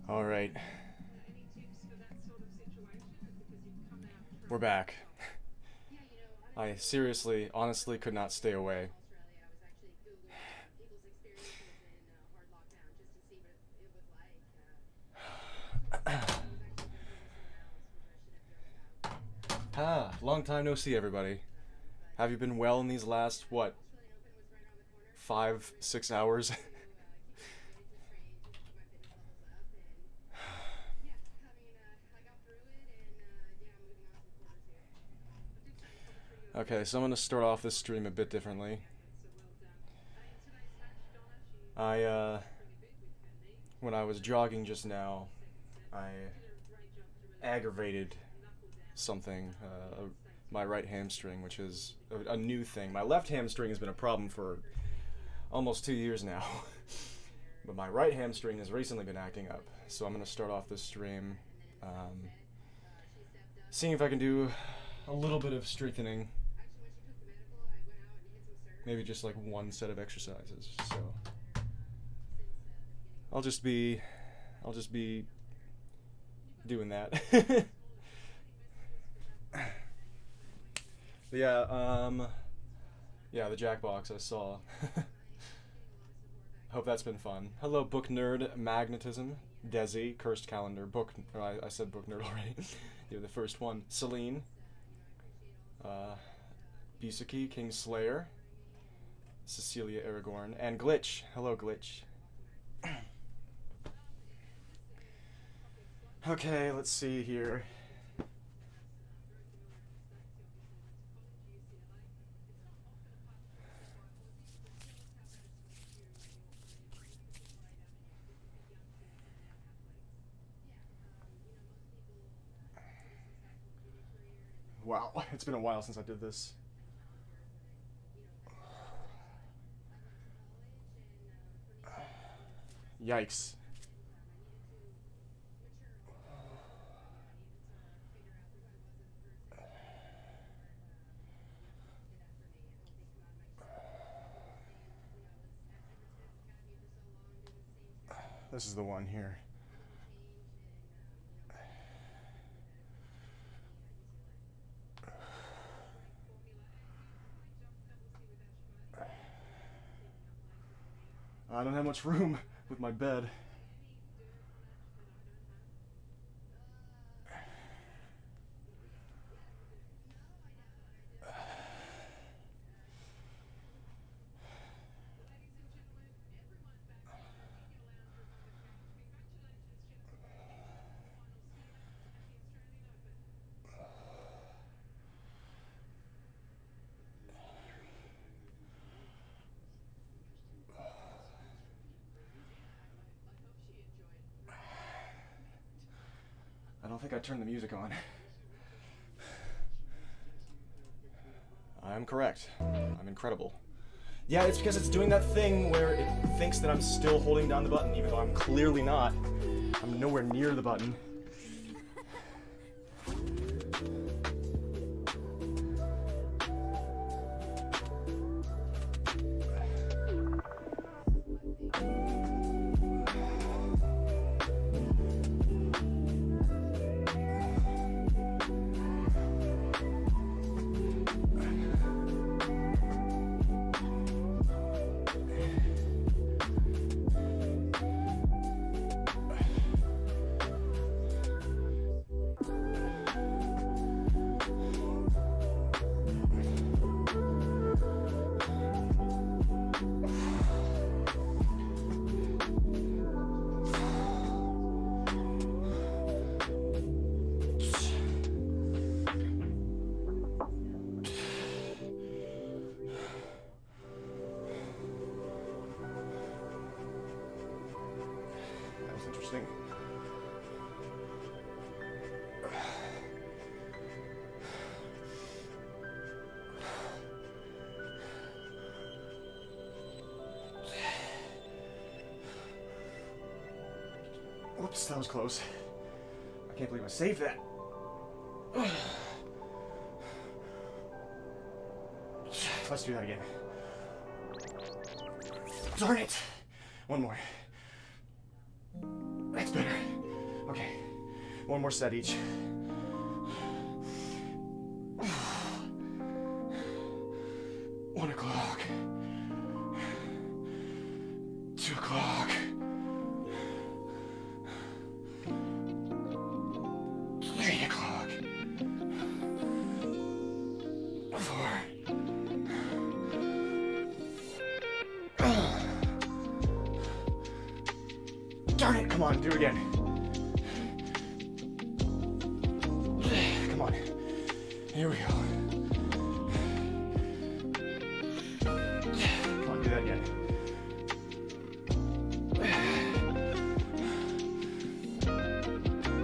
All right, we're back. I seriously, honestly could not stay away. Long time no see, everybody. Have you been well in these last, what, 5, 6 hours? Okay, so I'm gonna start off this stream a bit differently. I, when I was jogging just now, I aggravated something, my right hamstring, which is a new thing. My left hamstring has been a problem for almost 2 years now. But my right hamstring has recently been acting up. So I'm going to start off this stream seeing if I can do a little bit of strengthening. Maybe just like one set of exercises. So I'll just be doing that. But yeah, the Jackbox I saw. Hope that's been fun. Hello, Book Nerd Magnetism, Desi, Cursed Calendar, Book. I said Book Nerd already. You're the first one. Celine, Bisaki, King Slayer, Cecilia Aragorn, and Glitch. Hello, Glitch. Okay, let's see here. Wow, it's been a while since I did this. Yikes. This is the one here. I don't have much room with my bed. I don't think I turned the music on. I'm correct. I'm incredible. Yeah, it's because it's doing that thing where it thinks that I'm still holding down the button, even though I'm clearly not. I'm nowhere near the button. Interesting. Whoops, that was close. I can't believe I saved that. Let's do that again. Darn it! One more. That's better. One more set each. 1 o'clock. 2 o'clock. 3 o'clock. 4. Darn it, come on, do it again. Come on. Here we go. Come on, do that again.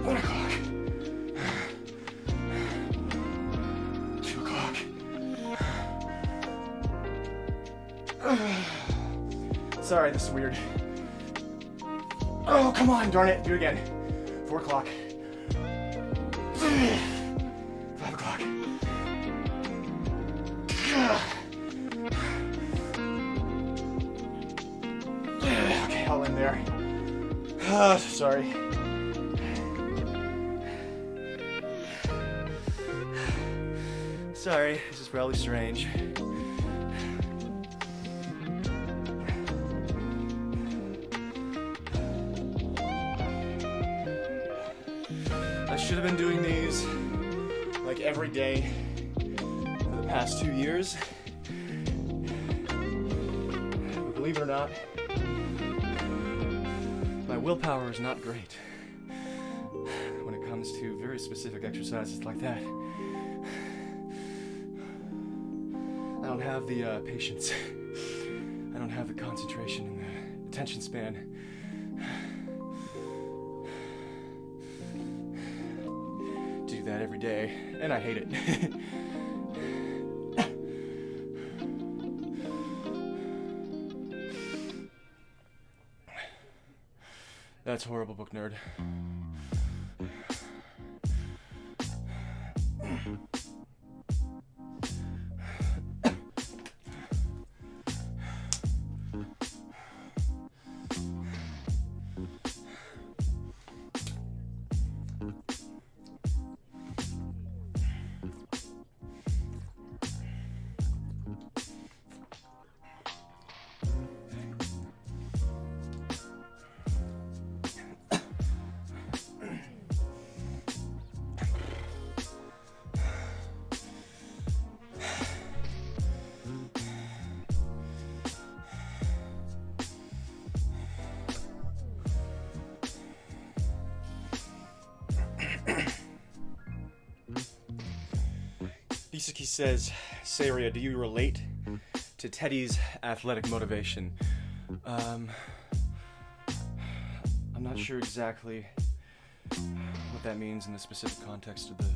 1 o'clock. 2 o'clock. Sorry, this is weird. Oh, come on, darn it. Do it again. 4 o'clock. 5 o'clock. Okay, I'll end there. Sorry. Sorry, this is probably strange. I should have been doing these like every day for the past 2 years. But believe it or not, my willpower is not great when it comes to very specific exercises like that. I don't have the patience. I don't have the concentration and the attention span. Do that every day, and I hate it. That's horrible, book nerd. Bisuki says, Saria, do you relate to Teddy's athletic motivation? I'm not sure exactly what that means in the specific context of the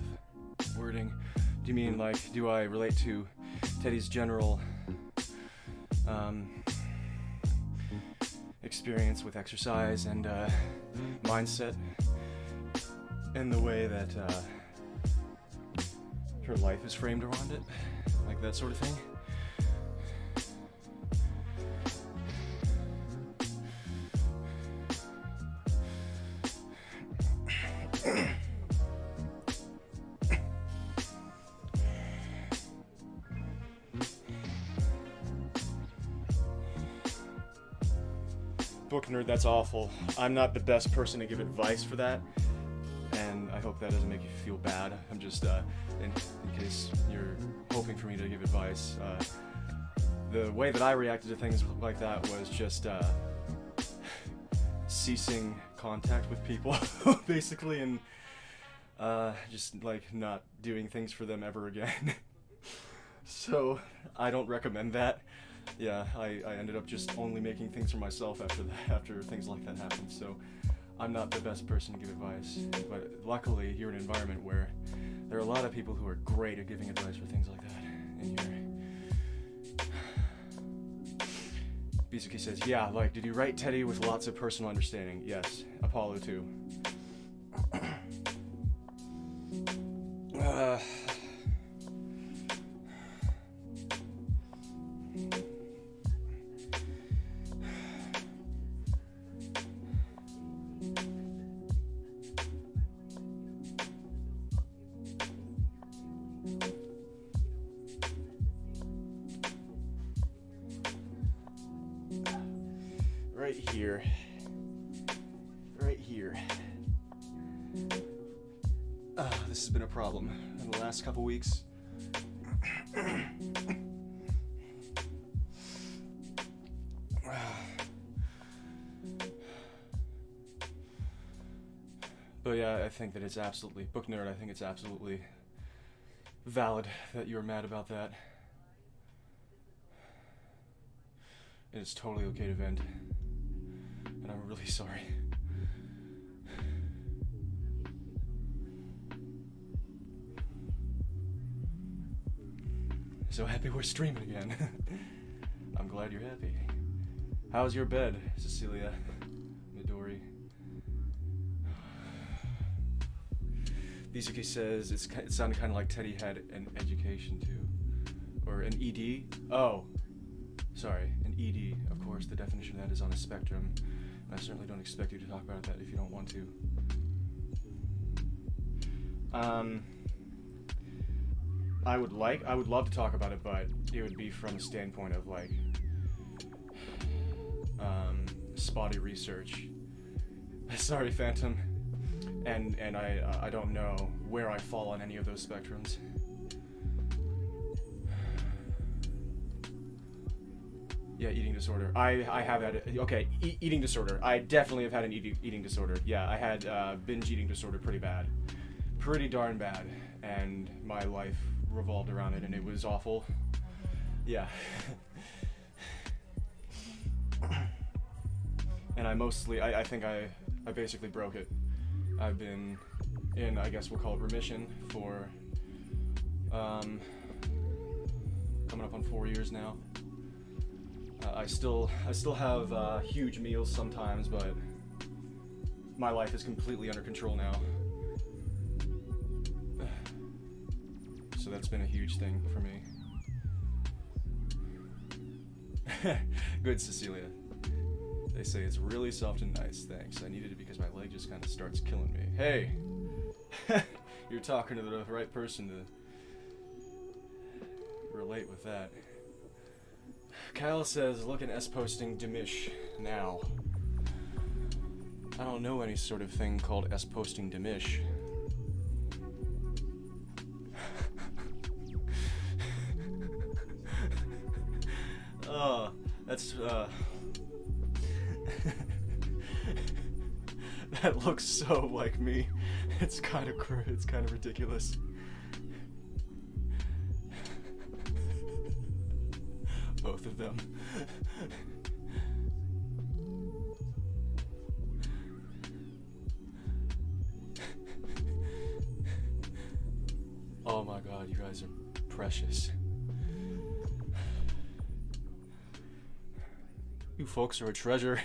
wording. Do you mean, like, do I relate to Teddy's general experience with exercise and mindset and the way that her life is framed around it, like that sort of thing? Book nerd, that's awful. I'm not the best person to give advice for that, and I hope that doesn't make you feel bad. I'm just, in case you're hoping for me to give advice, the way that I reacted to things like that was just ceasing contact with people, basically, and just like not doing things for them ever again. So I don't recommend that. Yeah, I ended up just only making things for myself after things like that happened. So I'm not the best person to give advice, but luckily you're in an environment where there are a lot of people who are great at giving advice for things like that in here. Bizuki says, yeah, like, did you write Teddy with lots of personal understanding? Yes, Apollo too. right here. Right here. This has been a problem in the last couple weeks. But yeah, I think that it's absolutely, book nerd, I think it's absolutely valid that you're mad about that. And it's totally okay to vent. And I'm really sorry. So happy we're streaming again. I'm glad you're happy. How's your bed, Cecilia? Midori. Bizuki says it sounded kind of like Teddy had an education too. Or an ED? Oh, sorry, an ED. Of course, the definition of that is on a spectrum. And I certainly don't expect you to talk about that if you don't want to. I would love to talk about it, but it would be from the standpoint of like spotty research. Sorry, Phantom. And I don't know where I fall on any of those spectrums. Yeah, eating disorder. I have had it. Okay, eating disorder. I definitely have had an eating disorder. Yeah, I had binge eating disorder pretty bad. Pretty darn bad. And my life revolved around it, and it was awful. Yeah. And I think I basically broke it. I've been in, I guess we'll call it remission for coming up on 4 years now. I still have huge meals sometimes, but my life is completely under control now. So that's been a huge thing for me. Good, Cecilia. They say it's really soft and nice, thanks. I needed it because my leg just kind of starts killing me. Hey! You're talking to the right person to relate with that. Kyle says, look at S posting Dimish now. I don't know any sort of thing called S posting Dimish. That's that looks so like me. It's kind of ridiculous. Both of them. Oh my god, you guys are precious. You folks are a treasure.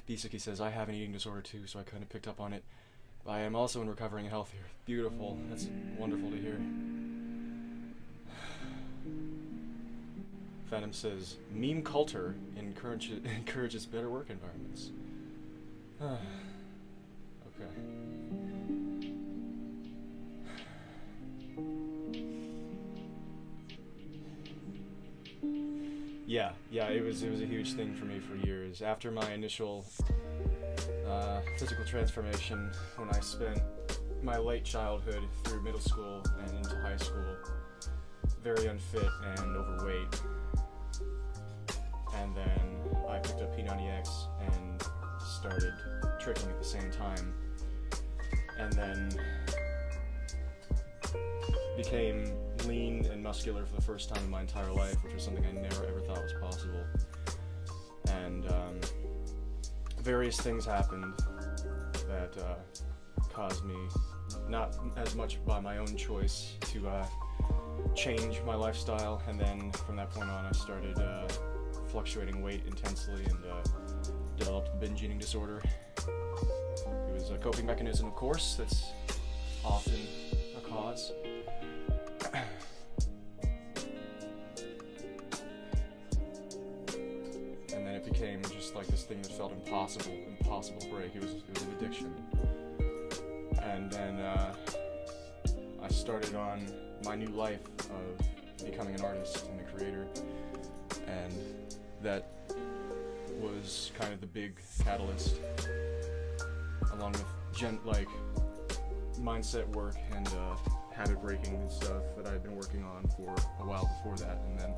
Bisuki says, I have an eating disorder too, so I kind of picked up on it. I am also in recovering health here. Beautiful. That's wonderful to hear. Phantom says, meme culture encourages better work environments. Okay. Yeah, it was a huge thing for me for years. After my initial physical transformation, when I spent my late childhood through middle school and into high school very unfit and overweight, and then I picked up P90X and started tricking at the same time, and then became lean and muscular for the first time in my entire life, which was something I never ever thought was possible. And various things happened that caused me, not as much by my own choice, to change my lifestyle. And then from that point on, I started fluctuating weight intensely and developed a binge eating disorder. It was a coping mechanism, of course, that's often a cause. And then it became just like this thing that felt impossible to break. It was an addiction. And then I started on my new life of becoming an artist and a creator. and that was kind of the big catalyst, along with mindset work and habit breaking and stuff that I'd been working on for a while before that, and then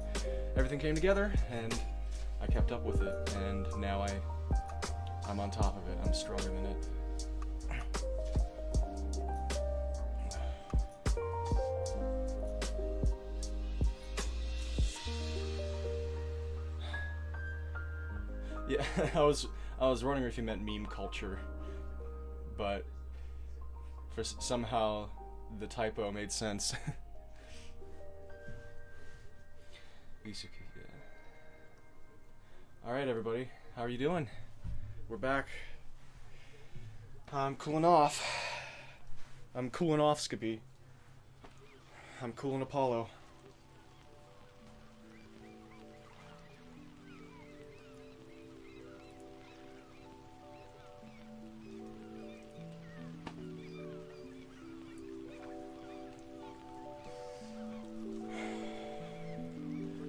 everything came together and I kept up with it, and now I'm on top of it. I'm stronger than it. Yeah, I was wondering if you meant meme culture, but somehow the typo made sense. Alright everybody, how are you doing? We're back. I'm cooling off. I'm cooling off, Skippy. I'm cooling Apollo.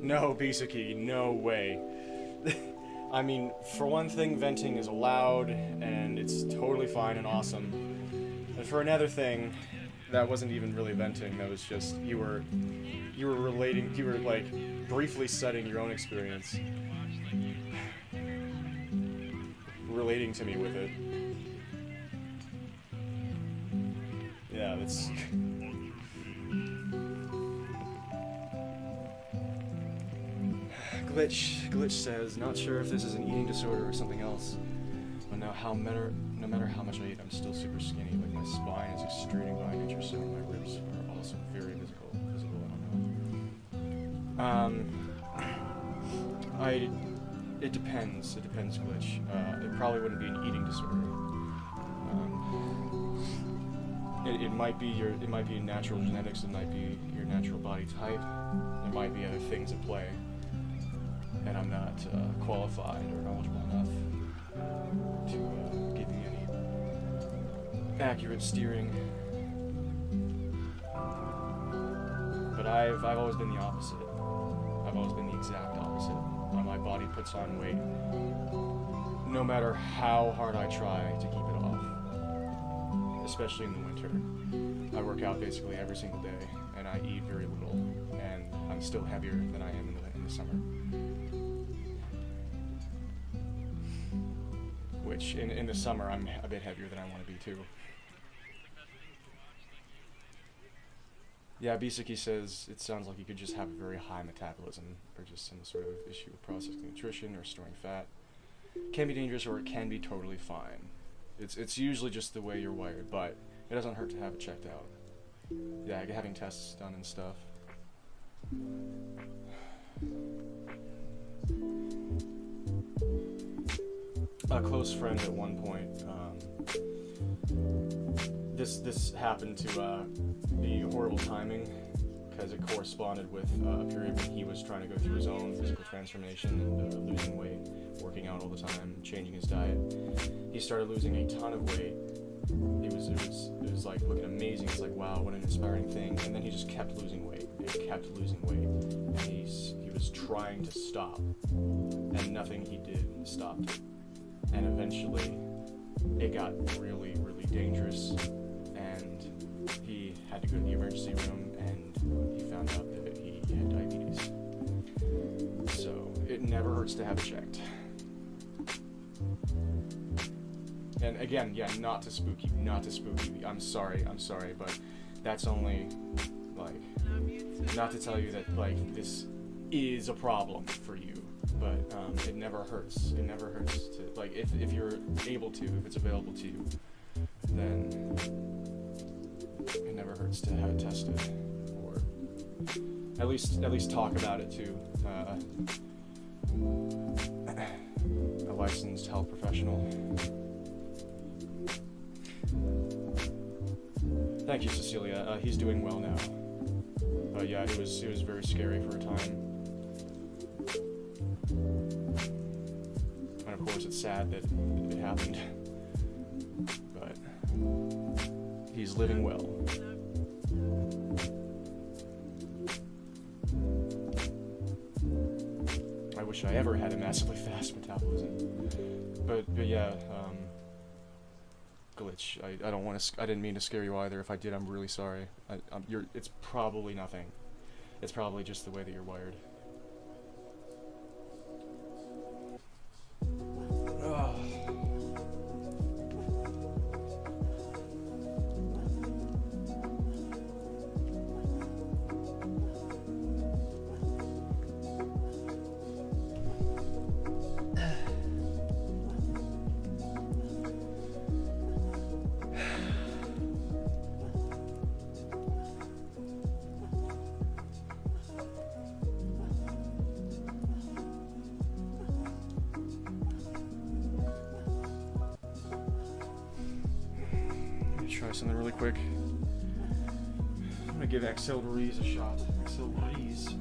No, Bisaki, no way. I mean, for one thing, venting is allowed, and it's totally fine and awesome. And for another thing, that wasn't even really venting, that was just, you were like, briefly setting your own experience. Relating to me with it. Yeah, that's... Glitch says, not sure if this is an eating disorder or something else, but no matter how much I eat, I'm still super skinny. Like, my spine is extruding by an inch or so, and my ribs are also very visible, I don't know. It depends, Glitch. It probably wouldn't be an eating disorder. It might be natural genetics, it might be your natural body type, there might be other things at play. And I'm not qualified or knowledgeable enough to give you any accurate steering. But I've always been the opposite. I've always been the exact opposite. My body puts on weight no matter how hard I try to keep it off. Especially in the winter. I work out basically every single day, and I eat very little, and I'm still heavier than I am in the summer. Which, in the summer, I'm a bit heavier than I want to be, too. Yeah, Bisaki says, it sounds like you could just have a very high metabolism, or just some sort of issue with processing nutrition or storing fat. It can be dangerous, or it can be totally fine. It's usually just the way you're wired, but it doesn't hurt to have it checked out. Yeah, having tests done and stuff. A close friend at one point, this happened to be horrible timing, because it corresponded with a period when he was trying to go through his own physical transformation and losing weight, working out all the time, changing his diet. He started losing a ton of weight. It was like looking amazing. It's like, wow, what an inspiring thing. And then he just kept losing weight and kept losing weight. And he was trying to stop, and nothing he did stopped. And eventually, it got really, really dangerous, and he had to go to the emergency room, and he found out that he had diabetes. So, it never hurts to have it checked. And again, yeah, not to spook you. I'm sorry, but that's only, like, not to tell you that, like, this is a problem for you. But it never hurts. It never hurts to, like, if you're able to, if it's available to you, then it never hurts to have it tested, or at least talk about it to a licensed health professional. Thank you, Cecilia. He's doing well now. But yeah, it was very scary for a time. And of course, it's sad that it happened, but he's living well. wish I ever had a massively fast metabolism. But yeah, Glitch, I don't want to, I didn't mean to scare you either. If I did, I'm really sorry. It's probably nothing. It's probably just the way that you're wired. Ugh. Try something really quick. I'm gonna give Accelerise a shot. Accelerise.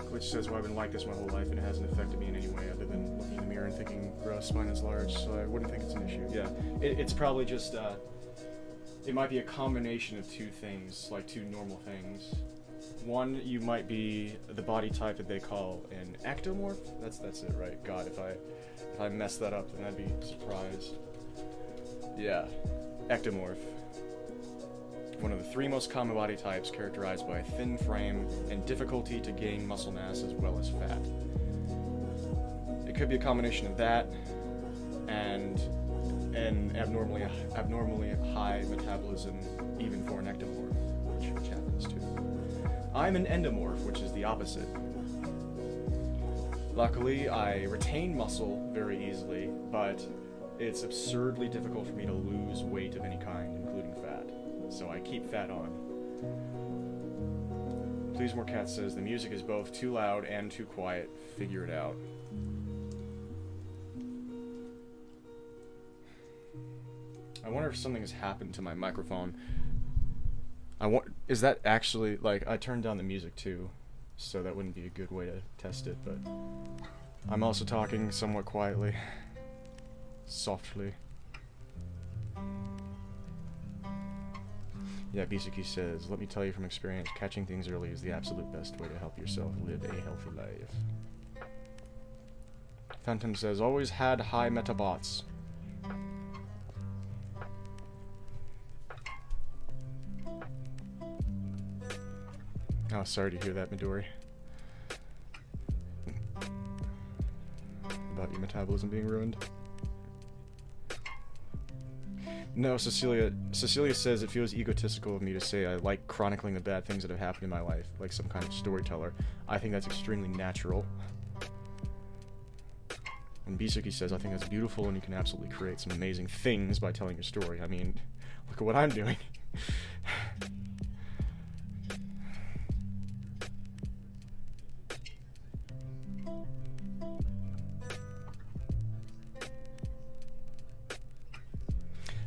Glitch says, well, I've been like this my whole life and it hasn't affected me in any way other than looking in the mirror and thinking, gross, mine is large, so I wouldn't think it's an issue. Yeah, it's probably just, it might be a combination of two things, like two normal things. One, you might be the body type that they call an ectomorph. That's it, right? God, if I messed that up, then I'd be surprised. Yeah, ectomorph. One of the three most common body types, characterized by a thin frame and difficulty to gain muscle mass as well as fat. It could be a combination of that and an abnormally high metabolism, even for an ectomorph, which happens too. I'm an endomorph, which is the opposite. Luckily, I retain muscle very easily, but it's absurdly difficult for me to lose weight of any kind, including fat. So I keep fat on. Please More Cat says, the music is both too loud and too quiet. Figure it out. I wonder if something has happened to my microphone. Is that actually, like, I turned down the music too, so that wouldn't be a good way to test it, but I'm also talking somewhat quietly, softly. Yeah, Bisuki says, let me tell you from experience, catching things early is the absolute best way to help yourself live a healthy life. Phantom says, always had high metabots. Oh, sorry to hear that, Midori. About your metabolism being ruined. No, Cecilia says it feels egotistical of me to say I like chronicling the bad things that have happened in my life, like some kind of storyteller. I think that's extremely natural. And Bisuki says, I think that's beautiful and you can absolutely create some amazing things by telling your story. I mean, look at what I'm doing.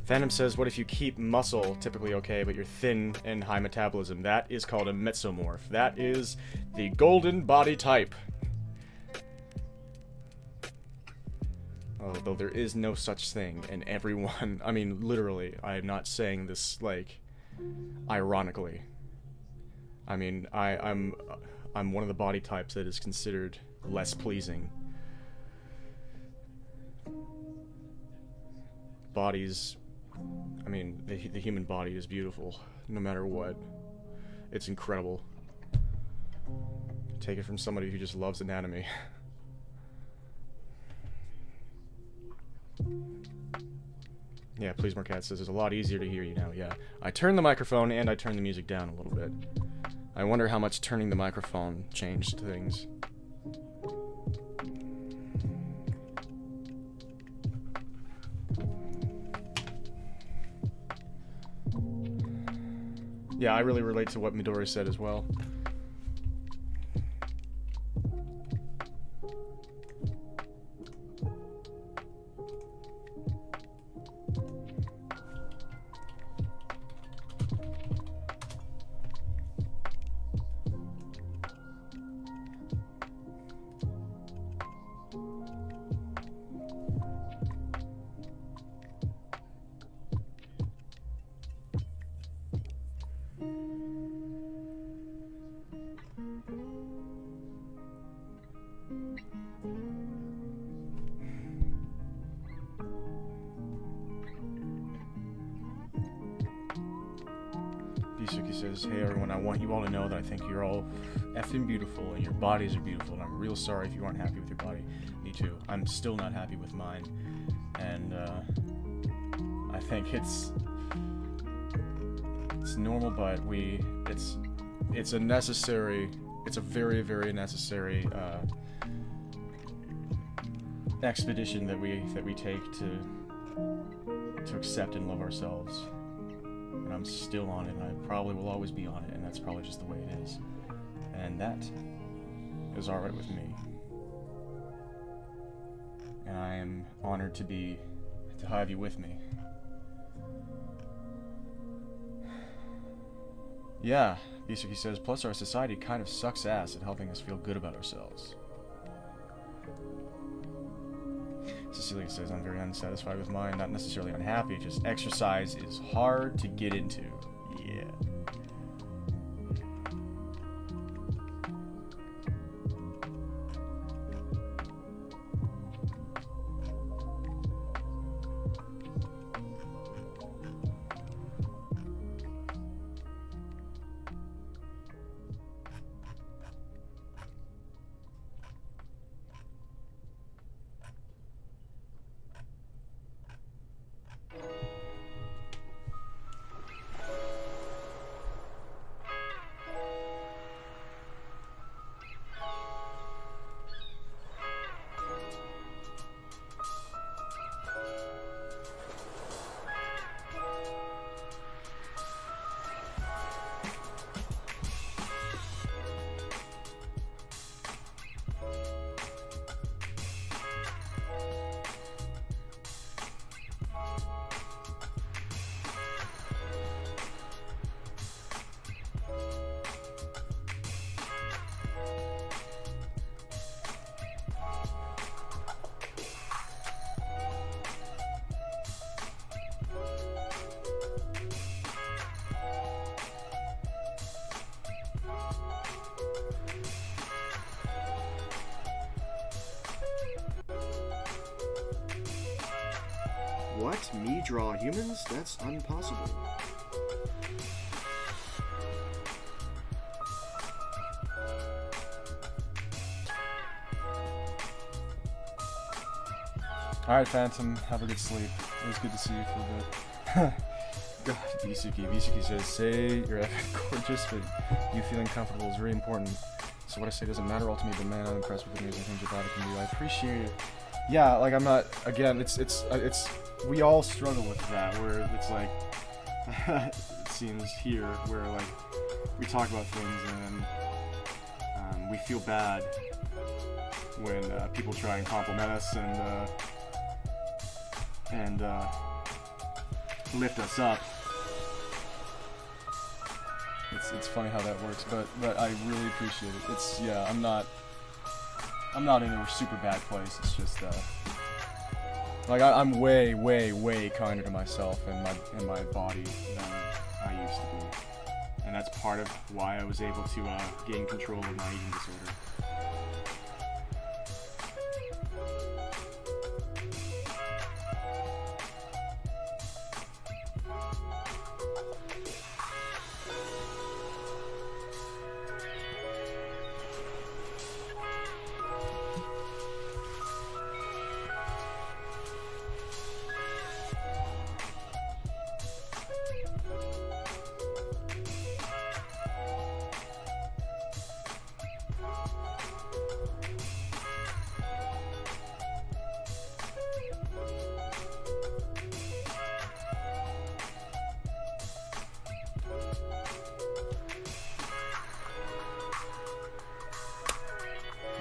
Phantom says, what if you keep muscle typically okay, but you're thin and high metabolism? That is called a mesomorph. That is the golden body type. Although there is no such thing, and everyone, I mean, literally, I am not saying this, like, ironically. I mean, I'm one of the body types that is considered less pleasing. Bodies, I mean, the human body is beautiful, no matter what. It's incredible. Take it from somebody who just loves anatomy. Yeah, Please More Cat says it's a lot easier to hear you now. Yeah, I turned the microphone and I turned the music down a little bit. I wonder how much turning the microphone changed things. Yeah, I really relate to what Midori said as well. Bisuki says, hey everyone, I want you all to know that I think you're all effing beautiful and your bodies are beautiful, and I'm real sorry if you aren't happy with your body. Me too. I'm still not happy with mine. And I think it's normal, but it's a necessary, it's a very, very necessary expedition that we take to accept and love ourselves. And I'm still on it, and I probably will always be on it, and that's probably just the way it is. And that is alright with me. And I am honored to have you with me. Yeah, Bisuki says, plus our society kind of sucks ass at helping us feel good about ourselves. Cecilia says, I'm very unsatisfied with mine, not necessarily unhappy, just exercise is hard to get into. Yeah. What? Me draw humans? That's impossible. Alright, Phantom, have a good sleep. It was good to see you for a bit. God, Bisuki says, say you're effing gorgeous, but you feeling comfortable is very important. So what I say doesn't matter ultimately, but man, I'm impressed with the amazing things your body can do. I appreciate it. Yeah, like I'm not, again, it's we all struggle with that, where it's like, it seems here, where like, we talk about things and we feel bad when people try and compliment us and lift us up. It's funny how that works, but I really appreciate it. It's, yeah, I'm not in a super bad place. It's just like I'm way, way, way kinder to myself and my body than I used to be, and that's part of why I was able to gain control of my eating disorder.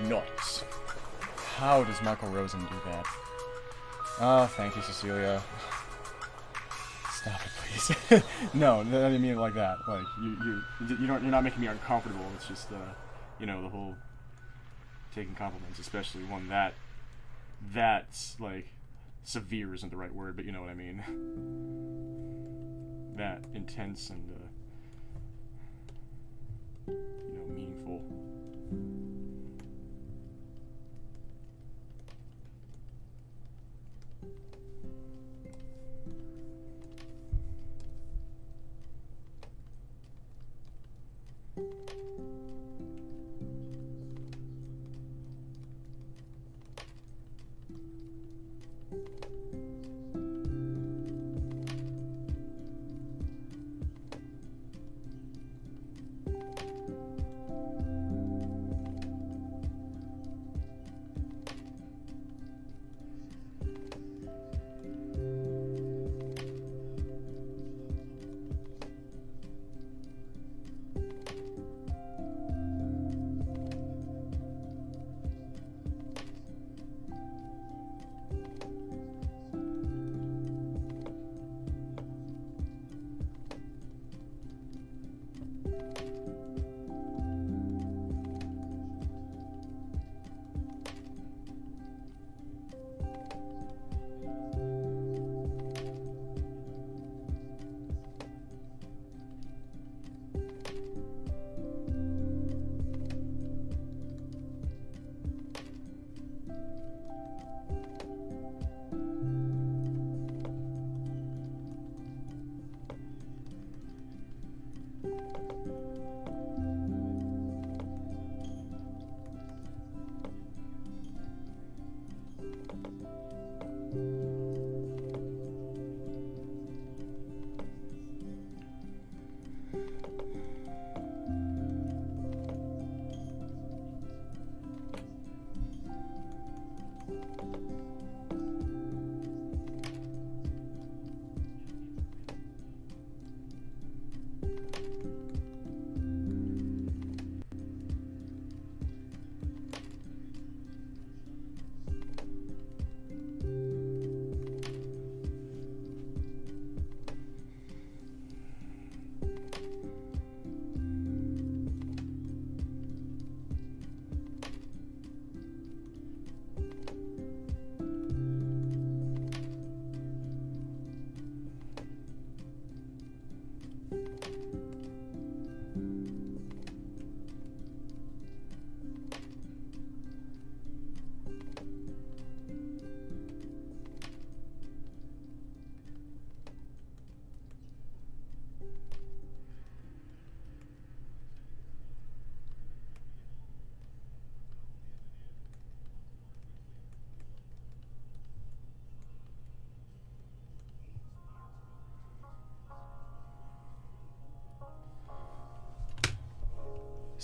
Nice. How does Michael Rosen do that? Oh, thank you, Cecilia. Stop it, please. No, I didn't mean it like that. Like you're not making me uncomfortable. It's just you know, the whole taking compliments, especially one that's like severe isn't the right word, but you know what I mean. That intense and you know, meaningful.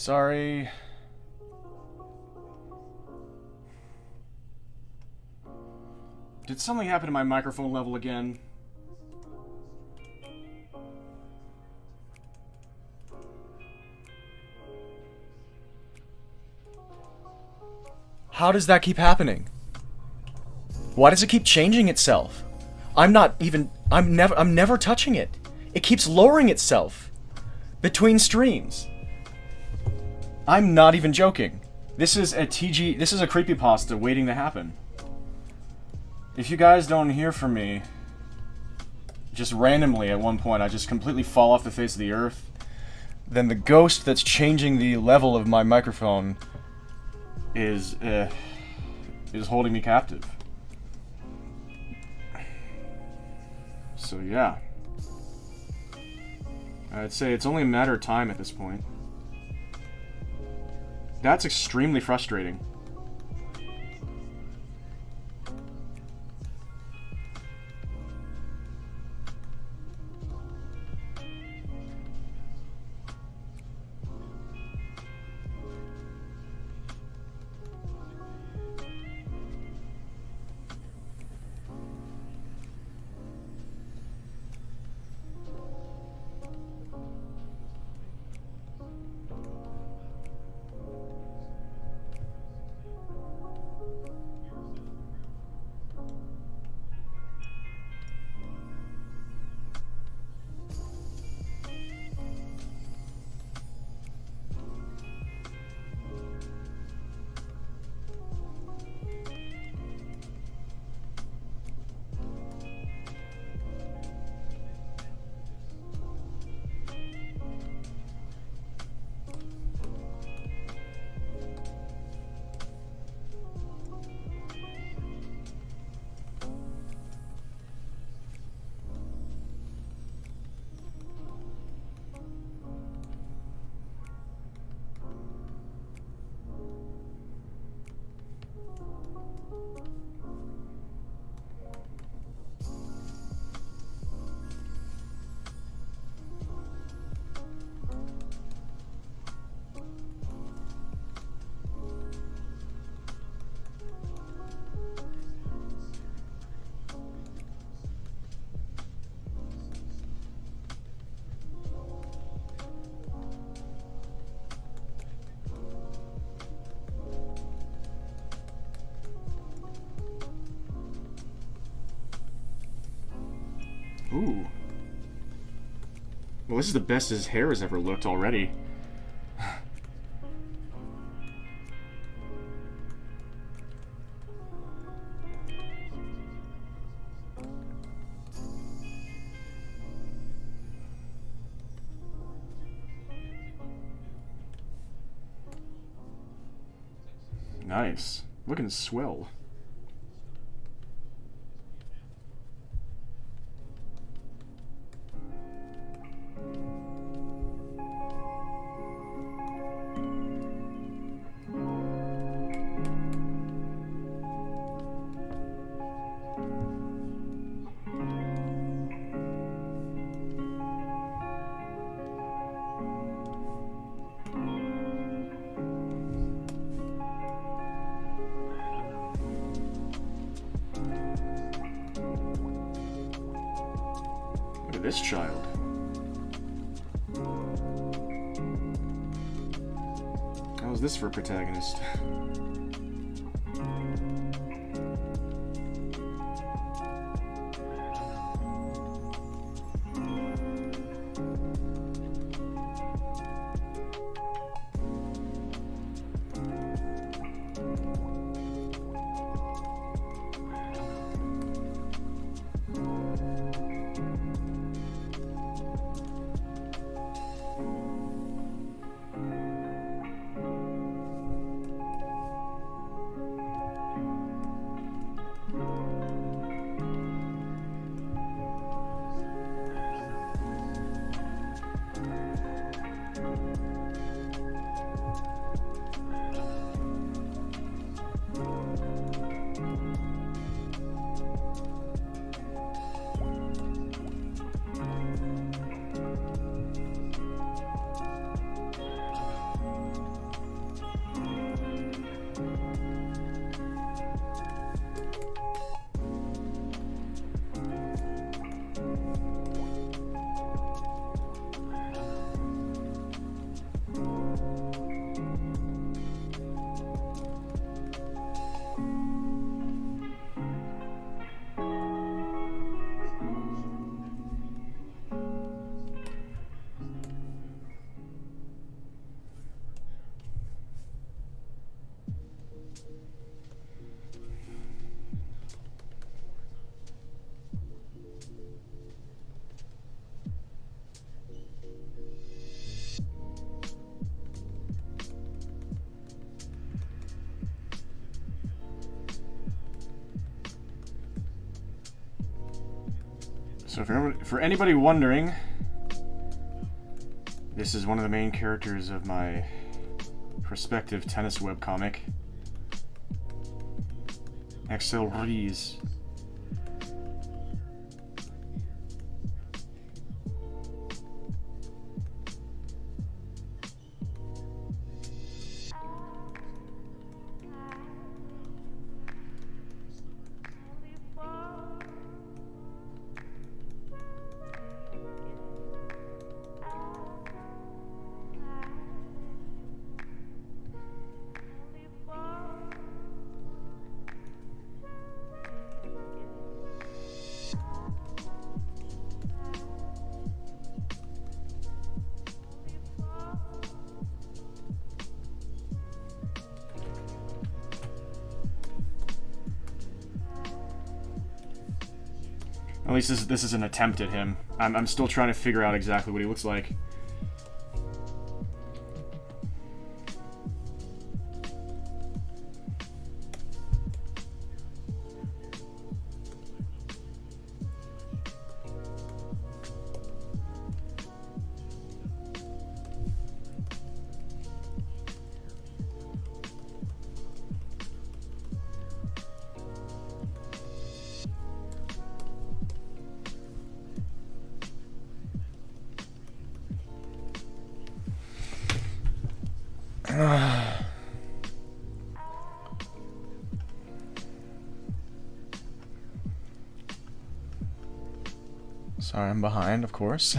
Sorry. Did something happen to my microphone level again? How does that keep happening? Why does it keep changing itself? I'm never touching it. It keeps lowering itself between streams. I'm not even joking. This is a creepypasta waiting to happen. If you guys don't hear from me, just randomly at one point I just completely fall off the face of the earth, then the ghost that's changing the level of my microphone is holding me captive. So yeah. I'd say it's only a matter of time at this point. That's extremely frustrating. Ooh. Well, this is the best his hair has ever looked already. Nice. Looking swell. This child. How's this for a protagonist? So for anybody wondering, this is one of the main characters of my prospective tennis webcomic, Axel Rees. At least this is an attempt at him. I'm still trying to figure out exactly what he looks like. Sorry, I'm behind, of course.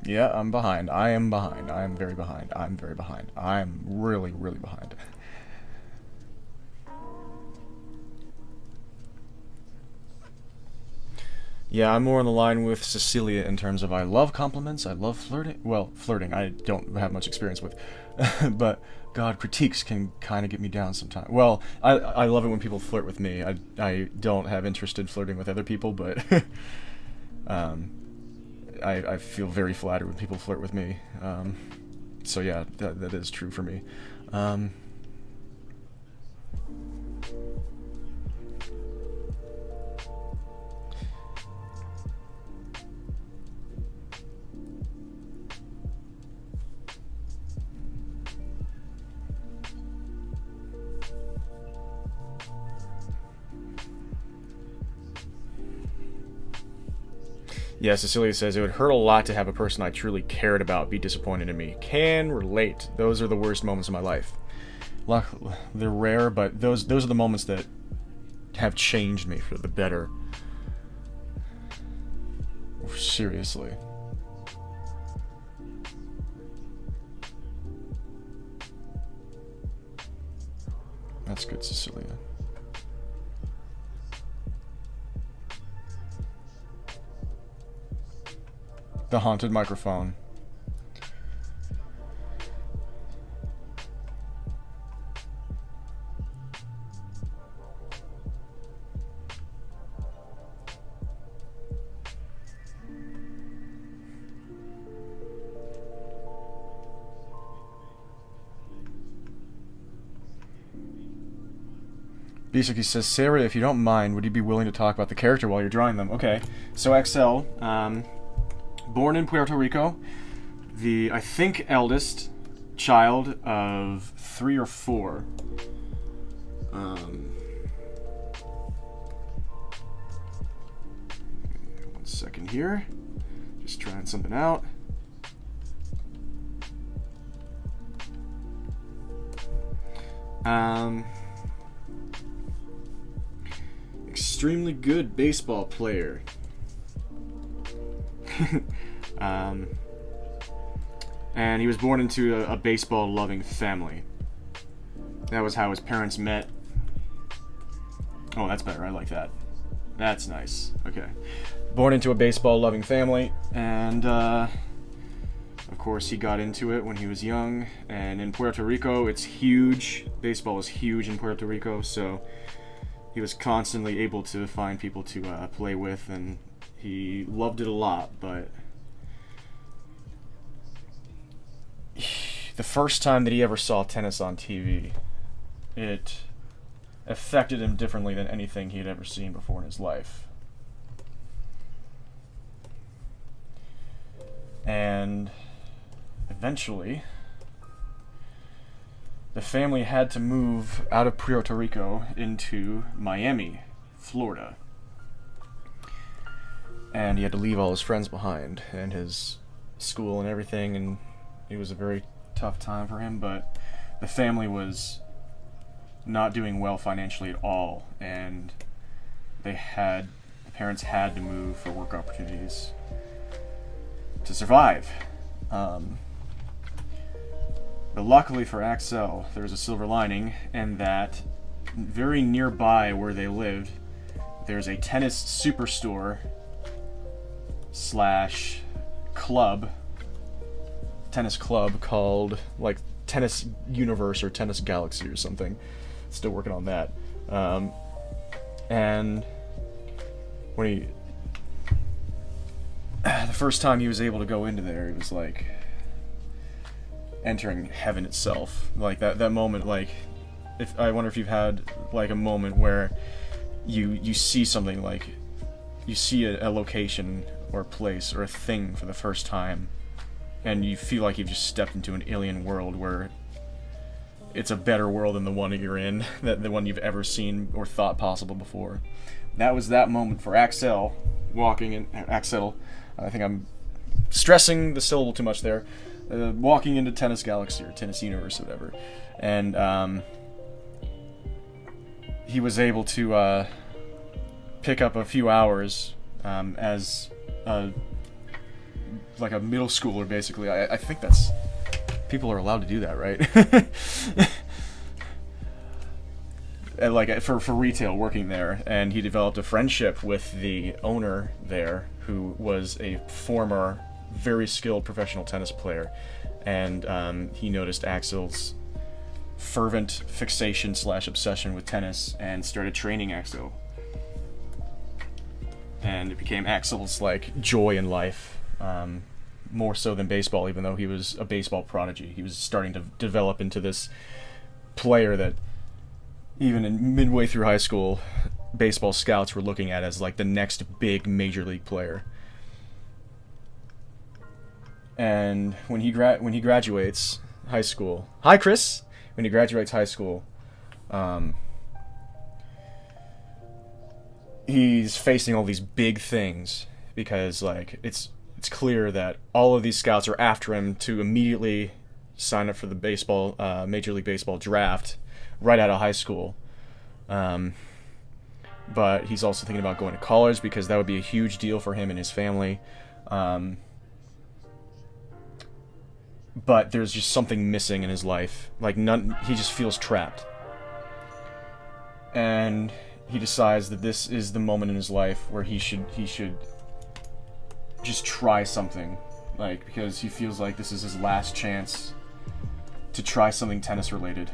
Yeah, I'm behind. I am behind. I am very behind. I'm very behind. I'm really, really behind. Yeah, I'm more on the line with Cecilia in terms of I love compliments, I love flirting. Well, flirting I don't have much experience with. But, God, critiques can kind of get me down sometimes. Well, I love it when people flirt with me. I don't have interest in flirting with other people, but I feel very flattered when people flirt with me. So yeah, that is true for me. Yeah, Cecilia says, it would hurt a lot to have a person I truly cared about be disappointed in me. Can relate. Those are the worst moments of my life. They're rare, but those are the moments that have changed me for the better. Seriously. That's good, Cecilia. The haunted microphone. Bisuki says, Sarah, if you don't mind, would you be willing to talk about the character while you're drawing them? Okay. So XL, born in Puerto Rico, the, I think, eldest child of 3 or 4. One second here. Just trying something out. Extremely good baseball player. And he was born into a baseball-loving family. That was how his parents met. Oh, that's better. I like that. That's nice. Okay. Born into a baseball-loving family, and of course he got into it when he was young. And in Puerto Rico, it's huge. Baseball is huge in Puerto Rico, so he was constantly able to find people to play with, and he loved it a lot, but the first time that he ever saw tennis on TV, it affected him differently than anything he had ever seen before in his life. And eventually, the family had to move out of Puerto Rico into Miami, Florida. And he had to leave all his friends behind and his school and everything, and it was a very tough time for him, but the family was not doing well financially at all, and the parents had to move for work opportunities to survive. But luckily for Axel, there was a silver lining, in that very nearby where they lived, there's a tennis superstore slash tennis club called like Tennis Universe or Tennis Galaxy or something. Still working on that. And when the first time he was able to go into there, it was like entering heaven itself. Like that moment, like, I wonder if you've had like a moment where you see something, like you see a location or a place or a thing for the first time, and you feel like you've just stepped into an alien world where it's a better world than the one that you're in, the one you've ever seen or thought possible before. That was that moment for Axel walking in. Axel, I think I'm stressing the syllable too much there. Walking into Tennis Galaxy or Tennis Universe or whatever, and he was able to pick up a few hours as like a middle schooler, basically. I think that's, people are allowed to do that, right? And like for retail, working there, and he developed a friendship with the owner there, who was a former very skilled professional tennis player, and he noticed Axel's fervent fixation slash obsession with tennis and started training Axel, and it became Axel's like joy in life, more so than baseball. Even though he was a baseball prodigy, he was starting to develop into this player that even in midway through high school, baseball scouts were looking at as like the next big major league player. And when he graduates high school, hi Chris. When he graduates high school, he's facing all these big things, because like it's clear that all of these scouts are after him to immediately sign up for the baseball Major League Baseball draft right out of high school. But he's also thinking about going to college, because that would be a huge deal for him and his family. But there's just something missing in his life. Like he just feels trapped. And he decides that this is the moment in his life where he should just try something. Like, because he feels like this is his last chance to try something tennis related.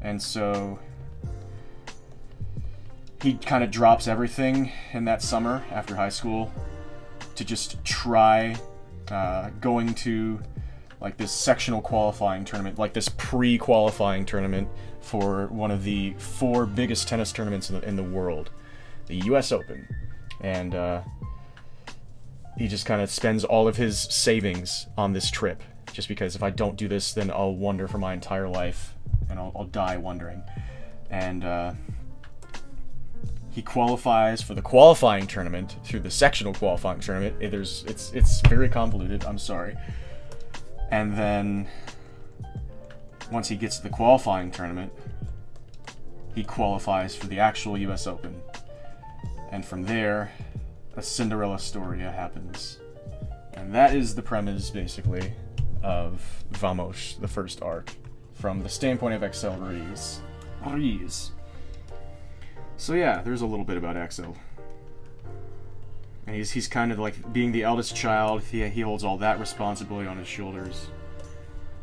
And so he kind of drops everything in that summer after high school to just try going to like this sectional qualifying tournament, like this pre-qualifying tournament for one of the 4 biggest tennis tournaments in the world, the US Open. And he just kind of spends all of his savings on this trip, just because if I don't do this, then I'll wonder for my entire life, and I'll die wondering. And he qualifies for the qualifying tournament through the sectional qualifying tournament. It's very convoluted, I'm sorry. And then once he gets to the qualifying tournament, he qualifies for the actual US Open. And from there, a Cinderella story happens. And that is the premise, basically, of Vamos, the first arc, from the standpoint of Axel Ruiz. So yeah, there's a little bit about Axel. And he's kind of like, being the eldest child, he holds all that responsibility on his shoulders,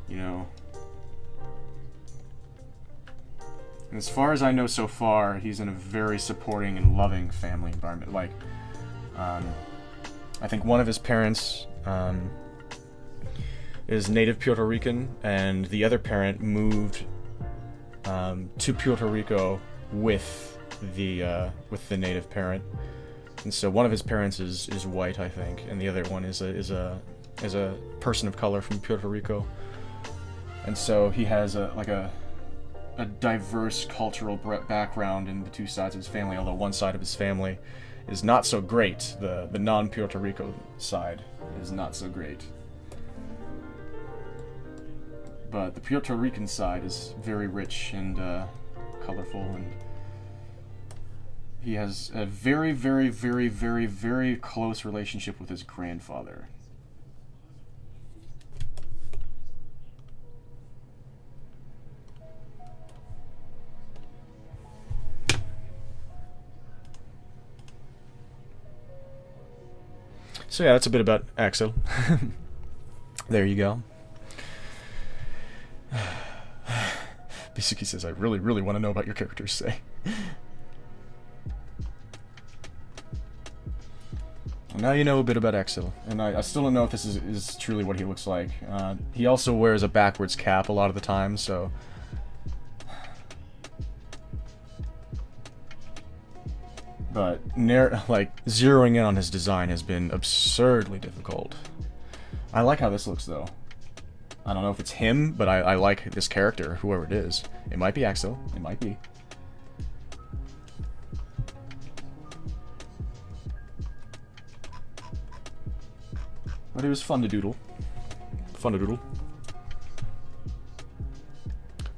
you know. And as far as I know so far, he's in a very supporting and loving family environment. Like, I think one of his parents is native Puerto Rican, and the other parent moved to Puerto Rico with the native parent. And so one of his parents is white, I think, and the other one is a person of color from Puerto Rico. And so he has a diverse cultural background in the two sides of his family, although one side of his family is not so great. The non-Puerto Rico side is not so great. But the Puerto Rican side is very rich and colorful, and he has a very, very, very, very, very close relationship with his grandfather. So yeah, that's a bit about Axel. There you go. Basically says, I really, really want to know about your characters, say. Now you know a bit about Axel, and I still don't know if this is truly what he looks like. He also wears a backwards cap a lot of the time, so... But, zeroing in on his design has been absurdly difficult. I like how this looks, though. I don't know if it's him, but I like this character, whoever it is. It might be Axel. It might be. But it was fun to doodle. Fun to doodle.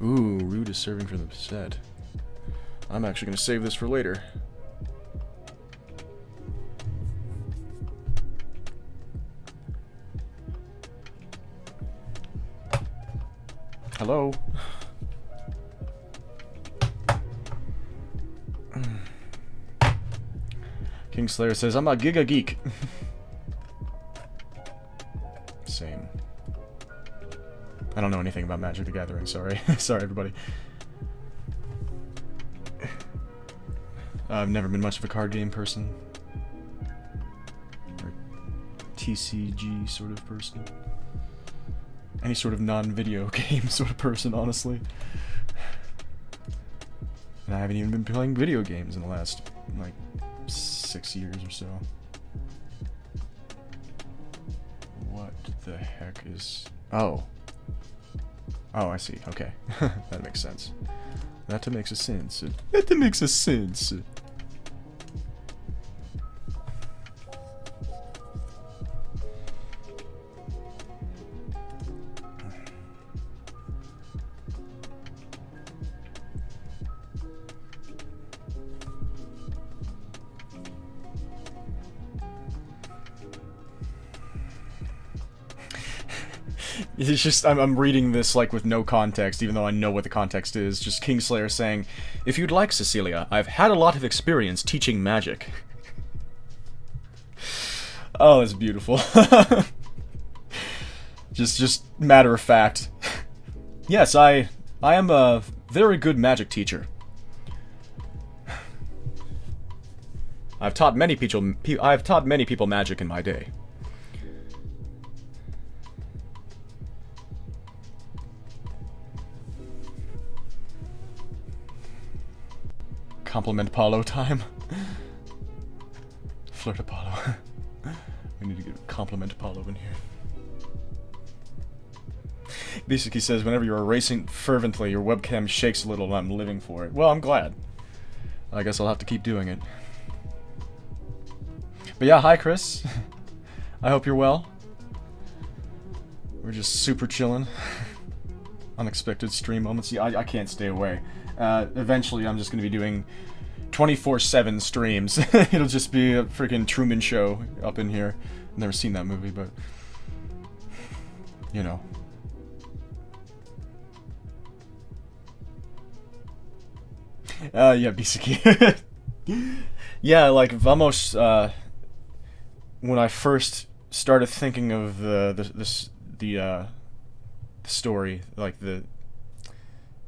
Ooh, Rude is serving for the set. I'm actually going to save this for later. Hello? Kingslayer says, I'm a Giga Geek. Same. I don't know anything about Magic the Gathering, sorry. Sorry, everybody. I've never been much of a card game person. Or TCG sort of person. Any sort of non-video game sort of person, honestly. And I haven't even been playing video games in the last, 6 years or so. What the heck is... Oh. Oh, I see. Okay. That makes sense. That makes a sense. That makes a sense. It's just, I'm reading this, with no context, even though I know what the context is. Just Kingslayer saying, if you'd like, Cecilia, I've had a lot of experience teaching magic. Oh, that's beautiful. just matter of fact. Yes, I am a very good magic teacher. I've taught many people magic in my day. Compliment Paulo time. Flirt Apollo. We need to get compliment Paulo in here. Basically says, whenever you're racing fervently, your webcam shakes a little and I'm living for it. Well, I'm glad. I guess I'll have to keep doing it. But yeah, hi Chris. I hope you're well. We're just super chilling. Unexpected stream moments. Yeah, I can't stay away. Eventually I'm just going to be doing 24/7 streams. It'll just be a freaking Truman Show up in here. I've never seen that movie, but... You know. Yeah, basically. Yeah, Vamos, when I first started thinking of the story,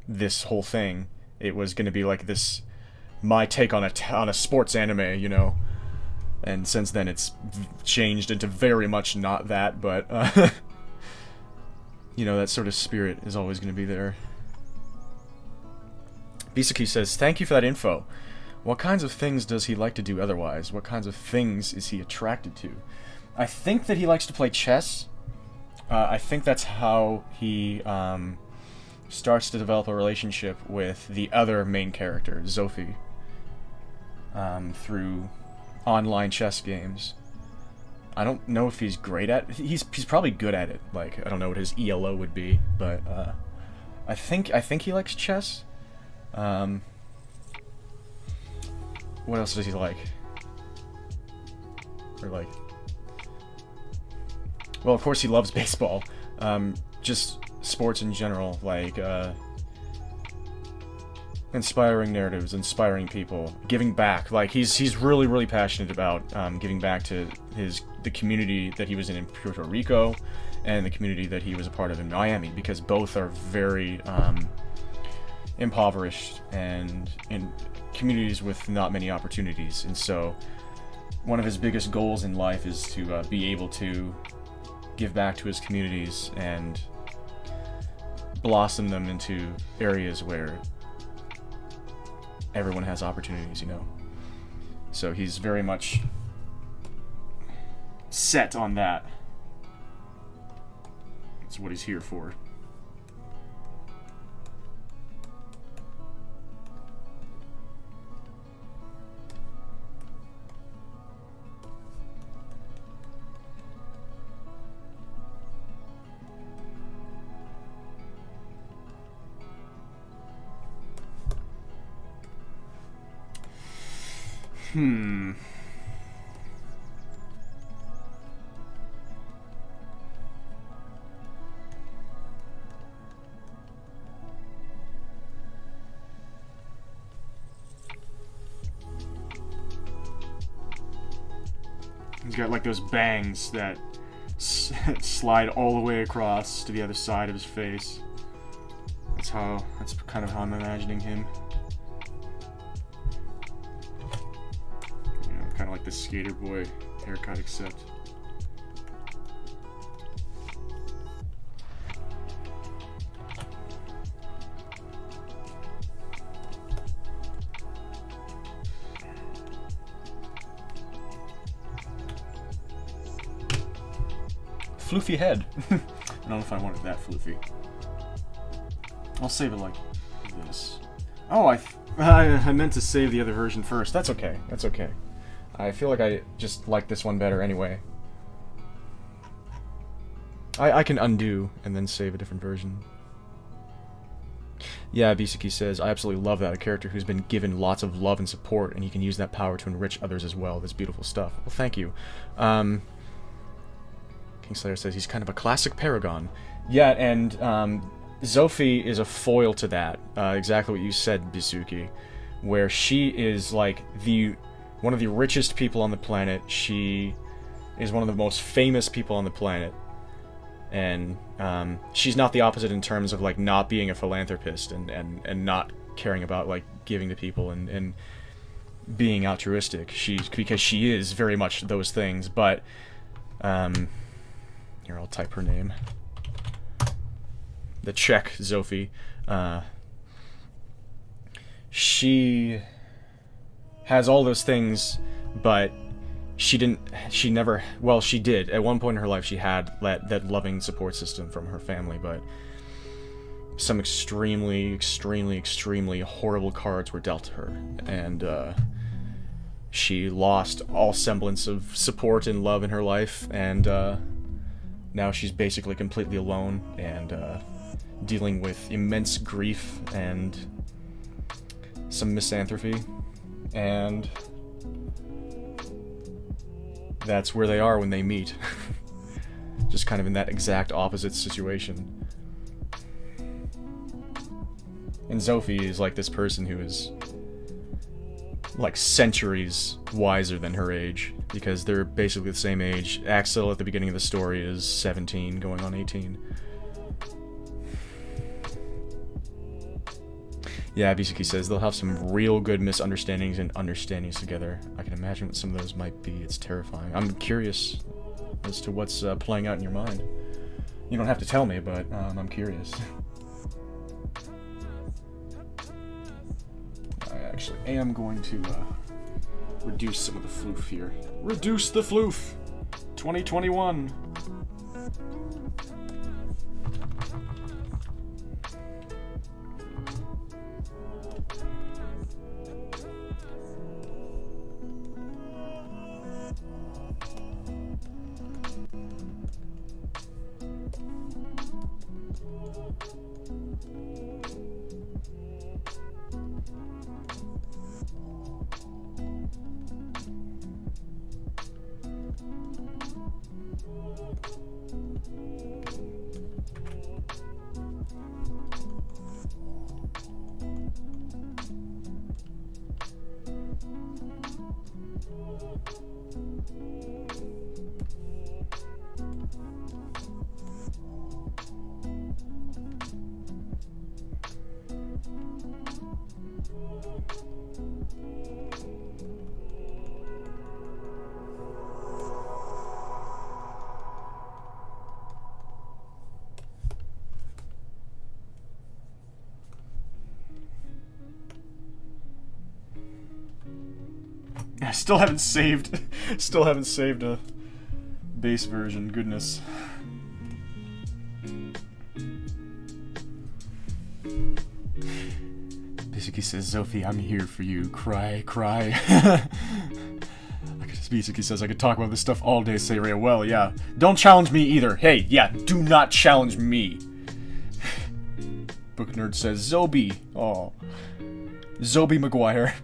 this whole thing, it was gonna be this, my take on a sports anime, you know. And since then it's changed into very much not that, but, you know, that sort of spirit is always gonna be there. Bisaki says, thank you for that info. What kinds of things does he like to do otherwise? What kinds of things is he attracted to? I think that he likes to play chess. I think that's how he starts to develop a relationship with the other main character, Sophie, through online chess games. I don't know if he's great at it. He's probably good at it. Like, I don't know what his ELO would be, but I think he likes chess. What else does he like? Or like, well, of course he loves baseball. Just sports in general, like inspiring narratives, inspiring people, giving back. Like he's really passionate about giving back to the community that he was in Puerto Rico, and the community that he was a part of in Miami, because both are very impoverished and in communities with not many opportunities. And so one of his biggest goals in life is to be able to give back to his communities and blossom them into areas where everyone has opportunities, you know. So he's very much set on that. That's what he's here for. He's got like those bangs that slide all the way across to the other side of his face. That's kind of how I'm imagining him. You know, kind of like the skater boy haircut, except floofy head. I don't know if I want it that floofy. I'll save it like this. Oh, I meant to save the other version first. That's okay. That's okay. I feel like I just like this one better anyway. I can undo and then save a different version. Yeah, Bisaki says, I absolutely love that. A character who's been given lots of love and support, and he can use that power to enrich others as well. That's beautiful stuff. Well, thank you. Kingslayer says he's kind of a classic paragon. Yeah, and Sophie is a foil to that. Exactly what you said, Bisuki. Where she is like one of the richest people on the planet. She is one of the most famous people on the planet. And she's not the opposite in terms of like not being a philanthropist and not caring about like giving to people and being altruistic. Because she is very much those things, but here, I'll type her name. The Czech Sophie. She has all those things, but she did. At one point in her life, she had that loving support system from her family, but some extremely horrible cards were dealt to her, and she lost all semblance of support and love in her life, and now she's basically completely alone and dealing with immense grief and some misanthropy, and that's where they are when they meet. Just kind of in that exact opposite situation. And Sophie is like this person who is like centuries wiser than her age, because they're basically the same age. Axel at the beginning of the story is 17, going on 18. Yeah, Bisaki says they'll have some real good misunderstandings and understandings together. I can imagine what some of those might be. It's terrifying. I'm curious as to what's playing out in your mind. You don't have to tell me, but I'm curious. Actually, I am going to reduce some of the floof here. Reduce the floof! 2021! I still haven't saved a base version, goodness. Basically says, Sophie, I'm here for you. Cry, cry. Basically says I could talk about this stuff all day, say Ray. Well, yeah. Don't challenge me either. Hey, yeah, do not challenge me. Book Nerd says, Zobi. Oh. Zobi Maguire.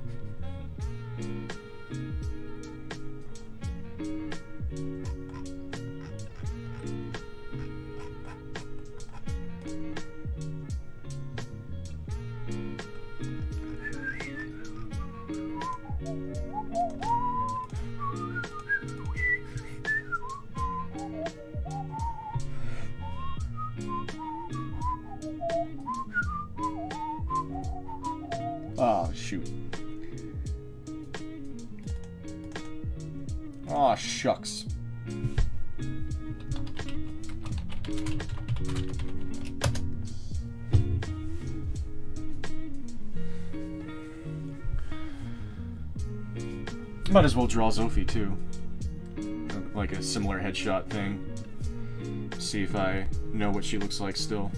Oh, shoot. Aw, shucks. Might as well draw Zophie too. Like a similar headshot thing. See if I know what she looks like still.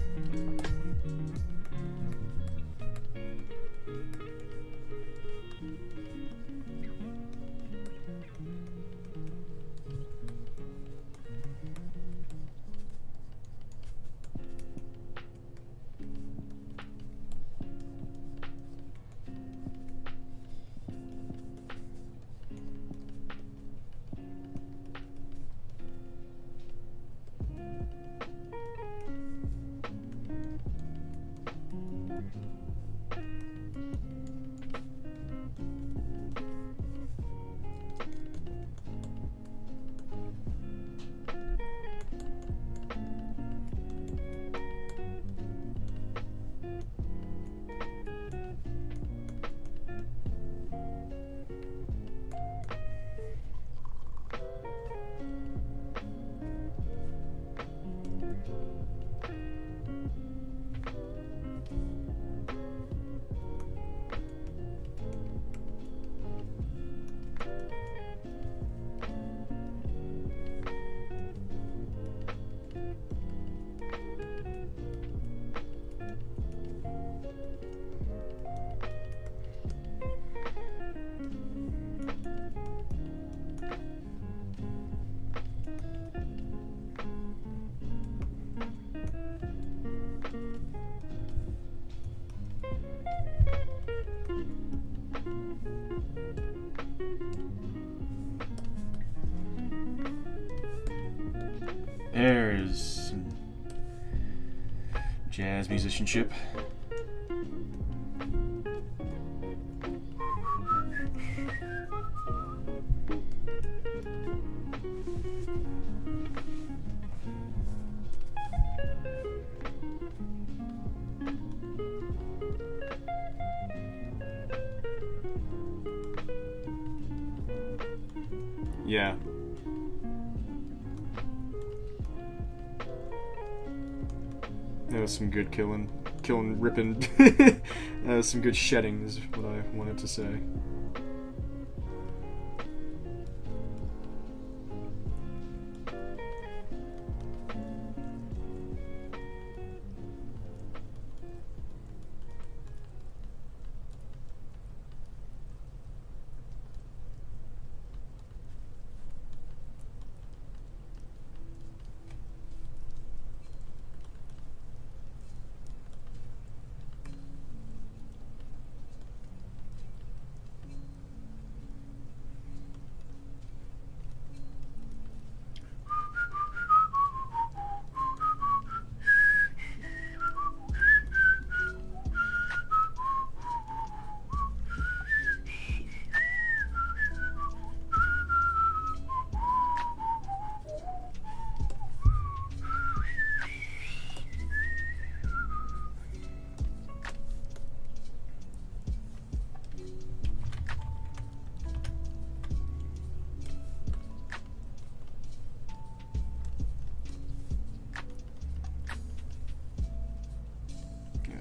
There's some jazz musicianship. Yeah. That was some good ripping Some good shedding is what I wanted to say.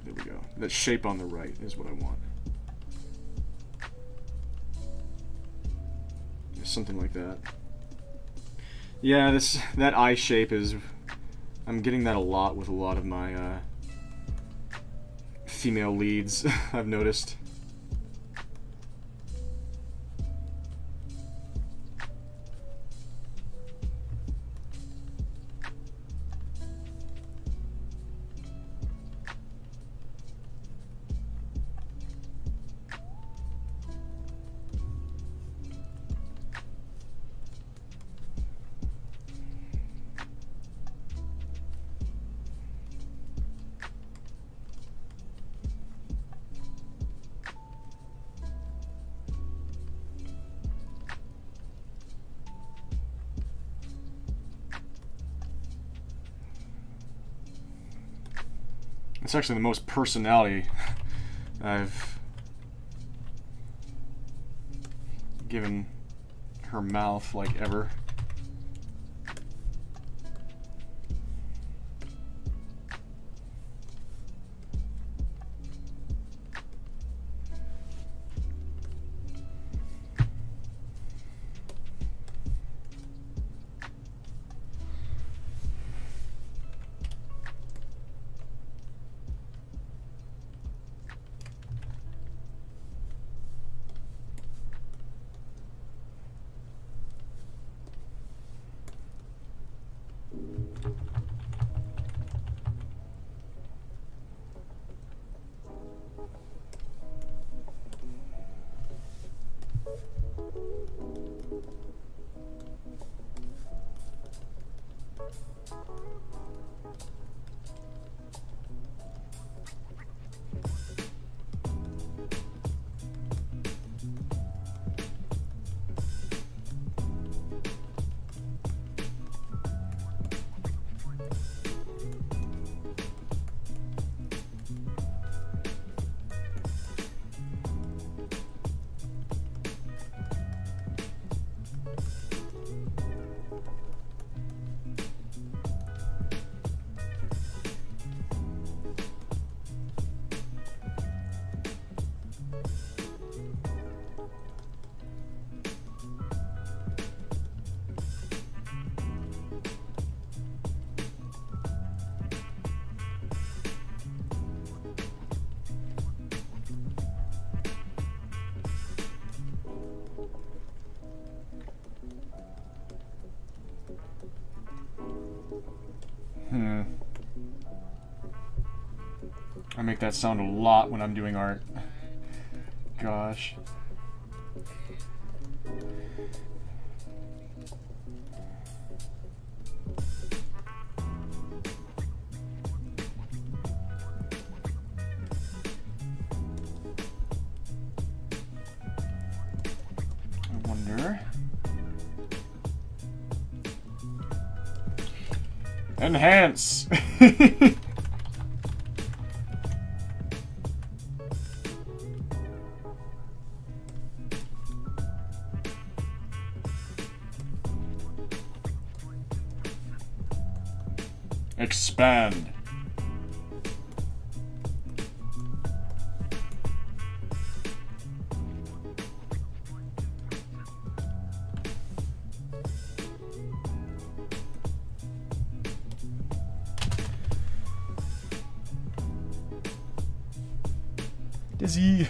There we go. That shape on the right is what I want. Something like that. Yeah, that eye shape is... I'm getting that a lot with a lot of my female leads, I've noticed. It's actually the most personality I've given her mouth, like, ever. I make that sound a lot when I'm doing art. Gosh. I wonder... Enhance! Expand. Dizzy.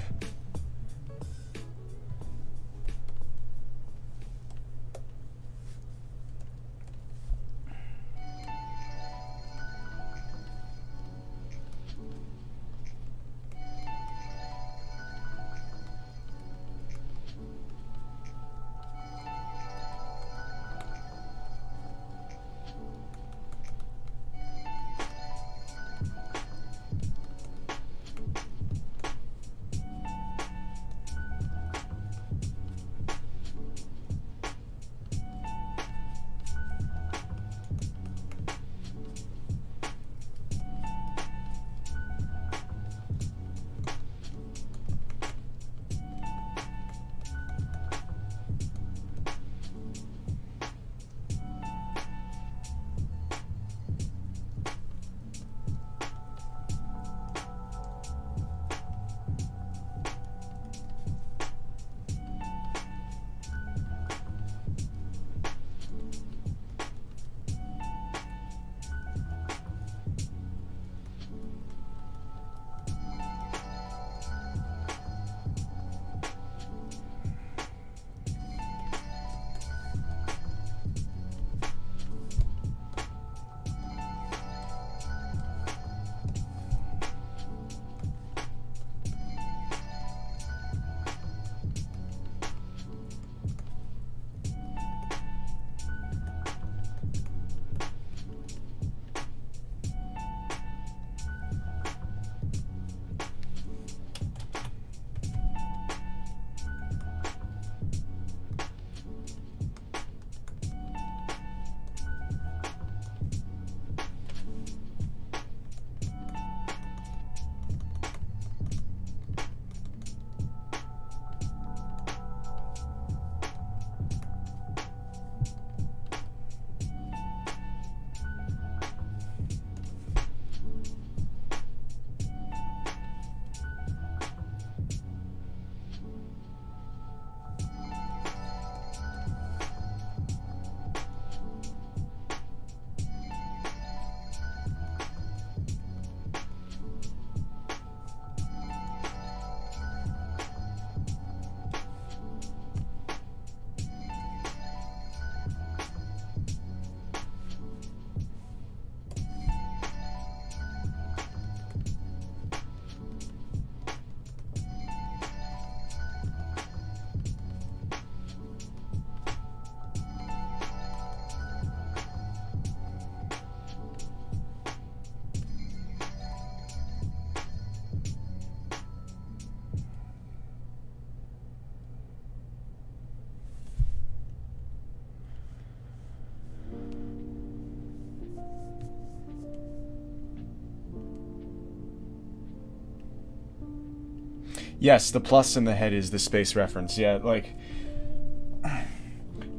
Yes, the plus in the head is the space reference. Yeah, like...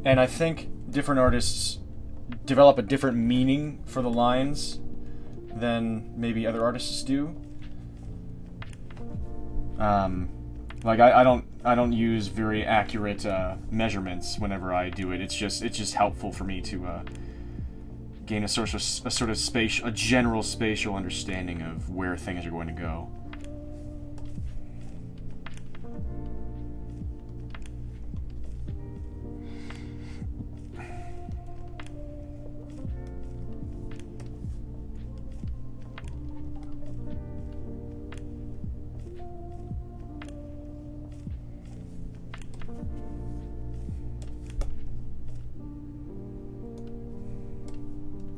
And I think different artists develop a different meaning for the lines than maybe other artists do. Like I don't use very accurate measurements whenever I do it. It's just helpful for me to gain a general spatial understanding of where things are going to go.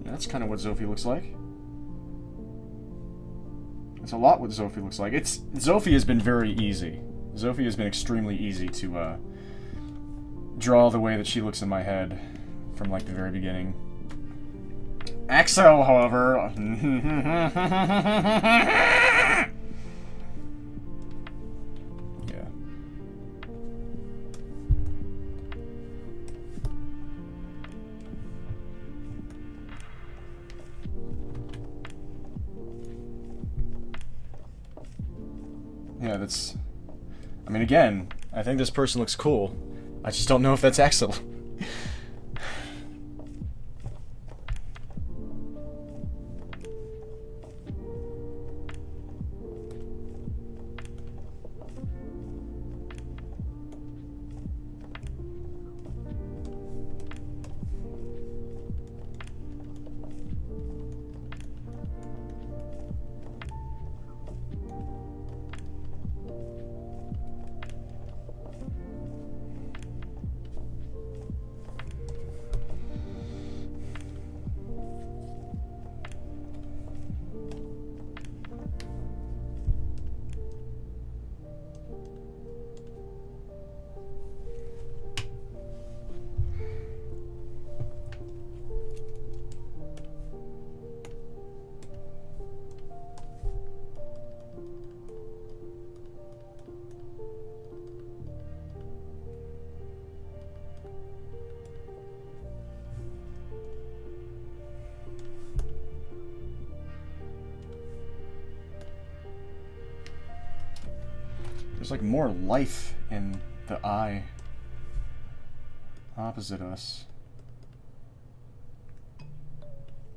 That's kind of what Zophie looks like. It's a lot what Zophie looks like. Zophie has been very easy. Zophie has been extremely easy to draw the way that she looks in my head from like the very beginning. Axel, however... yeah. Yeah, that's... I mean, again, I think this person looks cool. I just don't know if that's Axel. There's like more life in the eye opposite us.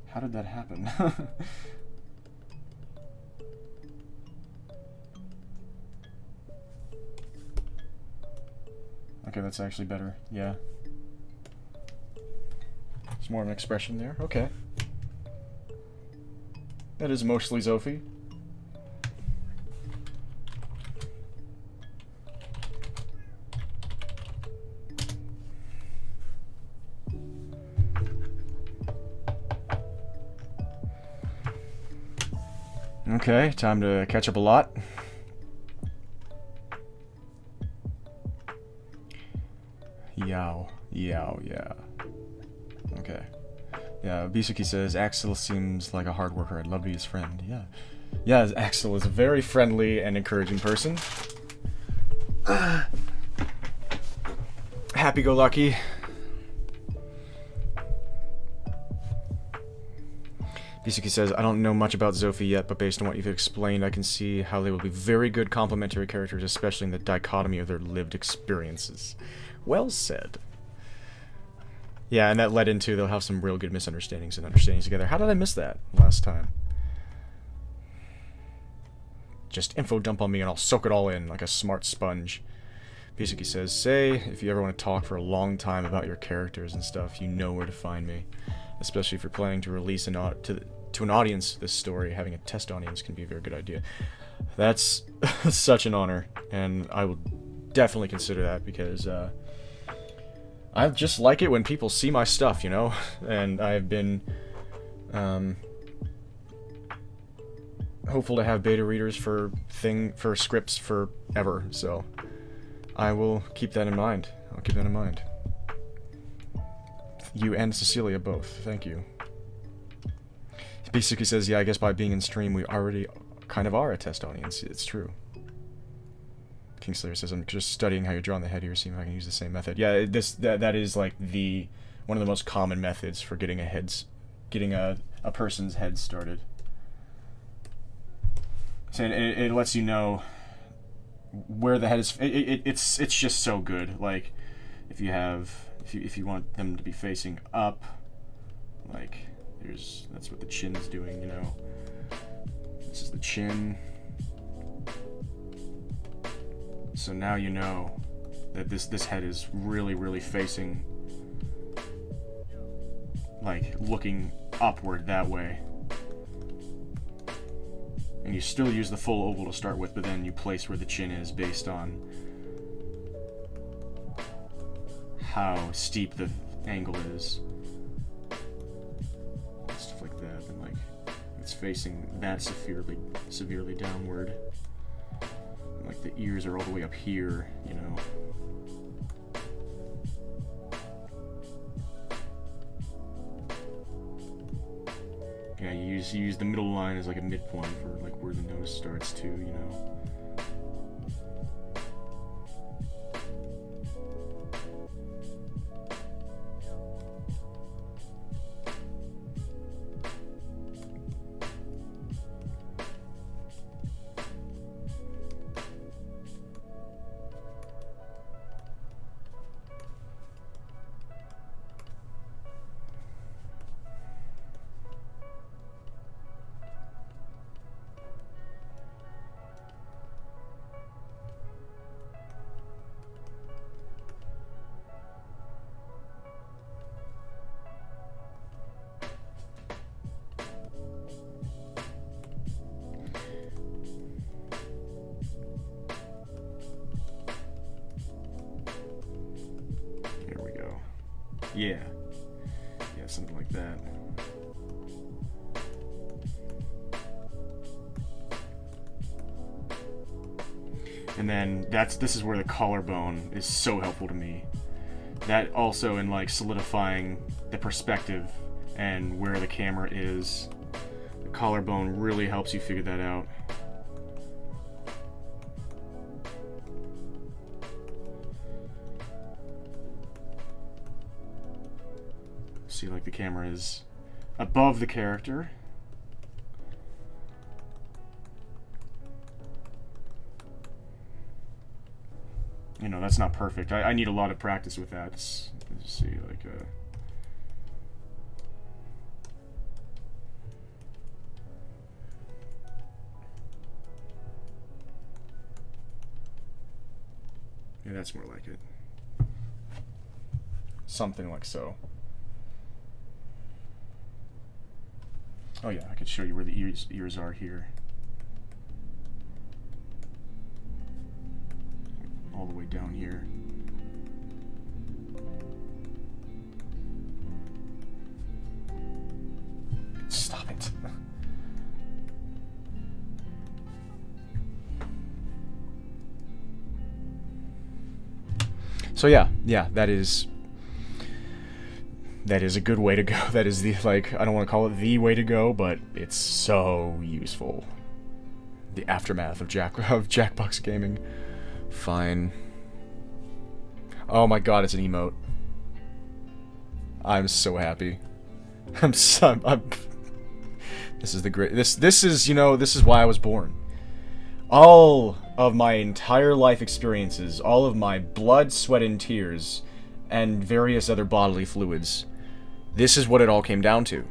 How did that happen? Okay, that's actually better. Yeah. There's more of an expression there. Okay. That is mostly Zophie. Okay, time to catch up a lot. Yow. Yow, yeah. Okay. Yeah, Bisuki says, Axel seems like a hard worker. I'd love to be his friend. Yeah. Yeah, Axel is a very friendly and encouraging person. Happy-go-lucky. Bisuki says, I don't know much about Zophie yet, but based on what you've explained, I can see how they will be very good complementary characters, especially in the dichotomy of their lived experiences. Well said. Yeah, and that led into they'll have some real good misunderstandings and understandings together. How did I miss that last time? Just info dump on me and I'll soak it all in like a smart sponge. Bisuki says, say, if you ever want to talk for a long time about your characters and stuff, you know where to find me. Especially if you're planning to release to an audience this story, having a test audience can be a very good idea. That's such an honor, and I will definitely consider that, because I just like it when people see my stuff, you know? And I've been hopeful to have beta readers for scripts forever, so I will keep that in mind. I'll keep that in mind. You and Cecilia both. Thank you. He basically says, yeah, I guess by being in stream, we already kind of are a test audience. It's true. Kingslayer says, I'm just studying how you draw on the head here, seeing if I can use the same method. Yeah, that is like one of the most common methods for getting a person's head started. So it lets you know where the head is. It's just so good. Like if you want them to be facing up, like that's what the chin's doing, you know. This is the chin. So now you know that this head is really facing, like looking upward that way. And you still use the full oval to start with, but then you place where the chin is based on how steep the angle is. Stuff like that, and like it's facing that severely downward. And like the ears are all the way up here, you know. Yeah, you use the middle line as like a midpoint for like where the nose starts too, you know. Yeah, something like that. And then this is where the collarbone is so helpful to me. That also in like solidifying the perspective and where the camera is. The collarbone really helps you figure that out. See, like the camera is above the character. You know, that's not perfect. I need a lot of practice with that. Let's see, like, yeah, that's more like it. Something like so. Oh yeah, I could show you where the ears are here. All the way down here. Stop it. So yeah, that is a good way to go. That is the, like, I don't want to call it the way to go, but it's so useful. The aftermath of Jackbox gaming. Fine. Oh my god, it's an emote. I'm so happy. I'm this is the great. This is, you know, this is why I was born. All of my entire life experiences, all of my blood, sweat, and tears, and various other bodily fluids. This is what it all came down to.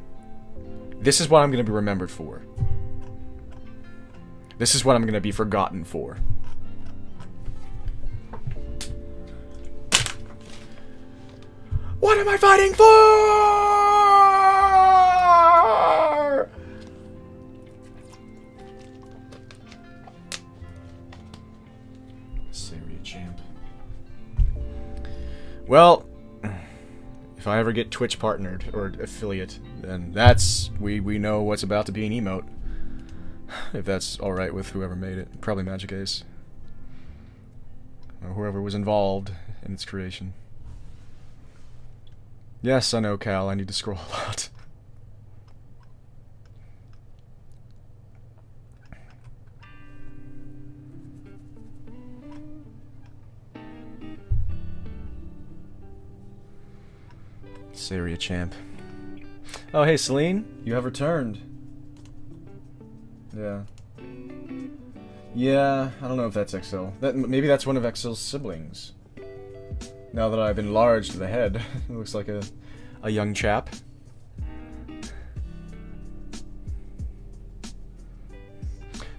This is what I'm going to be remembered for. This is what I'm going to be forgotten for. What am I fighting for? Syria champ. Well, if I ever get Twitch partnered or affiliate, then that's we know what's about to be an emote. If that's all right with whoever made it, probably Magic Ace or whoever was involved in its creation. Yes, I know, Cal. I need to scroll a lot. Syria champ. Oh, hey, Celine. You have returned. Yeah. Yeah, I don't know if that's XL. Maybe that's one of XL's siblings. Now that I've enlarged the head, it looks like a young chap.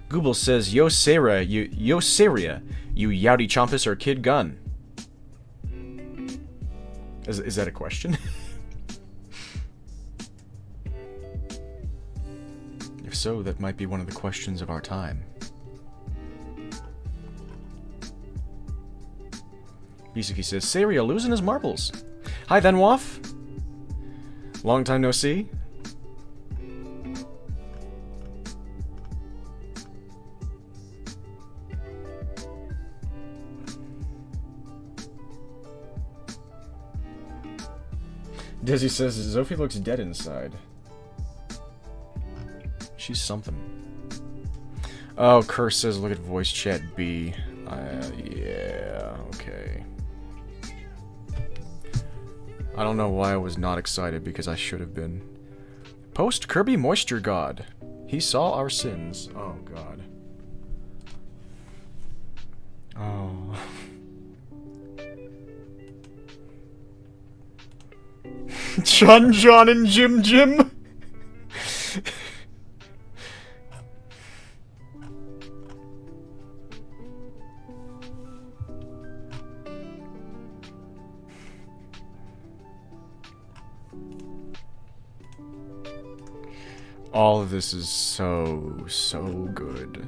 Google says, Yo Syria, you yowdy chompus or kid gun. Is that a question? If so, that might be one of the questions of our time. Bisuki says, Syria losing his marbles. Hi, then, Waff. Long time no see. Desi says, Zophie looks dead inside. She's something. Oh, Curse says, look at voice chat B. Yeah, okay. I don't know why I was not excited, because I should have been. Post Kirby Moisture God. He saw our sins. Oh, God. Oh. John and Jim. All of this is so good.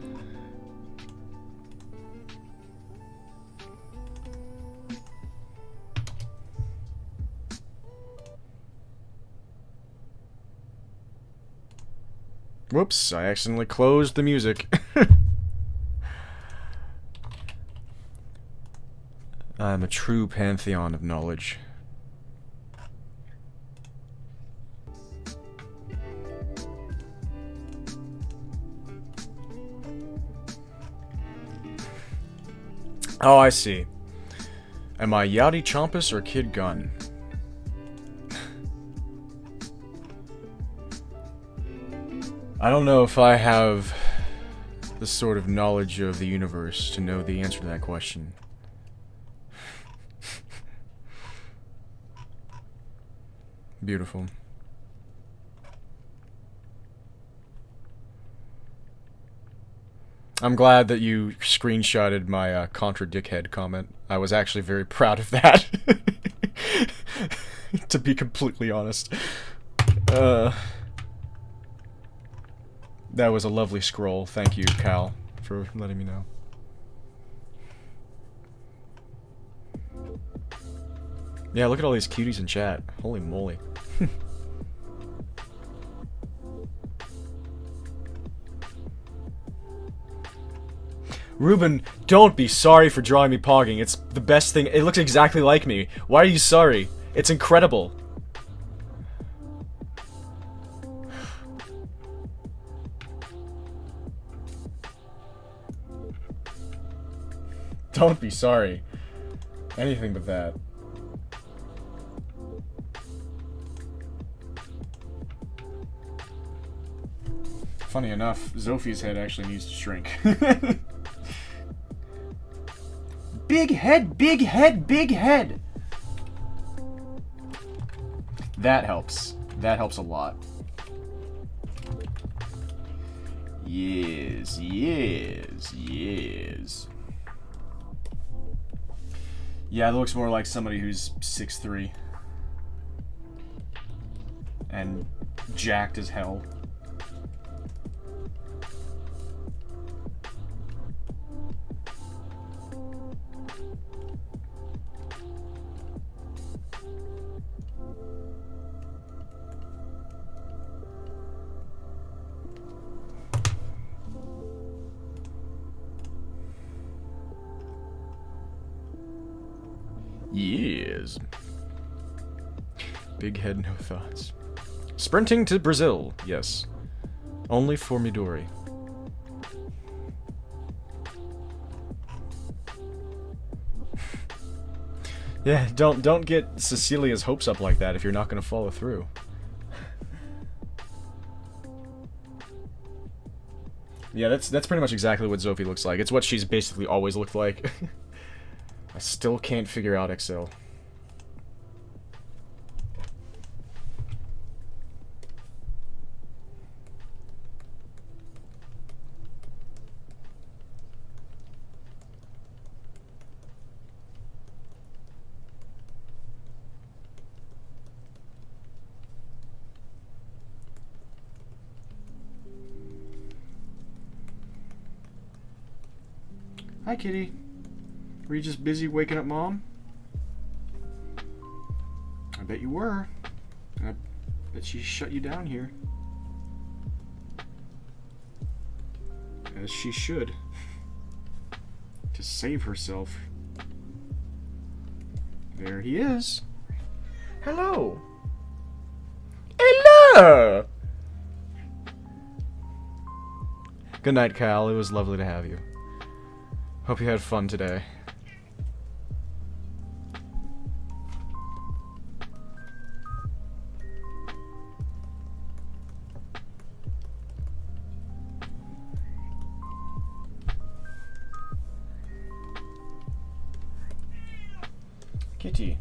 Whoops, I accidentally closed the music. I'm a true pantheon of knowledge. Oh, I see. Am I Yowdy Chompus or Kid Gun? I don't know if I have the sort of knowledge of the universe to know the answer to that question. Beautiful. I'm glad that you screenshotted my contra dickhead comment. I was actually very proud of that. To be completely honest. That was a lovely scroll. Thank you, Cal, for letting me know. Yeah, look at all these cuties in chat. Holy moly. Ruben, don't be sorry for drawing me pogging. It's the best thing. It looks exactly like me. Why are you sorry? It's incredible. Don't be sorry. Anything but that. Funny enough, Zofie's head actually needs to shrink. Big head, big head, big head! That helps. That helps a lot. Yes, yes, yes. Yeah, that looks more like somebody who's 6'3". And jacked as hell. Yes. Big head, no thoughts. Sprinting to Brazil, yes. Only for Midori. Yeah, don't get Cecilia's hopes up like that if you're not gonna follow through. Yeah, that's pretty much exactly what Zofie looks like. It's what she's basically always looked like. I still can't figure out Excel. Hi, kitty. Were you just busy waking up Mom? I bet you were. I bet she shut you down here. As she should. To save herself. There he is. Hello. Hello! Good night, Cal. It was lovely to have you. Hope you had fun today. Kitty.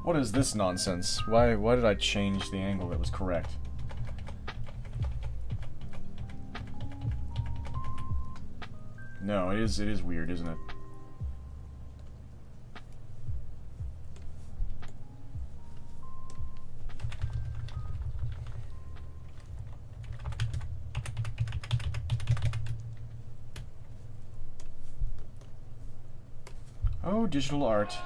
What is this nonsense? Why did I change the angle that was correct? No, it is weird, isn't it? Oh, digital art.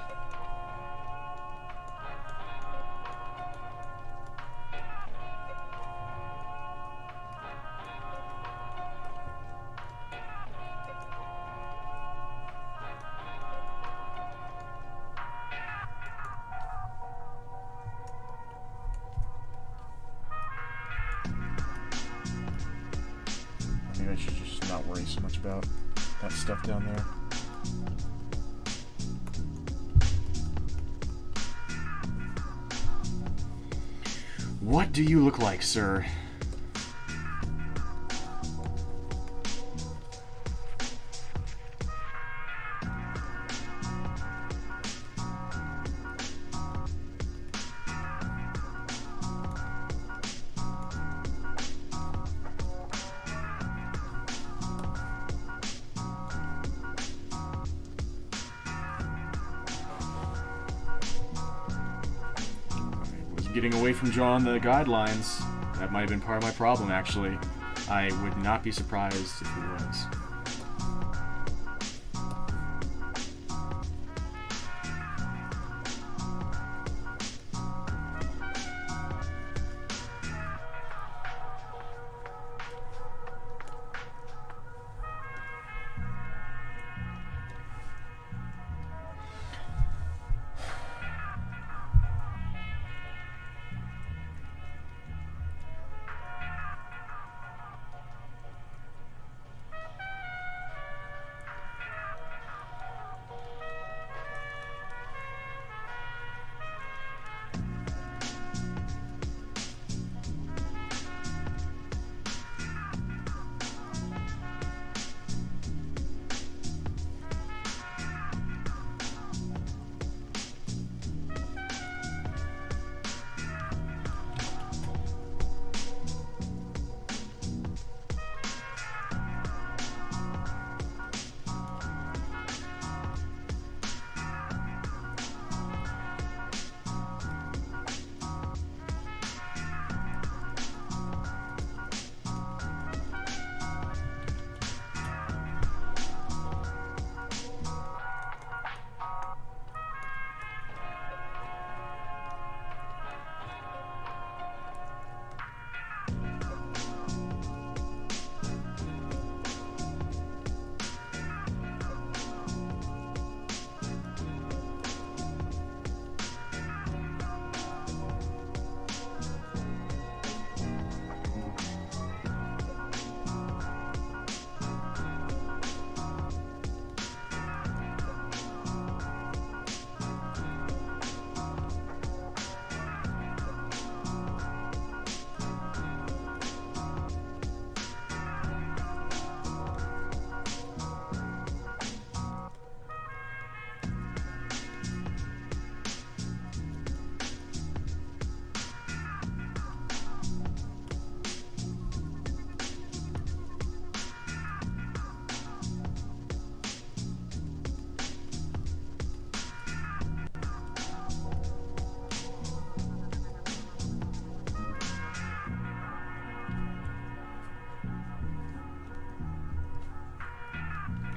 not worry so much about that stuff down there. What do you look like, sir? Getting away from drawing the guidelines. That might have been part of my problem, actually. I would not be surprised if it was.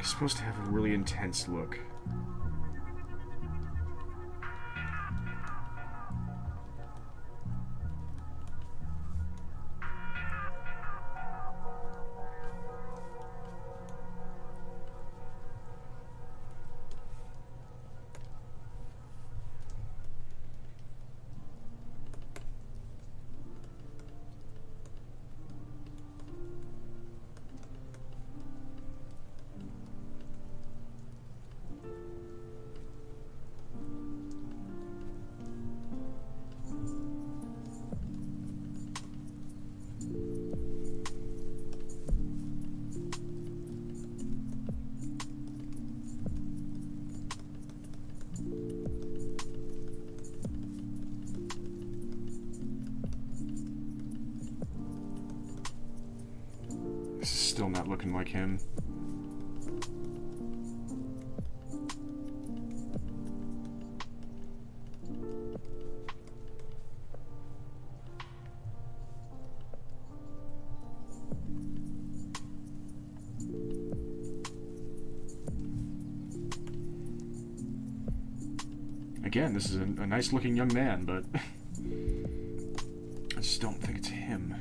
Supposed to have a really intense look. This is still not looking like him. Again, this is a nice looking young man, but I just don't think it's him.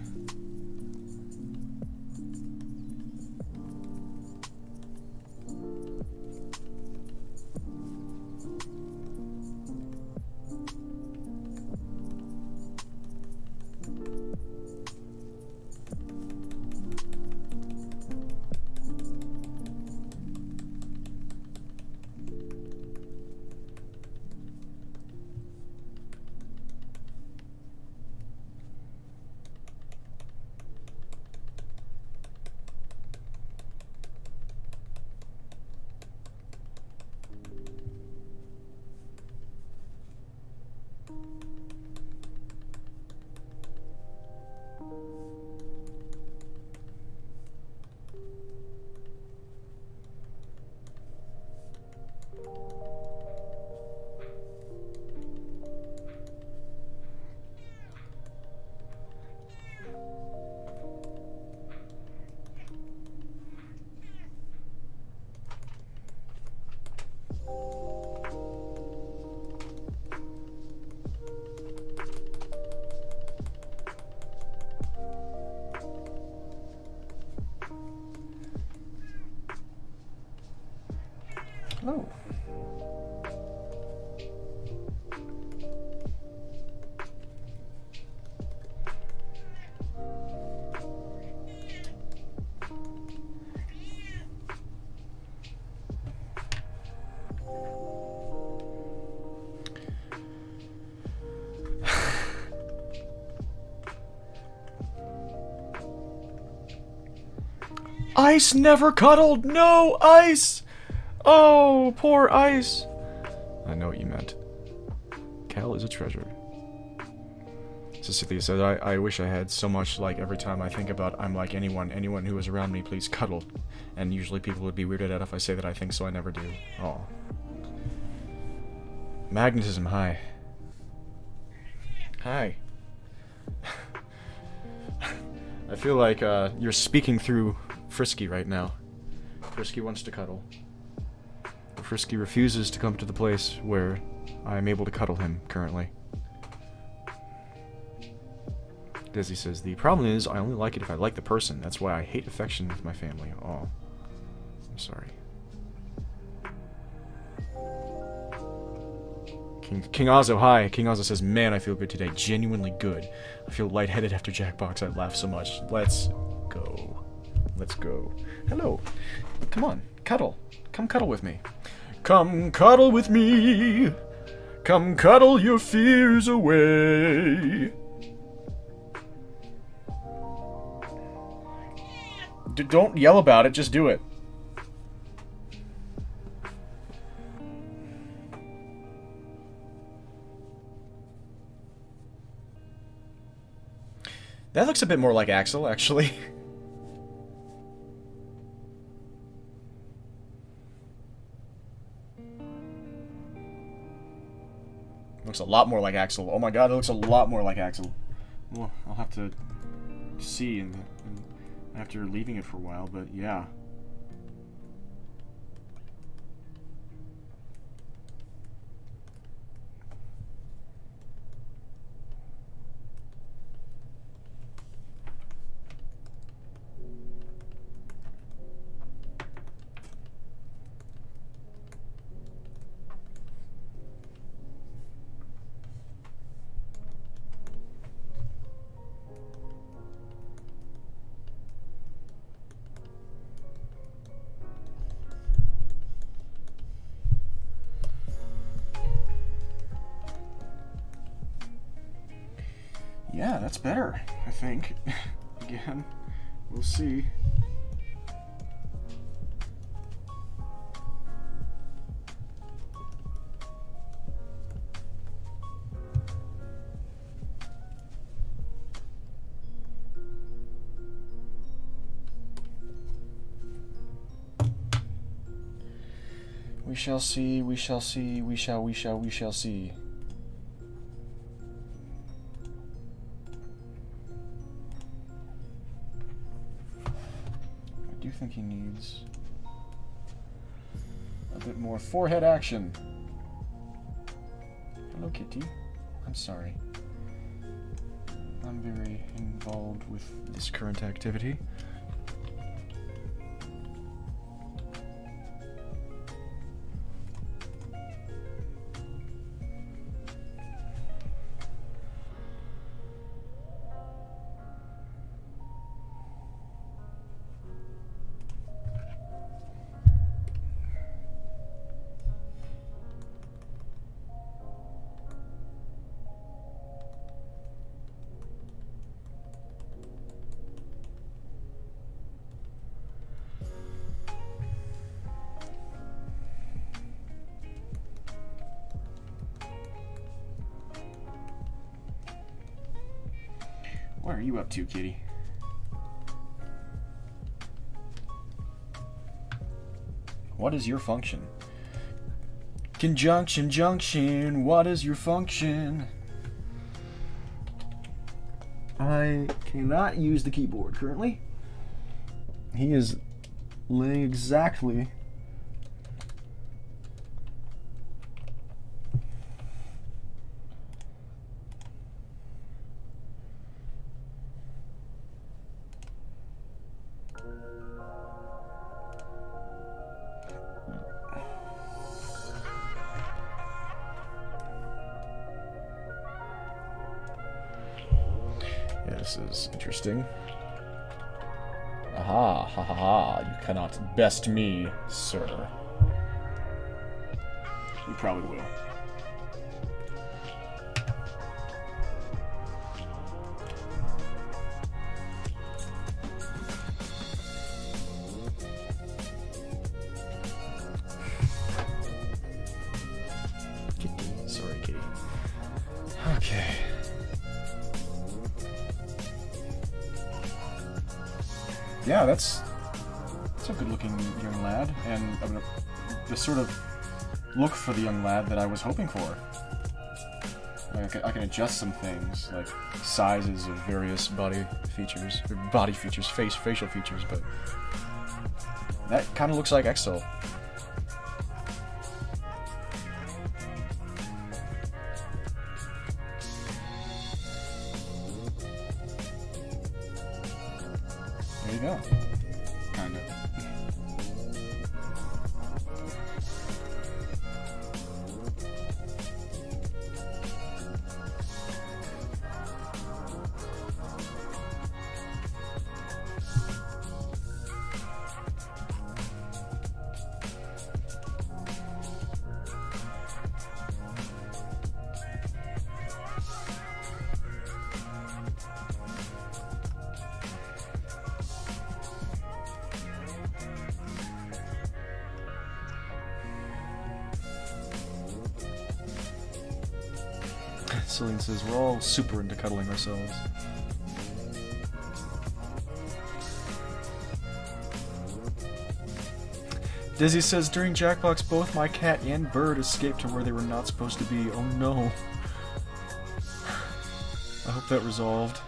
Ice never cuddled! No, Ice! Oh, poor Ice. I know what you meant. Cal is a treasure. Cecilia said, I wish I had so much, like, every time I think about I'm like anyone who is around me, please cuddle. And usually people would be weirded out if I say that I think so, I never do. Aw. Magnetism, hi. Hi. I feel like, you're speaking through Frisky right now. Frisky wants to cuddle. But Frisky refuses to come to the place where I'm able to cuddle him, currently. Desi says, the problem is, I only like it if I like the person. That's why I hate affection with my family. Oh. I'm sorry. King Ozzo, hi. King Ozzo says, man, I feel good today. Genuinely good. I feel lightheaded after Jackbox. I laugh so much. Let's go. Let's go. Hello. Come on. Cuddle. Come cuddle with me. Come cuddle with me. Come cuddle your fears away. Don't yell about it, just do it. That looks a bit more like Axel, actually. Looks a lot more like Axel. Oh my god, it looks a lot more like Axel. Well, I'll have to see and after leaving it for a while, but yeah. Yeah, that's better, I think. Again, we'll see. We shall see, we shall see, we shall see. I think he needs a bit more forehead action. Hello, Kitty. I'm sorry. I'm very involved with this current activity. What are you up to, kitty? What is your function? Conjunction, junction, what is your function? I cannot use the keyboard currently. He is laying exactly This is interesting. Aha, ha ha ha, you cannot best me, sir. You probably will. Yeah, that's a good-looking young lad, and the sort of look for the young lad that I was hoping for. Like, I can adjust some things, like sizes of various body features, facial features, but that kind of looks like Exo. There you go. Kind of. Celine says, we're all super into cuddling ourselves. Dizzy says, during Jackbox, both my cat and bird escaped to where they were not supposed to be. Oh no. I hope that resolved.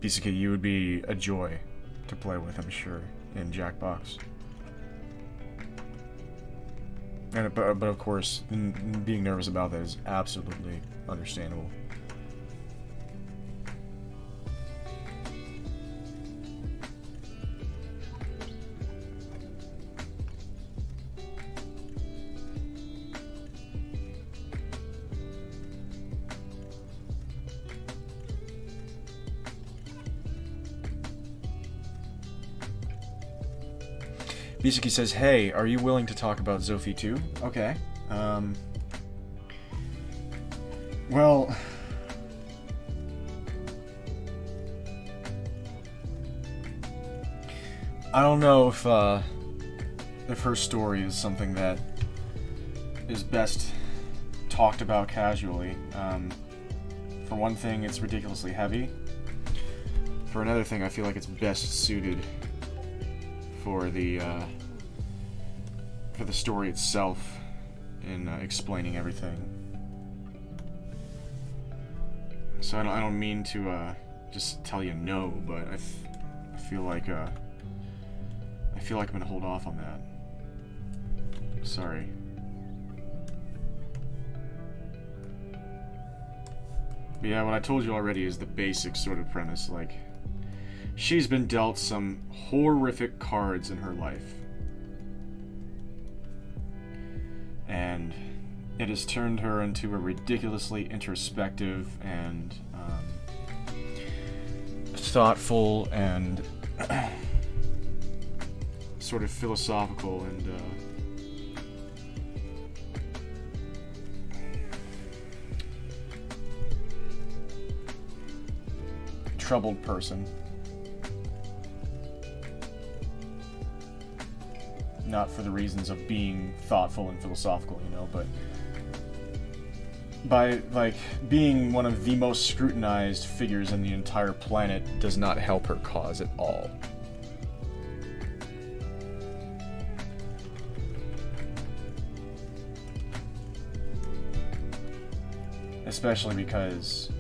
Bisaki, you would be a joy to play with, I'm sure, in Jackbox. And but of course, being nervous about that is absolutely understandable. Bisaki says, hey, are you willing to talk about Zophie too? Okay. Well... I don't know if her story is something that is best talked about casually. For one thing, it's ridiculously heavy. For another thing, I feel like it's best suited for the story itself in explaining everything. So I don't mean to just tell you no, but I feel like I'm gonna hold off on that. Sorry. But yeah, what I told you already is the basic sort of premise. Like, she's been dealt some horrific cards in her life. And it has turned her into a ridiculously introspective and thoughtful and sort of philosophical and troubled person. Not for the reasons of being thoughtful and philosophical, you know, but by, like, being one of the most scrutinized figures in the entire planet does not help her cause at all. Especially because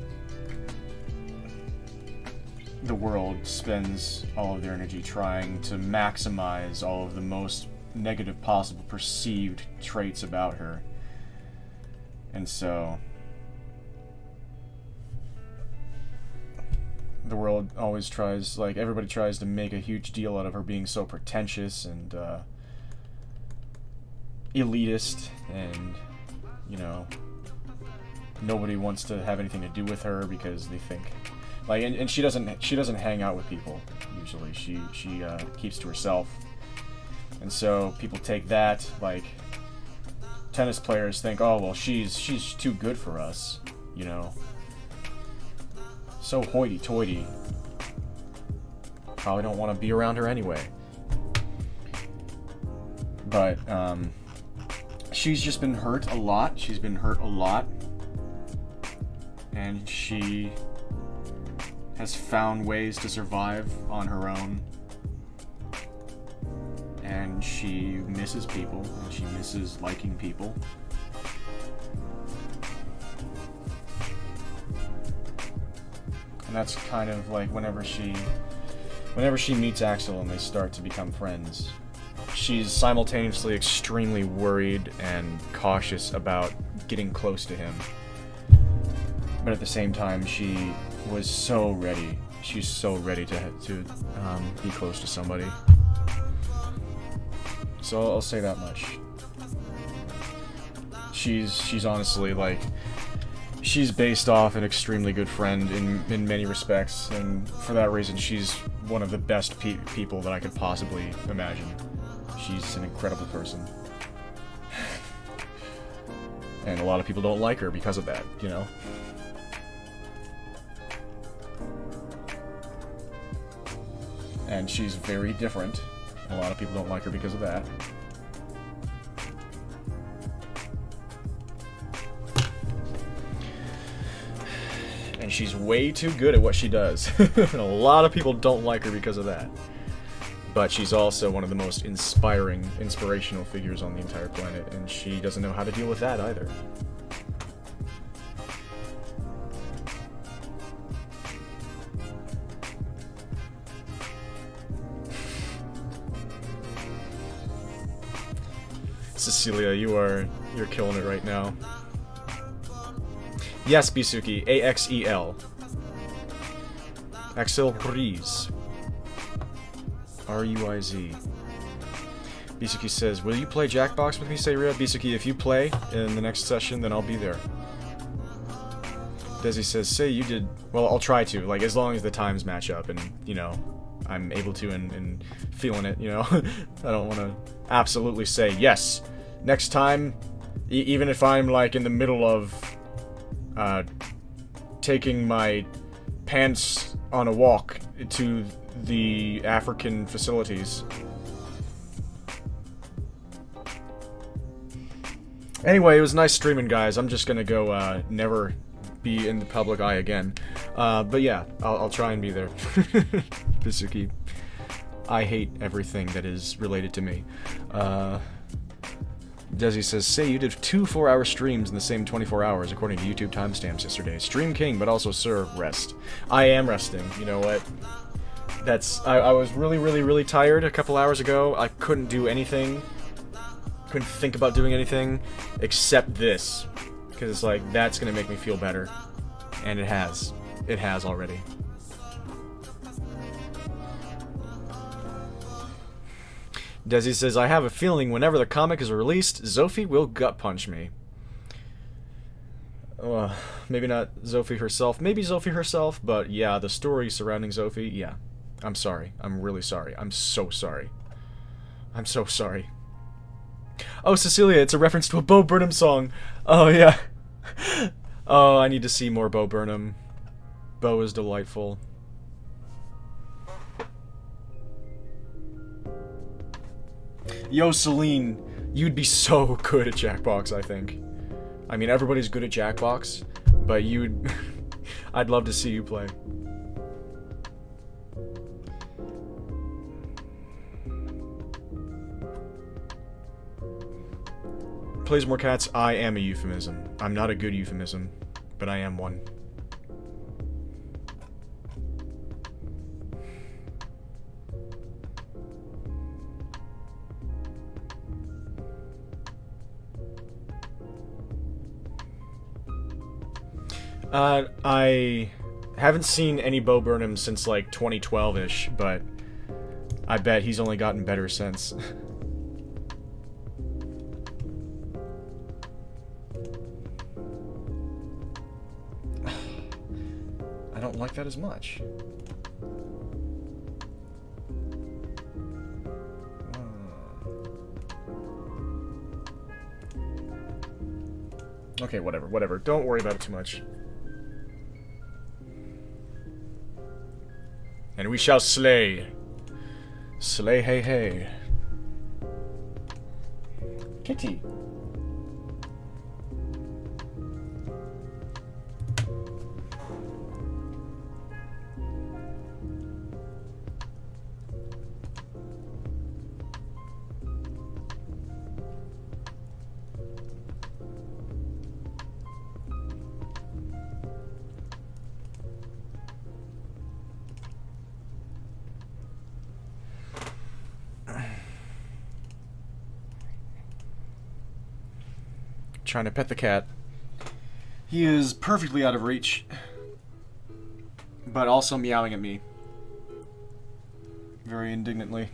the world spends all of their energy trying to maximize all of the most negative possible perceived traits about her. And so the world always tries, like, everybody tries to make a huge deal out of her being so pretentious and elitist, and, you know, nobody wants to have anything to do with her because they think, like, and she doesn't hang out with people usually. She keeps to herself. And so people take that, like, tennis players think, oh, well, she's too good for us, you know. So hoity-toity. Probably don't want to be around her anyway. But, she's just been hurt a lot. She's been hurt a lot. And she has found ways to survive on her own. And she misses people, and she misses liking people. And that's kind of like whenever she meets Axel and they start to become friends, she's simultaneously extremely worried and cautious about getting close to him. But at the same time, she was so ready. She's so ready to be close to somebody. So I'll say that much. She's honestly, like, she's based off an extremely good friend in many respects, and for that reason, she's one of the best people that I could possibly imagine. She's an incredible person. And a lot of people don't like her because of that, you know? And she's very different. A lot of people don't like her because of that. And she's way too good at what she does. And a lot of people don't like her because of that. But she's also one of the most inspirational figures on the entire planet, and she doesn't know how to deal with that either. Cecilia, you're killing it right now. Yes, Bisuki, AXEL. Axel Ruiz. RUIZ. Bisuki says, will you play Jackbox with me, Seiria? Bisuki, if you play in the next session, then I'll be there. Desi says, say you did... Well, I'll try to, like, as long as the times match up and, you know, I'm able to and feeling it, you know? I don't want to absolutely say, yes, next time, even if I'm, like, in the middle of taking my pants on a walk to the African facilities. Anyway, it was nice streaming, guys. I'm just gonna go never be in the public eye again. But yeah, I'll try and be there. Bisuki. I hate everything that is related to me. Desi says, say you did 2 4-hour streams in the same 24 hours according to YouTube timestamps yesterday. Stream king, but also sir, rest. I am resting. You know what? I was really tired a couple hours ago. I couldn't do anything. Couldn't think about doing anything except this. Because it's like, that's gonna make me feel better. And it has. It has already. Desi says, I have a feeling whenever the comic is released, Zophie will gut punch me. Maybe not Zophie herself. Maybe Zophie herself, but yeah, the story surrounding Zophie, yeah. I'm sorry. I'm really sorry. I'm so sorry. I'm so sorry. Oh, Cecilia, it's a reference to a Bo Burnham song. Oh, yeah. Oh, I need to see more Bo Burnham. Bo is delightful. Yo, Celine, you'd be so good at Jackbox, I think. I mean, everybody's good at Jackbox, but you'd... I'd love to see you play. Plays more cats, I am a euphemism. I'm not a good euphemism, but I am one. I haven't seen any Bo Burnham since like 2012-ish, but I bet he's only gotten better since. I don't like that as much. Okay, whatever. Don't worry about it too much. And we shall slay. Slay, hey, hey. Kitty. Trying to pet the cat. He is perfectly out of reach, but also meowing at me very indignantly.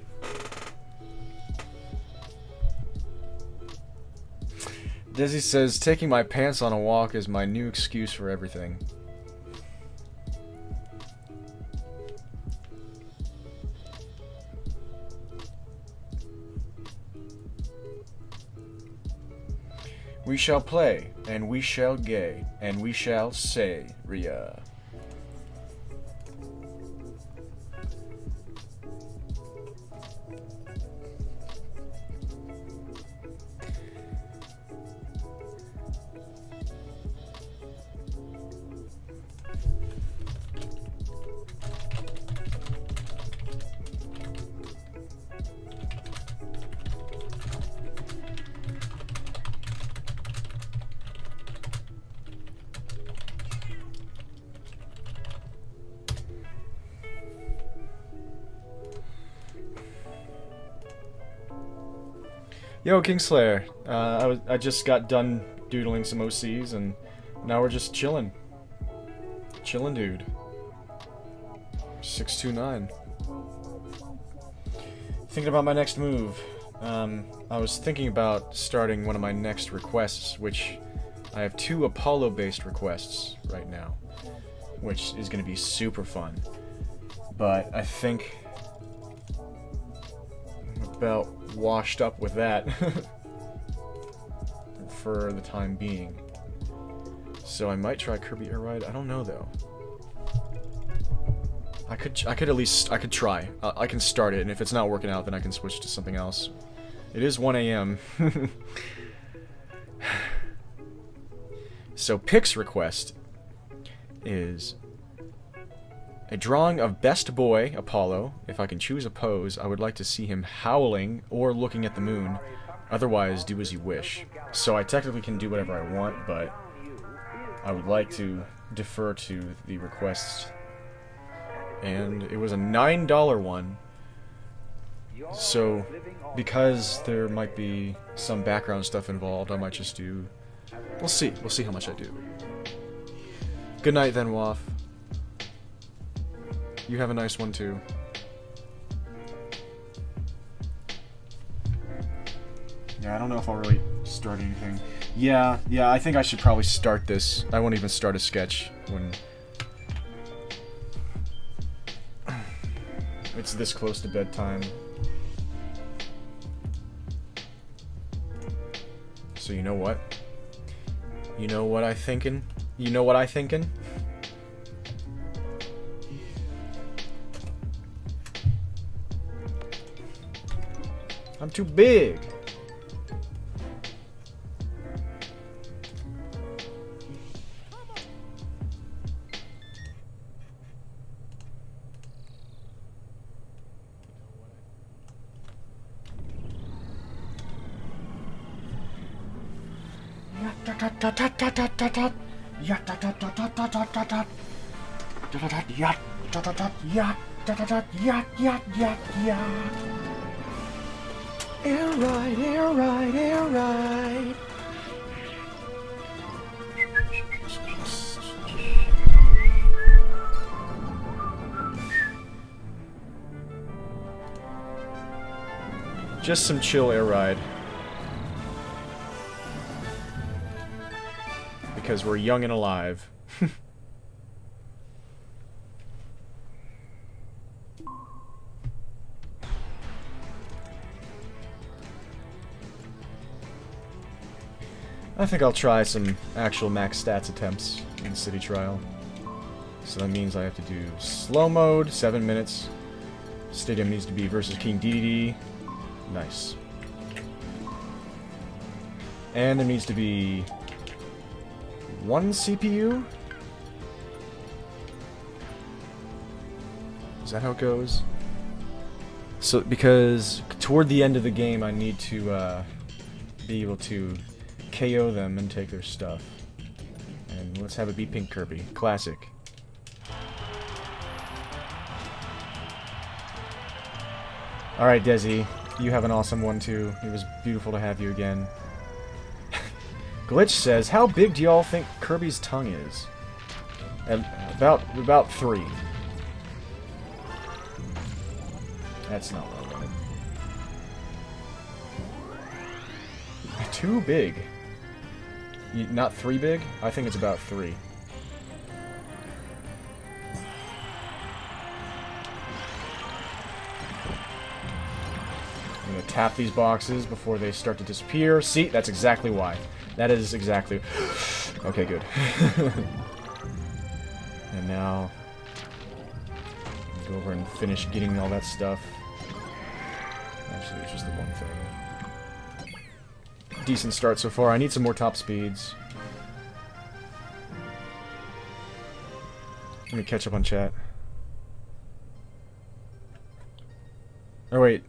Dizzy says, taking my pants on a walk is my new excuse for everything. We shall play, and we shall gay, and we shall say, Ria. Yo, Kingslayer. I just got done doodling some OCs, and now we're just chilling. Chilling, dude. 629. Thinking about my next move. I was thinking about starting one of my next requests, which I have 2 Apollo-based requests right now, which is going to be super fun. But I think I'm about washed up with that for the time being. So I might try Kirby Air Ride. I don't know though. I could try. I can start it, and if it's not working out, then I can switch to something else. It is 1 a.m. So Pic's request is a drawing of Best Boy Apollo. If I can choose a pose, I would like to see him howling or looking at the moon. Otherwise, do as you wish. So I technically can do whatever I want, but I would like to defer to the requests. And it was a $9 one. So, because there might be some background stuff involved, I might just do... We'll see. We'll see how much I do. Good night then, Waff. You have a nice one too. Yeah, I don't know if I'll really start anything. Yeah, I think I should probably start this. I won't even start a sketch when it's this close to bedtime. So you know what? You know what I thinking? You know what I thinking? I'm too big. Air ride, air ride, air ride. Just some chill air ride. Because we're young and alive. I think I'll try some actual max stats attempts in City Trial. So that means I have to do slow mode, 7 minutes. Stadium needs to be versus King DDD. Nice. And there needs to be 1 CPU? Is that how it goes? So, because toward the end of the game I need to be able to KO them and take their stuff. And let's have it be Pink Kirby. Classic. Alright, Desi. You have an awesome one too. It was beautiful to have you again. Glitch says, how big do y'all think Kirby's tongue is? About 3. That's not well done. Too big. Not 3 big? I think it's about 3. I'm gonna tap these boxes before they start to disappear. See, that's exactly why. That is exactly... Okay, good. And now... go over and finish getting all that stuff. Actually, it's just the one thing. Decent start so far. I need some more top speeds. Let me catch up on chat. Oh, wait.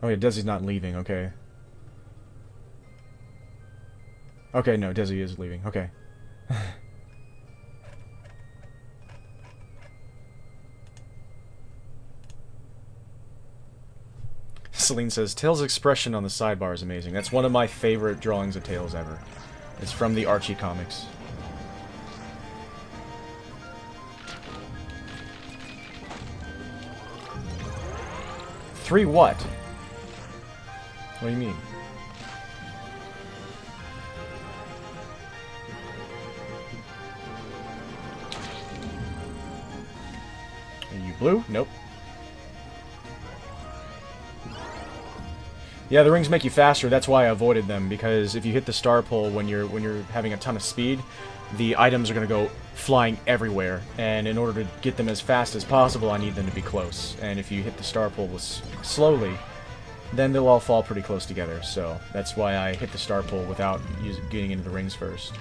Oh, yeah, Desi's not leaving. Okay. Okay, no, Desi is leaving. Okay. Celine says, Tails' expression on the sidebar is amazing. That's one of my favorite drawings of Tails ever. It's from the Archie comics. Three what? What do you mean? Are you blue? Nope. Yeah, the rings make you faster. That's why I avoided them, because if you hit the star pole when you're having a ton of speed, the items are going to go flying everywhere, and in order to get them as fast as possible, I need them to be close. And if you hit the star pole slowly, then they'll all fall pretty close together. So that's why I hit the star pole without getting into the rings first.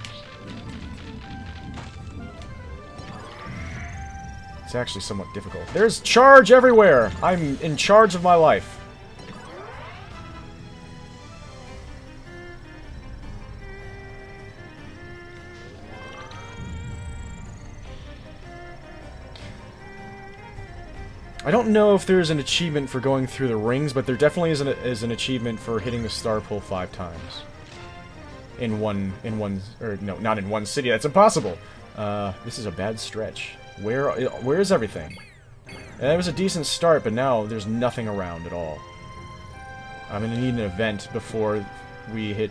It's actually somewhat difficult. There's charge everywhere! I'm in charge of my life. I don't know if there's an achievement for going through the rings, but there definitely is an achievement for hitting the star pole 5 times. In one, or no, not in one city. That's impossible. This is a bad stretch. Where is everything? It was a decent start, but now there's nothing around at all. I'm gonna need an event before we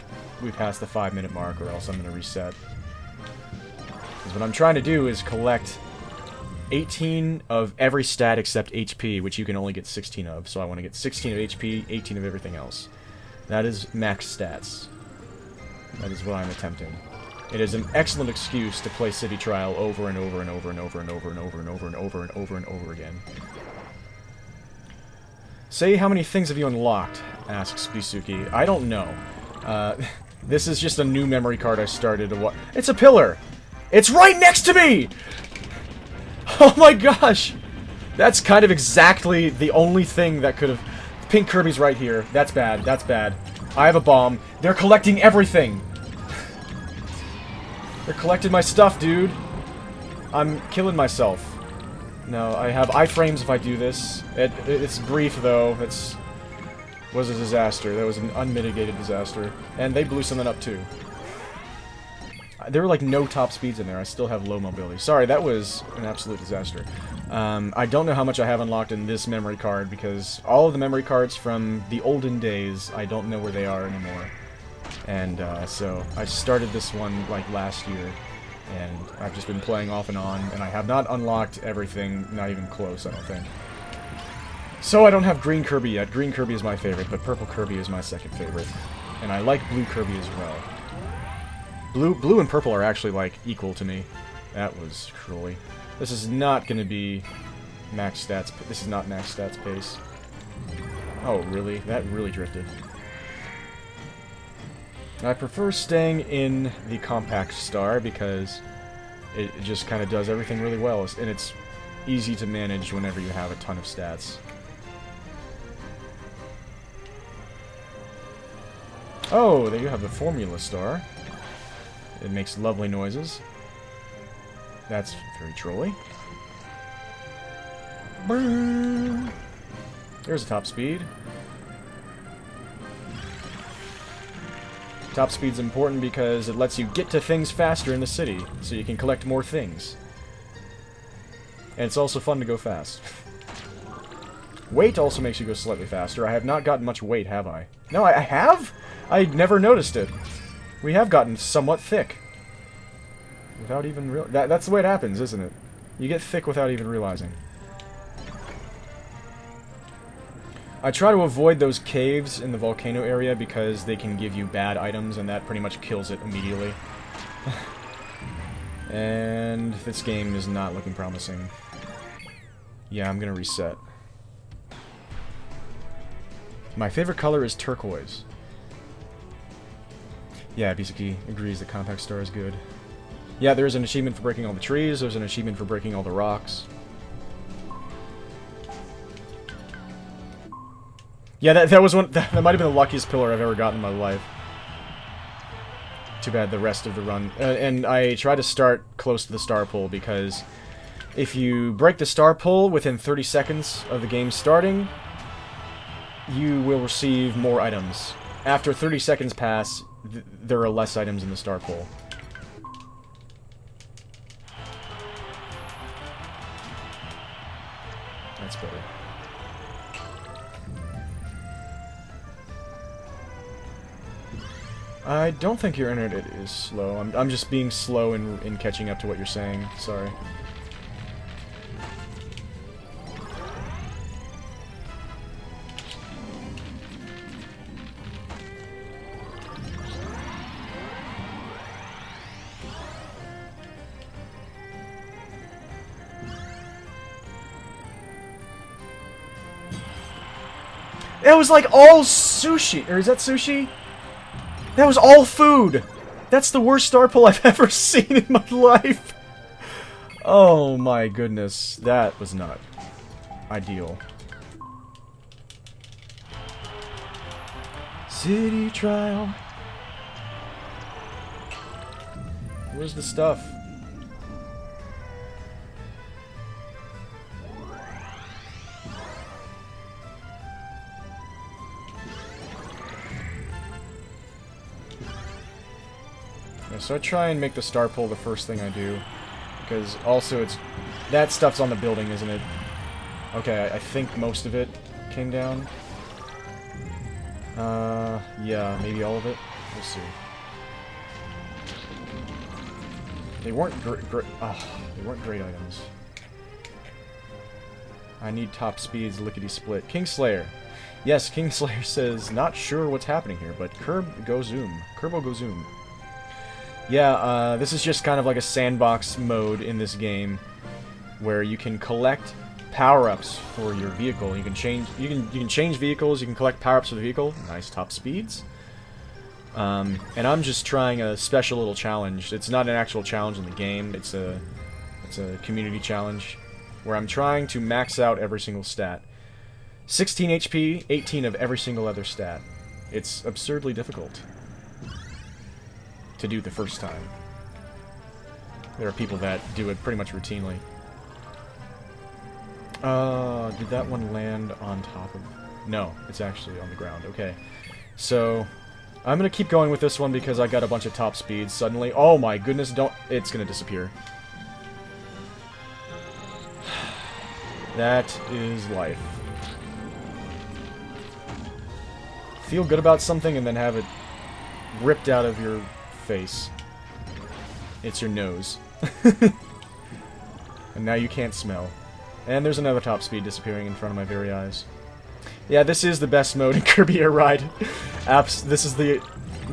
pass the 5-minute mark, or else I'm gonna reset. Because what I'm trying to do is collect 18 of every stat except HP, which you can only get 16 of. So I want to get 16 of HP, 18 of everything else. That is max stats. That is what I'm attempting. It is an excellent excuse to play City Trial over and over and over and over and over and over and over and over and over and over again. Say, how many things have you unlocked? Asks Bisuki. I don't know. This is just a new memory card I started. It's a pillar! It's right next to me! Oh my gosh! That's kind of exactly the only thing that could have... Pink Kirby's right here. That's bad. That's bad. I have a bomb. They're collecting everything! They're collecting my stuff, dude! I'm killing myself. No, I have iframes if I do this. It's brief, though. Was a disaster. That was an unmitigated disaster. And they blew something up, too. There were like no top speeds in there. I still have low mobility. Sorry, that was an absolute disaster. I don't know how much I have unlocked in this memory card, because all of the memory cards from the olden days, I don't know where they are anymore. And so I started this one like last year, and I've just been playing off and on, and I have not unlocked everything, not even close, I don't think. So I don't have Green Kirby yet. Green Kirby is my favorite, but Purple Kirby is my second favorite. And I like Blue Kirby as well. Blue and purple are actually, like, equal to me. That was cruelly. This is not gonna be max stats. This is not max stats pace. Oh, really? That really drifted. I prefer staying in the compact star because it just kind of does everything really well, and it's easy to manage whenever you have a ton of stats. Oh, there you have the Formula Star. It makes lovely noises. That's very trolly. There's a top speed. Top speed's important because it lets you get to things faster in the city, so you can collect more things. And it's also fun to go fast. Weight also makes you go slightly faster. I have not gotten much weight, have I? No, I have? I never noticed it. We have gotten somewhat thick. Without even real... That's the way it happens, isn't it? You get thick without even realizing. I try to avoid those caves in the volcano area because they can give you bad items, and that pretty much kills it immediately. And this game is not looking promising. Yeah, I'm gonna reset. My favorite color is turquoise. Yeah, Bisaki agrees that Compact Star is good. Yeah, there's an achievement for breaking all the trees, there's an achievement for breaking all the rocks. Yeah, that was one. That might have been the luckiest pillar I've ever gotten in my life. Too bad the rest of the run. And I try to start close to the star pole because if you break the star pole within 30 seconds of the game starting, you will receive more items. After 30 seconds pass, there are less items in the star pole. That's better. I don't think your internet is slow. I'm just being slow in catching up to what you're saying. Sorry. It was like all sushi. Or is that sushi? That was all food! That's the worst star pole I've ever seen in my life! Oh my goodness, that was not ideal. City trial. Where's the stuff? So I try and make the star pole the first thing I do, because also it's... That stuff's on the building, isn't it? Okay, I think most of it came down. Yeah, maybe all of it? We'll see. They weren't they weren't great items. I need top speeds, lickety-split. Kingslayer! Yes, Kingslayer says, not sure what's happening here, but Curb go zoom. Curbo go zoom. Yeah, this is just kind of like a sandbox mode in this game, where you can collect power-ups for your vehicle. You can change vehicles. You can collect power-ups for the vehicle. Nice top speeds. And I'm just trying a special little challenge. It's not an actual challenge in the game. It's a community challenge where I'm trying to max out every single stat. 16 HP, 18 of every single other stat. It's absurdly difficult to do the first time. There are people that do it pretty much routinely. Did that one land on top of... No, it's actually on the ground. Okay. So, I'm gonna keep going with this one because I got a bunch of top speeds suddenly. Oh my goodness, don't... It's gonna disappear. That is life. Feel good about something and then have it ripped out of your face. It's your nose. And now you can't smell. And there's another top speed disappearing in front of my very eyes. Yeah, this is the best mode in Kirby Air Ride. This is the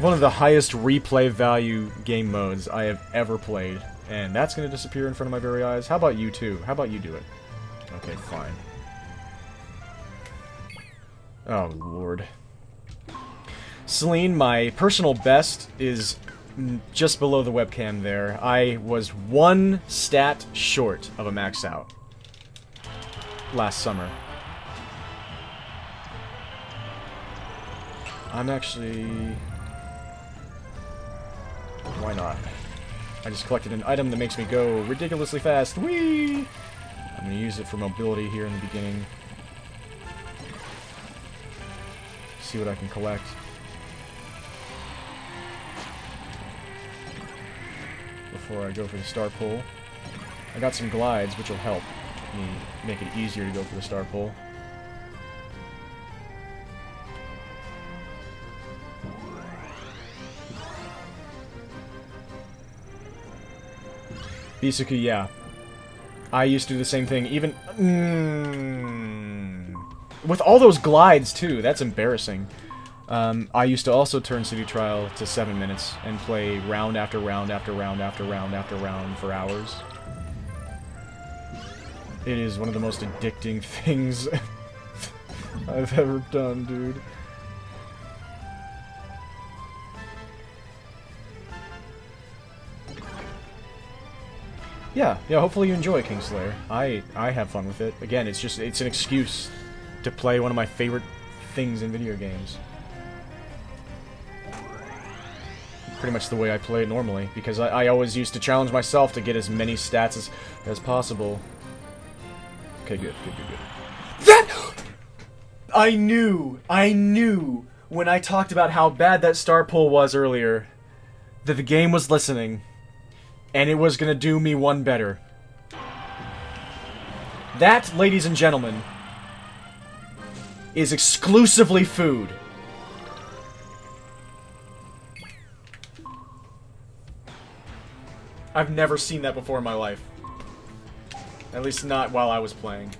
one of the highest replay value game modes I have ever played. And that's going to disappear in front of my very eyes. How about you two? How about you do it? Okay, fine. Oh, Lord. Celine, my personal best is just below the webcam there. I was one stat short of a max out last summer. I'm actually... Why not? I just collected an item that makes me go ridiculously fast. Whee! I'm going to use it for mobility here in the beginning. See what I can collect. Before I go for the star pull. I got some glides, which will help me make it easier to go for the star pull. Bisuku, yeah. I used to do the same thing, even... with all those glides, too, that's embarrassing. I used to also turn City Trial to 7 minutes and play round after round after round after round after round for hours. It is one of the most addicting things I've ever done, dude. Yeah, hopefully you enjoy Kingslayer. I have fun with it. Again, it's an excuse to play one of my favorite things in video games. Pretty much the way I play it normally, because I always used to challenge myself to get as many stats as possible. Okay, good. That... I knew when I talked about how bad that star pull was earlier, that the game was listening. And it was gonna do me one better. That, ladies and gentlemen, is exclusively food. I've never seen that before in my life. At least not while I was playing.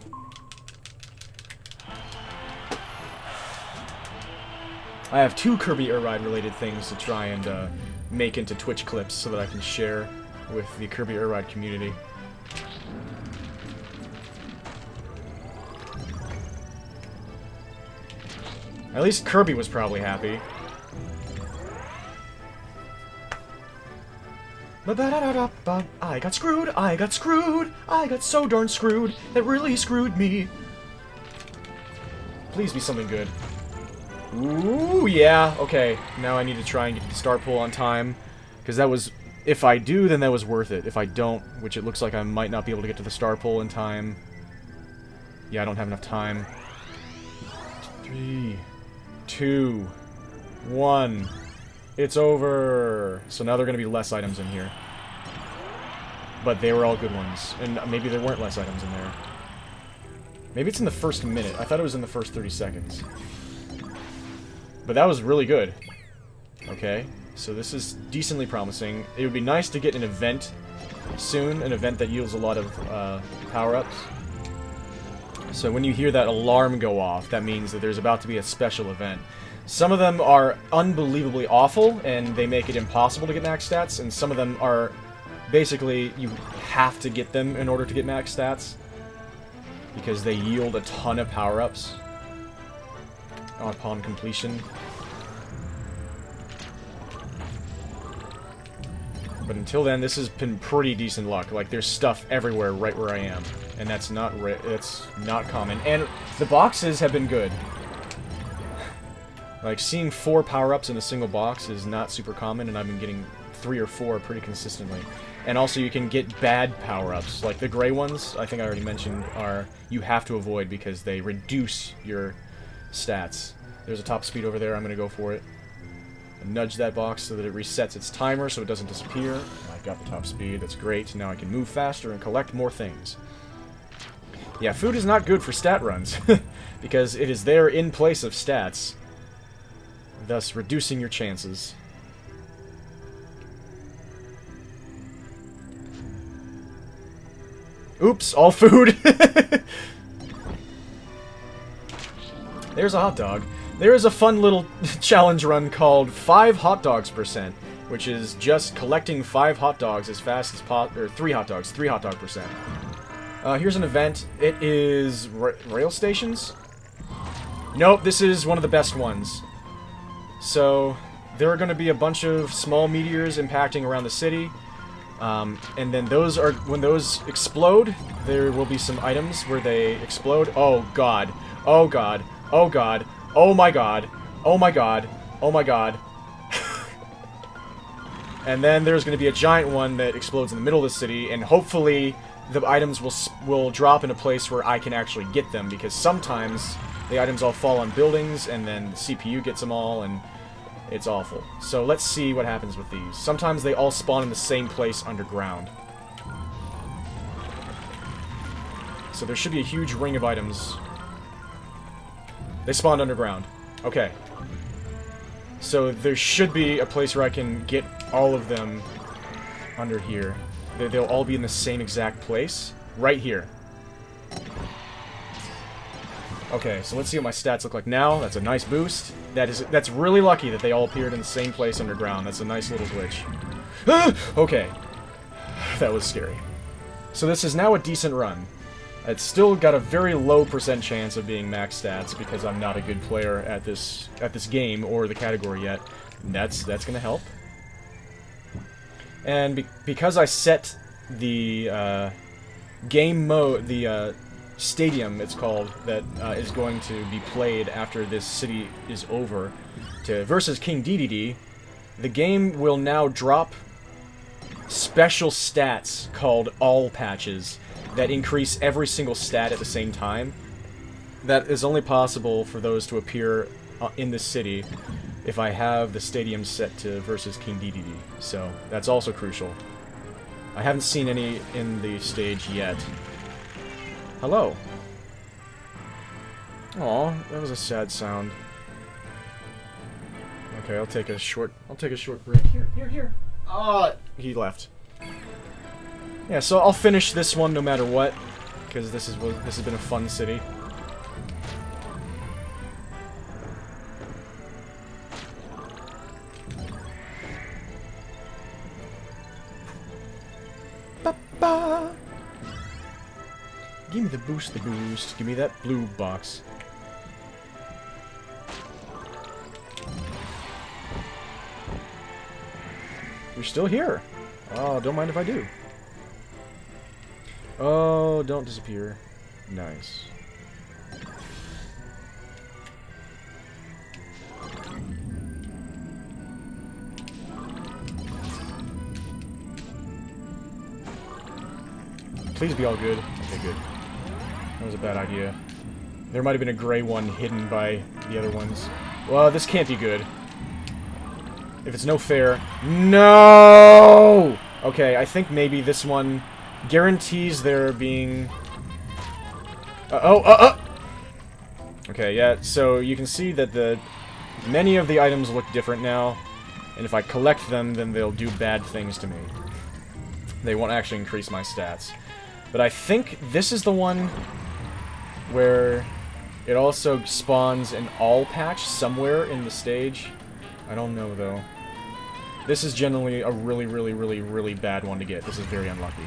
I have 2 Kirby Air Ride related things to try and make into Twitch clips so that I can share with the Kirby Air Ride community. At least Kirby was probably happy. I got screwed, I got so darn screwed, that really screwed me. Please be something good. Ooh, yeah, okay. Now I need to try and get the star pull on time, because that was... If I do, then that was worth it. If I don't, which it looks like I might not be able to get to the star pull in time. Yeah, I don't have enough time. 3, 2, 1. It's over. So now there are going to be less items in here. But they were all good ones. And maybe there weren't less items in there. Maybe it's in the first minute. I thought it was in the first 30 seconds. But that was really good. Okay. So this is decently promising. It would be nice to get an event soon, an event that yields a lot of power-ups. So when you hear that alarm go off, that means that there's about to be a special event. Some of them are unbelievably awful, and they make it impossible to get max stats, and some of them are basically, you have to get them in order to get max stats, because they yield a ton of power-ups upon completion. But until then, this has been pretty decent luck. Like, there's stuff everywhere right where I am. And that's not common. And the boxes have been good. Like, seeing 4 power-ups in a single box is not super common, and I've been getting 3 or 4 pretty consistently. And also, you can get bad power-ups. Like, the gray ones, I think I already mentioned, you have to avoid because they reduce your stats. There's a top speed over there. I'm going to go for it. Nudge that box so that it resets its timer so it doesn't disappear. I've got the top speed, that's great. Now I can move faster and collect more things. Yeah, food is not good for stat runs, because it is there in place of stats, thus reducing your chances. Oops, all food! There's a hot dog. There is a fun little challenge run called 5 hot dogs %, which is just collecting 5 hot dogs as fast as or 3 hot dogs, 3 hot dog %. Here's an event. It is rail stations? Nope, this is one of the best ones. So, there are going to be a bunch of small meteors impacting around the city. And then those are, when those explode, there will be some items where they explode. Oh god. Oh god. Oh god. Oh my god. Oh my god. Oh my god. And then there's going to be a giant one that explodes in the middle of the city, and hopefully the items will drop in a place where I can actually get them, because sometimes the items all fall on buildings, and then the CPU gets them all, and it's awful. So let's see what happens with these. Sometimes they all spawn in the same place underground. So there should be a huge ring of items. They spawned underground. Okay. So there should be a place where I can get all of them under here. They'll all be in the same exact place. Right here. Okay, so let's see what my stats look like now. That's a nice boost. That's really lucky that they all appeared in the same place underground. That's a nice little glitch. Okay. That was scary. So this is now a decent run. It's still got a very low % chance of being max stats because I'm not a good player at this game or the category yet. And that's gonna help. And because I set the game mode, the stadium, it's called, that is going to be played after this city is over, to versus King Dedede, the game will now drop special stats called all patches that increase every single stat at the same time. That is only possible for those to appear in the city if I have the stadium set to versus King Dedede. So that's also crucial. I haven't seen any in the stage yet. Hello. Aw, that was a sad sound. Okay, I'll take a short break. Here. Ah, he left. Yeah, so I'll finish this one no matter what, because this has been a fun city. Ba-ba. Give me the boost, Give me that blue box. You're still here. Oh, don't mind if I do. Oh, don't disappear. Nice. Please be all good. Okay, good. That was a bad idea. There might have been a gray one hidden by the other ones. Well, this can't be good. If it's no fair... No! Okay, I think maybe this one guarantees there being... Okay, yeah, so you can see that many of the items look different now, and if I collect them, then they'll do bad things to me. They won't actually increase my stats. But I think this is the one where it also spawns an all patch somewhere in the stage. I don't know, though. This is generally a really bad one to get. This is very unlucky.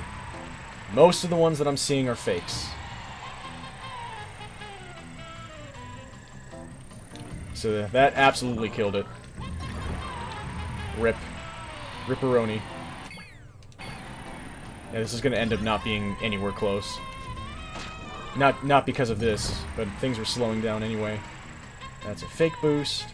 Most of the ones that I'm seeing are fakes. So that absolutely killed it. Rip. Ripperoni. Yeah, this is going to end up not being anywhere close. Not because of this, but things were slowing down anyway. That's a fake boost.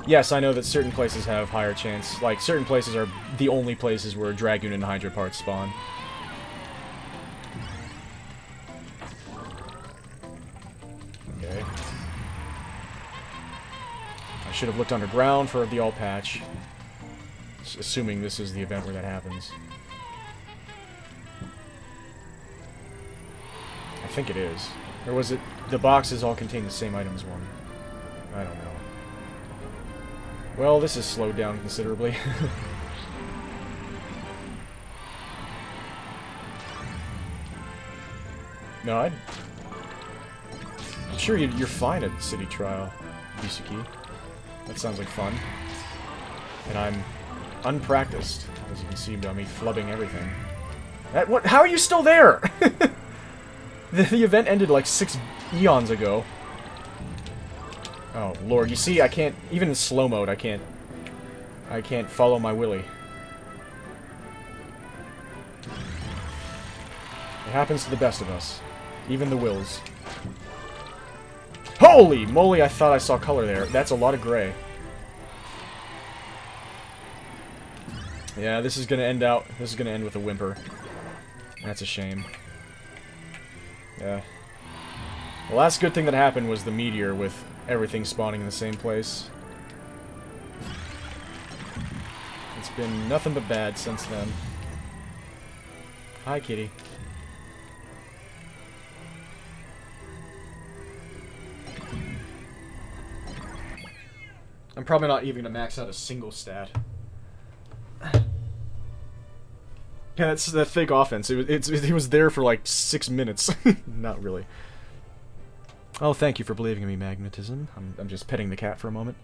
Yes, I know that certain places have higher chance. Like, certain places are the only places where Dragoon and Hydra parts spawn. Okay. I should have looked underground for the all patch. Assuming this is the event where that happens. I think it is. Or was it... The boxes all contain the same items one? I don't know. Well, this is slowed down considerably. No, sure you're fine at City Trial, Yusuke. That sounds like fun. And I'm unpracticed, as you can see by me flubbing everything. What? How are you still there? The event ended like 6 eons ago. Oh, Lord. You see, I can't... Even in slow mode, I can't follow my willy. It happens to the best of us. Even the wills. Holy moly, I thought I saw color there. That's a lot of gray. Yeah, this is gonna end with a whimper. That's a shame. Yeah. The last good thing that happened was the meteor with everything spawning in the same place. It's been nothing but bad since then. Hi, kitty. I'm probably not even gonna max out a single stat. Yeah, it's that fake offense. It was there for like 6 minutes. Not really. Oh, thank you for believing in me, Magnetism. I'm just petting the cat for a moment.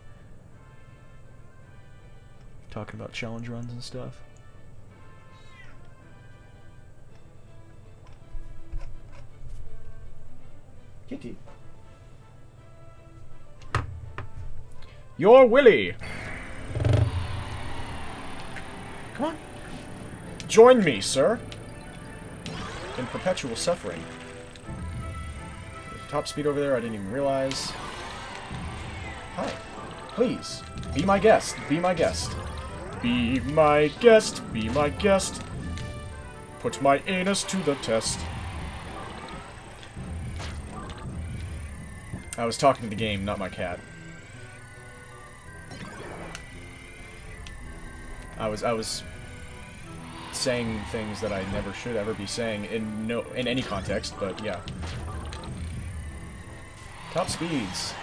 Talking about challenge runs and stuff. Kitty. You're Willy! Come on. Join me, sir. In perpetual suffering. There's top speed over there, I didn't even realize. Hi. Please, be my guest. Be my guest. Be my guest. Be my guest. Put my anus to the test. I was talking to the game, not my cat. I was saying things that I never should ever be saying in any context, but yeah. Top speeds.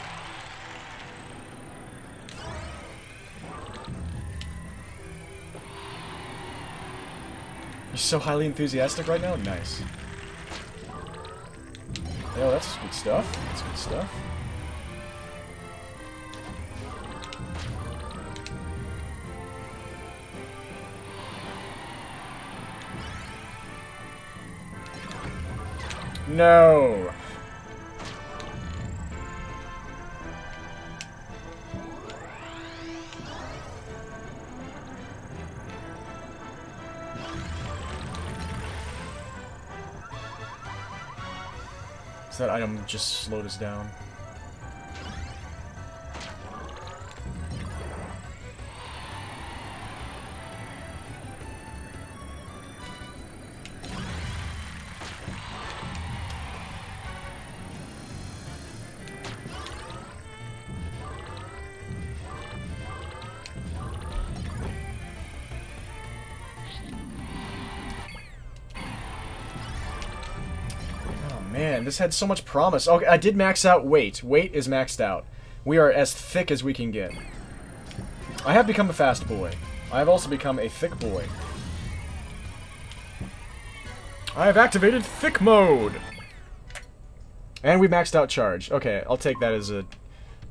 You're so highly enthusiastic right now? Nice. Oh, that's good stuff. That's good stuff. No! So that item just slowed us down. Man, this had so much promise. Okay, I did max out weight. Weight is maxed out. We are as thick as we can get. I have become a fast boy. I have also become a thick boy. I have activated thick mode! And we maxed out charge. Okay, I'll take that as a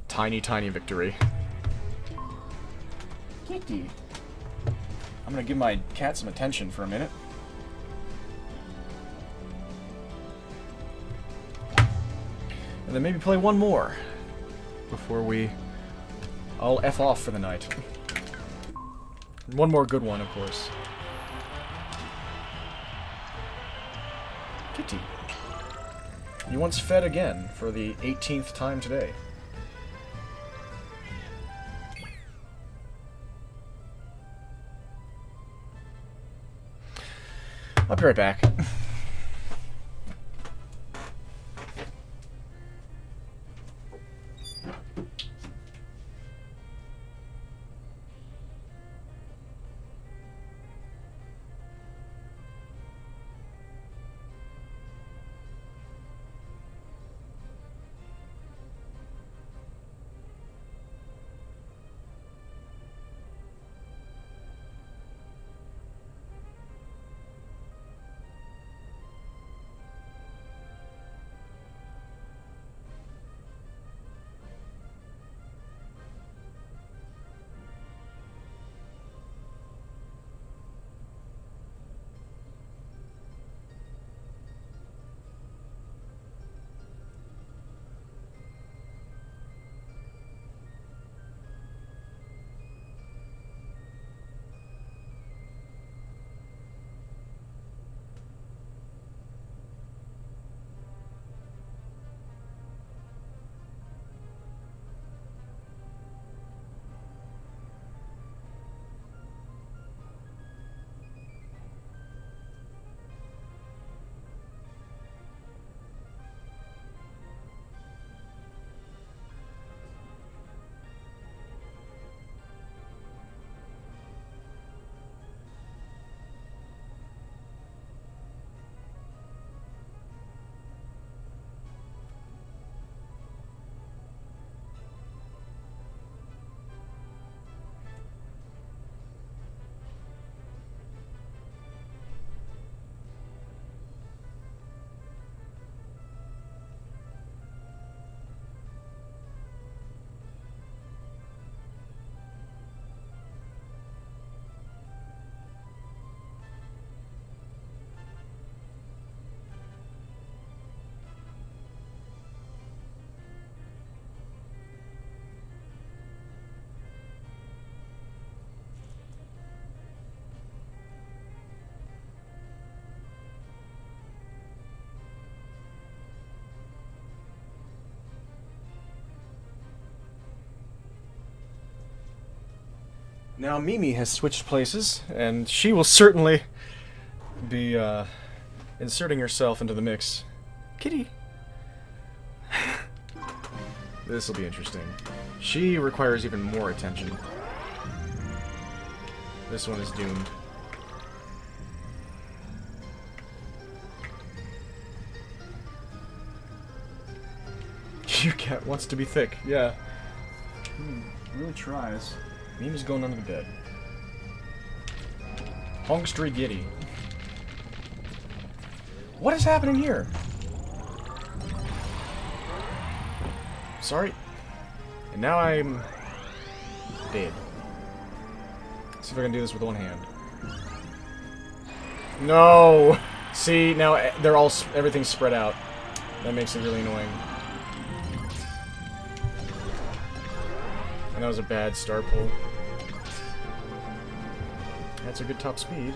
tiny, tiny victory. Kitty. I'm gonna give my cat some attention for a minute. And then maybe play one more before I'll F off for the night. One more good one, of course. Kitty. You once fed again for the 18th time today. I'll be right back. Now Mimi has switched places, and she will certainly be inserting herself into the mix. Kitty! This will be interesting. She requires even more attention. This one is doomed. Your cat wants to be thick, yeah. Really tries. Mimi's going under the bed. Hongstry Giddy. What is happening here? Sorry. And now I'm dead. Let's see if I can do this with one hand. No! See, now they're all everything's spread out. That makes it really annoying. And that was a bad star pull. That's a good top speed.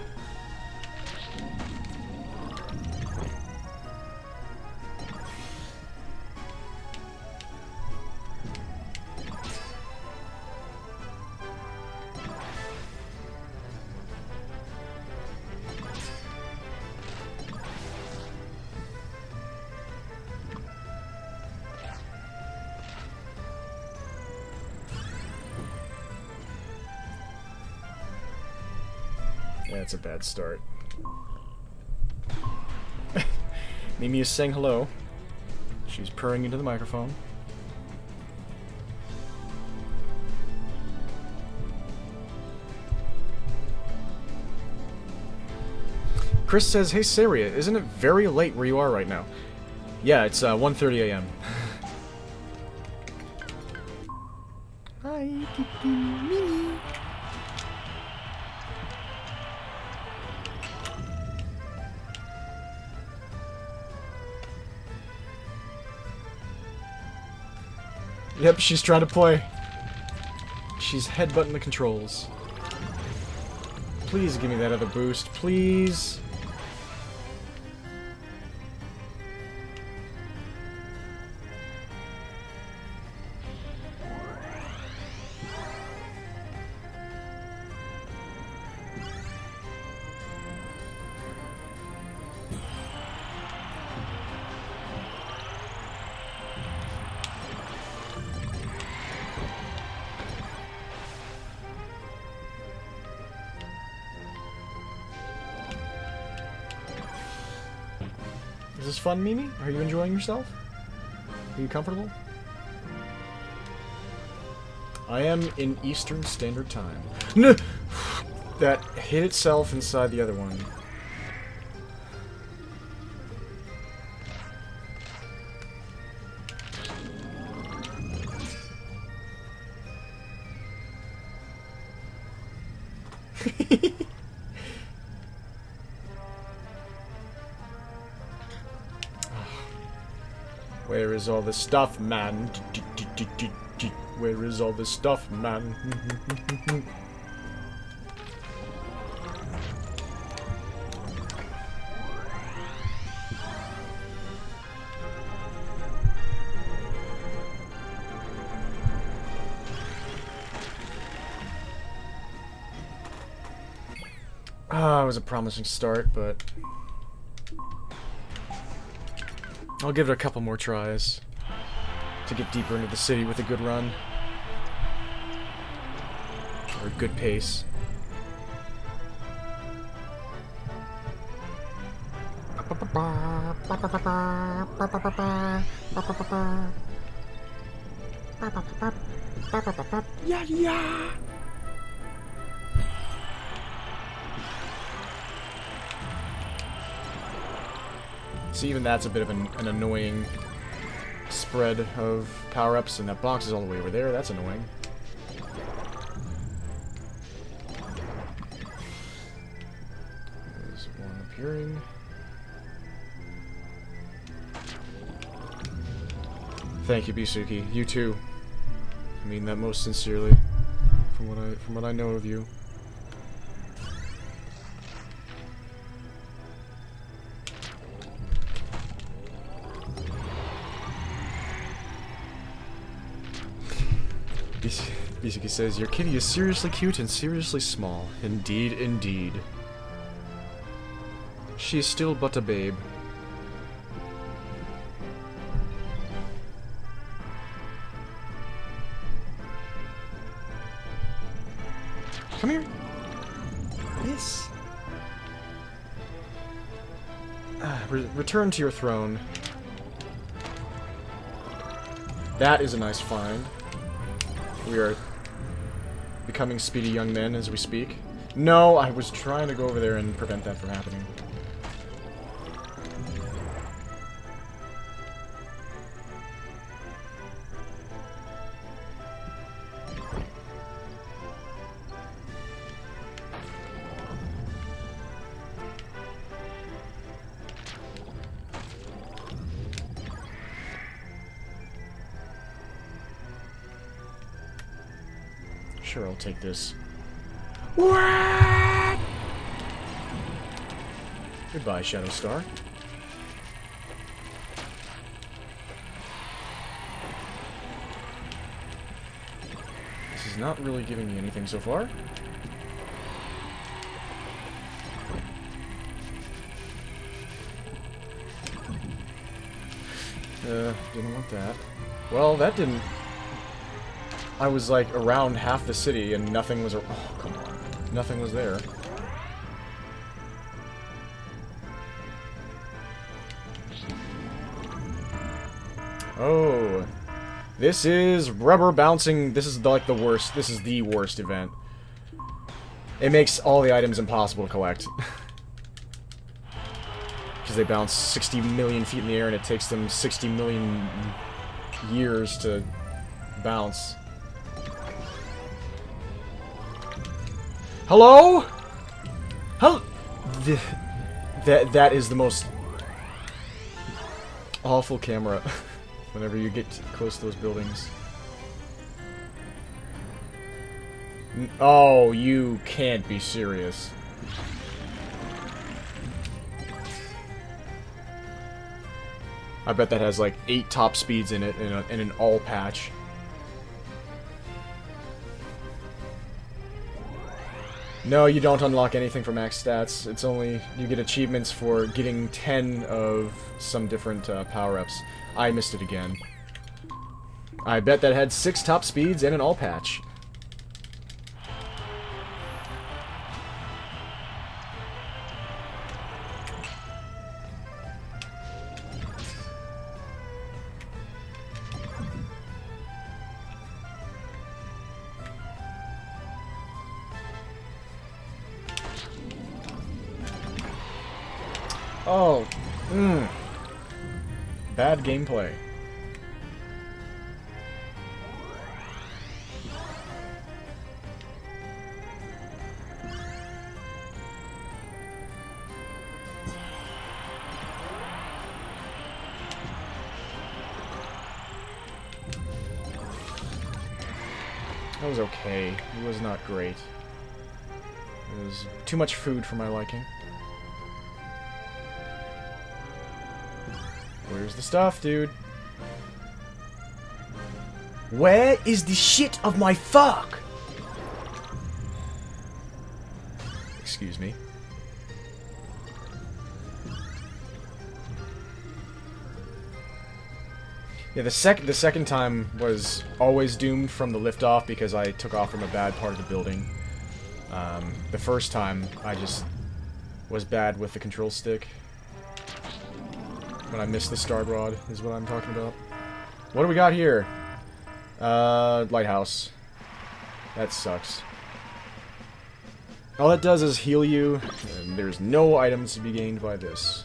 Yeah, it's a bad start. Mimi is saying hello. She's purring into the microphone. Chris says, "Hey Saria, isn't it very late where you are right now?" Yeah, it's 1:30 a.m. Hi, Kitty Mimi. Yep, she's trying to play. She's headbutting the controls. Please give me that other boost, please. Is this fun, Mimi? Are you enjoying yourself? Are you comfortable? I am in Eastern Standard Time. No! That hit itself inside the other one. Where is all the stuff, man? Where is all the stuff, man? Ah, it was a promising start, but I'll give it a couple more tries to get deeper into the city with a good run. Or a good pace. Yeah, yeah! See, even that's a bit of an annoying spread of power-ups, and that box is all the way over there. That's annoying. There's one appearing. Thank you, Bisuki. You too. I mean that most sincerely, from what I know of you. Bisiki says, your kitty is seriously cute and seriously small. Indeed, indeed. She is still but a babe. Come here. Yes. Return to your throne. That is a nice find. We are becoming speedy young men as we speak. No, I was trying to go over there and prevent that from happening. Sure, I'll take this. What? Goodbye, Shadow Star. This is not really giving me anything so far. Didn't want that. Well, that didn't... I was, like, around half the city, and nothing was... Oh, come on. Nothing was there. Oh. This is rubber bouncing... This is, like, the worst. This is the worst event. It makes all the items impossible to collect. Because they bounce 60 million feet in the air, and it takes them 60 million years to bounce. Hello? Hello? That is the most awful camera whenever you get close to those buildings. Oh, you can't be serious. I bet that has like 8 top speeds in it and an all patch. No, you don't unlock anything for max stats. It's only... you get achievements for getting 10 of some different power-ups. I missed it again. I bet that had 6 top speeds and an all patch. Oh, bad gameplay. That was okay. It was not great. It was too much food for my liking. Where's the stuff, dude? Where is the shit of my fuck? Excuse me. Yeah, the second time was always doomed from the liftoff because I took off from a bad part of the building. The first time, I just was bad with the control stick. When I missed the star rod, is what I'm talking about. What do we got here? Lighthouse. That sucks. All it does is heal you, and there's no items to be gained by this.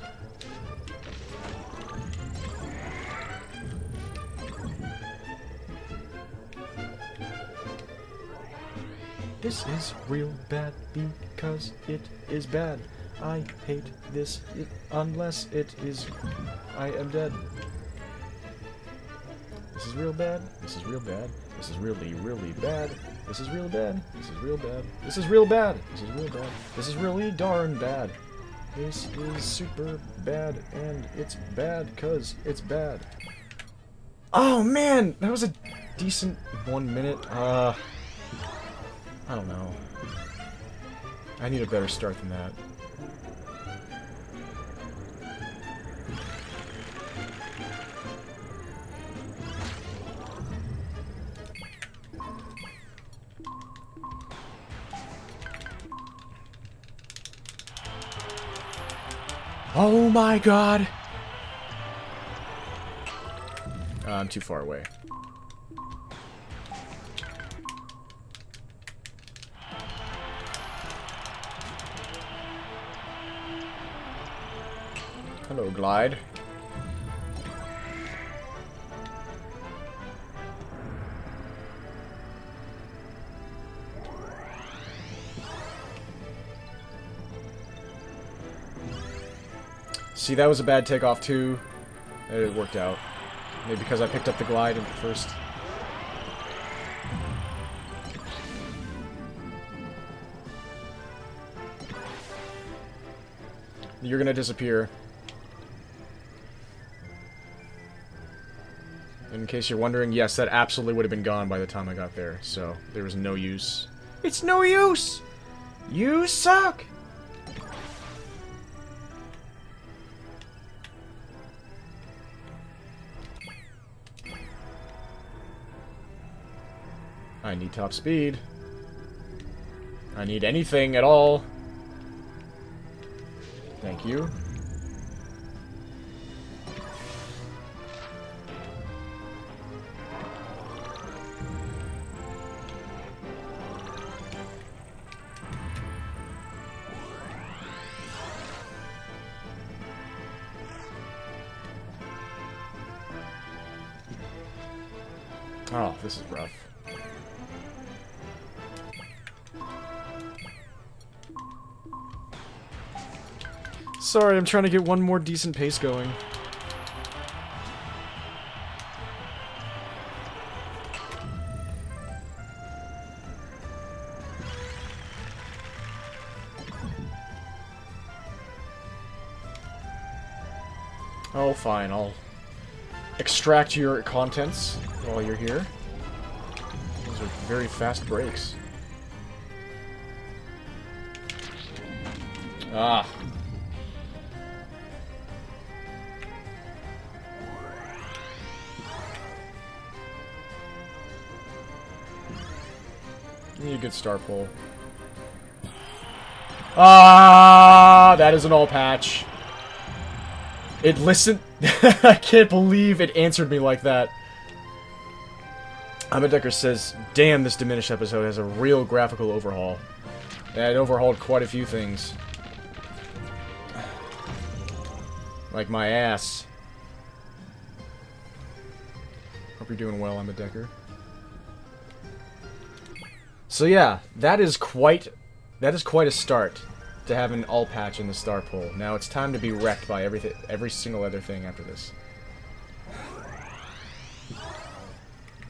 This is real bad because it is bad. I hate this unless it is... I am dead. This is real bad. This is real bad. This is really, really bad. This is real bad. This is real bad. This is real bad. This is real bad. This is really darn bad. This is super bad, and it's bad because it's bad. Oh man, that was a decent 1 minute. I don't know. I need a better start than that. Oh my god! I'm too far away. Hello, Glide. See, that was a bad takeoff too. It worked out. Maybe because I picked up the glide at first. You're gonna disappear. In case you're wondering, yes, that absolutely would have been gone by the time I got there. So, there was no use. It's no use! You suck! I need top speed. I need anything at all. Thank you. Oh, this is rough. Sorry, I'm trying to get one more decent pace going. Oh, fine, I'll extract your contents while you're here. Those are very fast breaks. Ah. Give me a good star pull. Ah, that is an all patch. It listened. I can't believe it answered me like that. Amadecker says, damn, this diminished episode has a real graphical overhaul. Yeah, it overhauled quite a few things. Like my ass. Hope you're doing well, Amadecker. So yeah, that is quite a start to have an all patch in the star pull. Now it's time to be wrecked by every single other thing after this.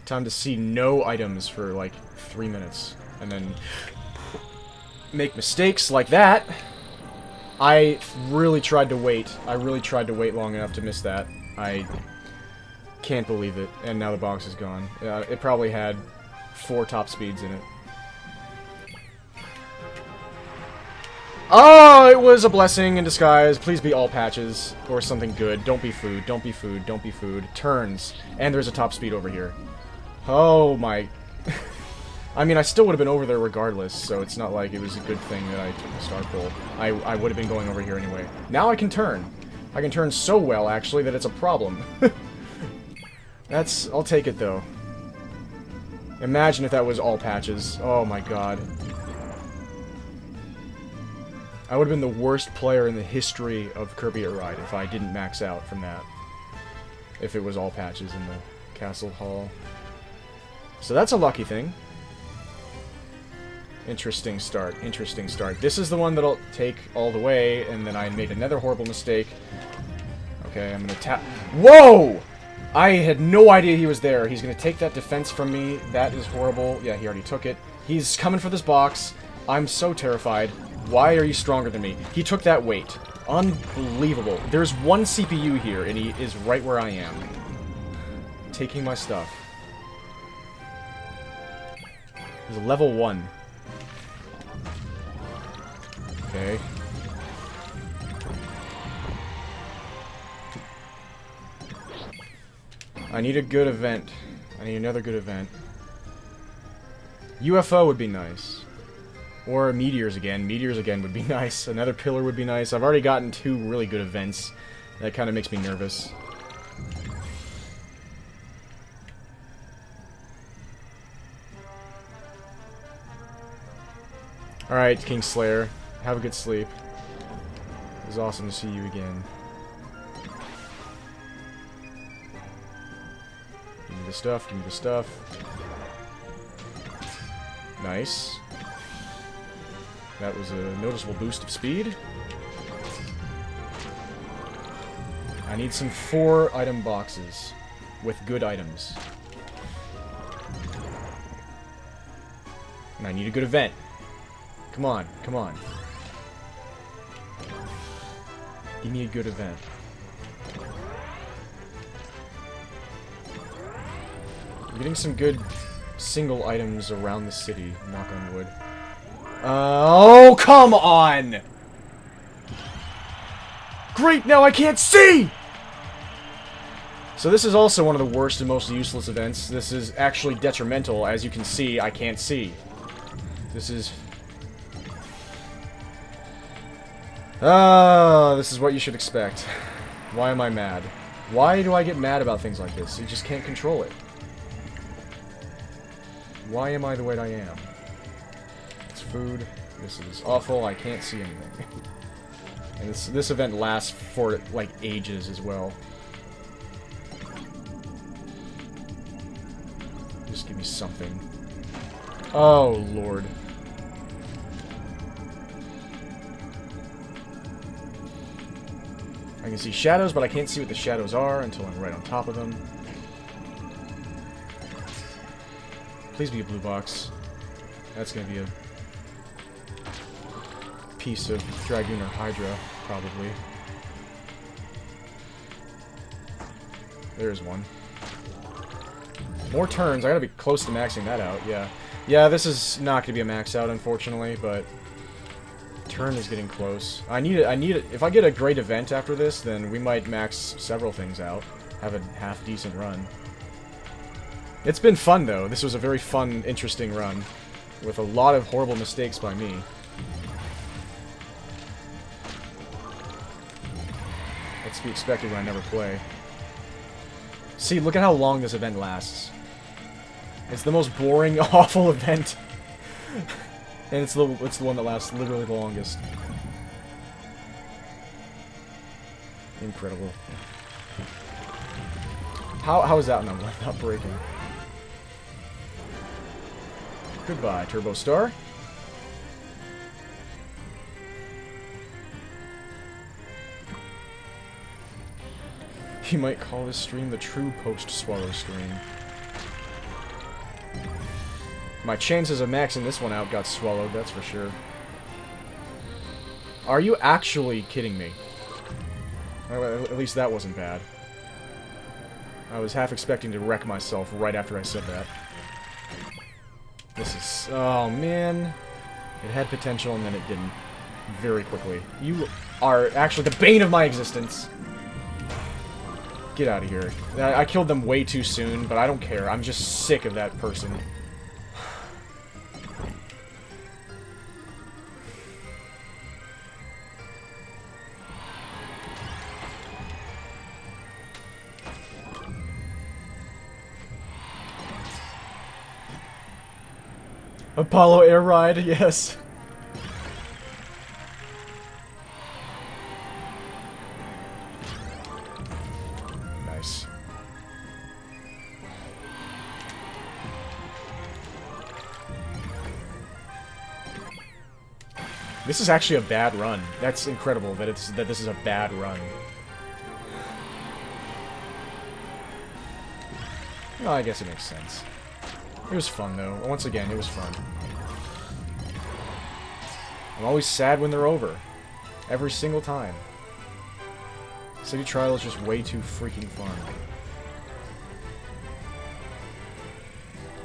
Time to see no items for like 3 minutes, and then make mistakes like that. I really tried to wait. I really tried to wait long enough to miss that. I can't believe it. And now the box is gone. It probably had 4 top speeds in it. Oh, it was a blessing in disguise. Please be all patches or something good. Don't be food. Don't be food. Don't be food. Turns. And there's a top speed over here. Oh my... I mean, I still would have been over there regardless, so it's not like it was a good thing that I took the star pull. I would have been going over here anyway. Now I can turn. I can turn so well, actually, that it's a problem. I'll take it, though. Imagine if that was all patches. Oh my god. I would have been the worst player in the history of Kirby Air Ride if I didn't max out from that. If it was all patches in the castle hall. So that's a lucky thing. Interesting start, interesting start. This is the one that I'll take all the way, and then I made another horrible mistake. Okay, I'm gonna tap... Whoa! I had no idea he was there. He's gonna take that defense from me. That is horrible. Yeah, he already took it. He's coming for this box. I'm so terrified. Why are you stronger than me? He took that weight. Unbelievable. There's one CPU here, and he is right where I am. Taking my stuff. He's level 1. Okay. I need a good event. I need another good event. UFO would be nice. Or meteors again. Meteors again would be nice. Another pillar would be nice. I've already gotten 2 really good events. That kind of makes me nervous. Alright, Kingslayer. Have a good sleep. It was awesome to see you again. Give me the stuff, give me the stuff. Nice. That was a noticeable boost of speed. I need some 4 item boxes with good items. And I need a good event. Come on, come on. Give me a good event. I'm getting some good single items around the city, knock on wood. Oh, come on! Great, now I can't see! So this is also one of the worst and most useless events. This is actually detrimental. As you can see, I can't see. This is... this is what you should expect. Why am I mad? Why do I get mad about things like this? You just can't control it. Why am I the way I am? It's food. This is awful. I can't see anything. And this event lasts for, like, ages as well. Just give me something. Oh, Lord. I can see shadows, but I can't see what the shadows are until I'm right on top of them. Please be a blue box. That's gonna be a piece of Dragoon or Hydra, probably. There's one. More turns. I gotta be close to maxing that out, yeah. Yeah, this is not gonna be a max out, unfortunately, but... turn is getting close. I need it. If I get a great event after this, then we might max several things out. Have a half-decent run. It's been fun, though. This was a very fun, interesting run. With a lot of horrible mistakes by me. That's to be expected when I never play. See, look at how long this event lasts. It's the most boring, awful event. And it's the one that lasts literally the longest. Incredible. How is that not breaking? Goodbye, Turbo Star. You might call this stream the true post-swallow stream. My chances of maxing this one out got swallowed, that's for sure. Are you actually kidding me? At least that wasn't bad. I was half expecting to wreck myself right after I said that. This is... oh, man. It had potential and then it didn't. Very quickly. You are actually the bane of my existence. Get out of here. I killed them way too soon, but I don't care. I'm just sick of that person. Apollo Air Ride, yes. Nice. This is actually a bad run. That's incredible that this is a bad run. Well, I guess it makes sense. It was fun, though. Once again, it was fun. I'm always sad when they're over. Every single time. City Trial is just way too freaking fun.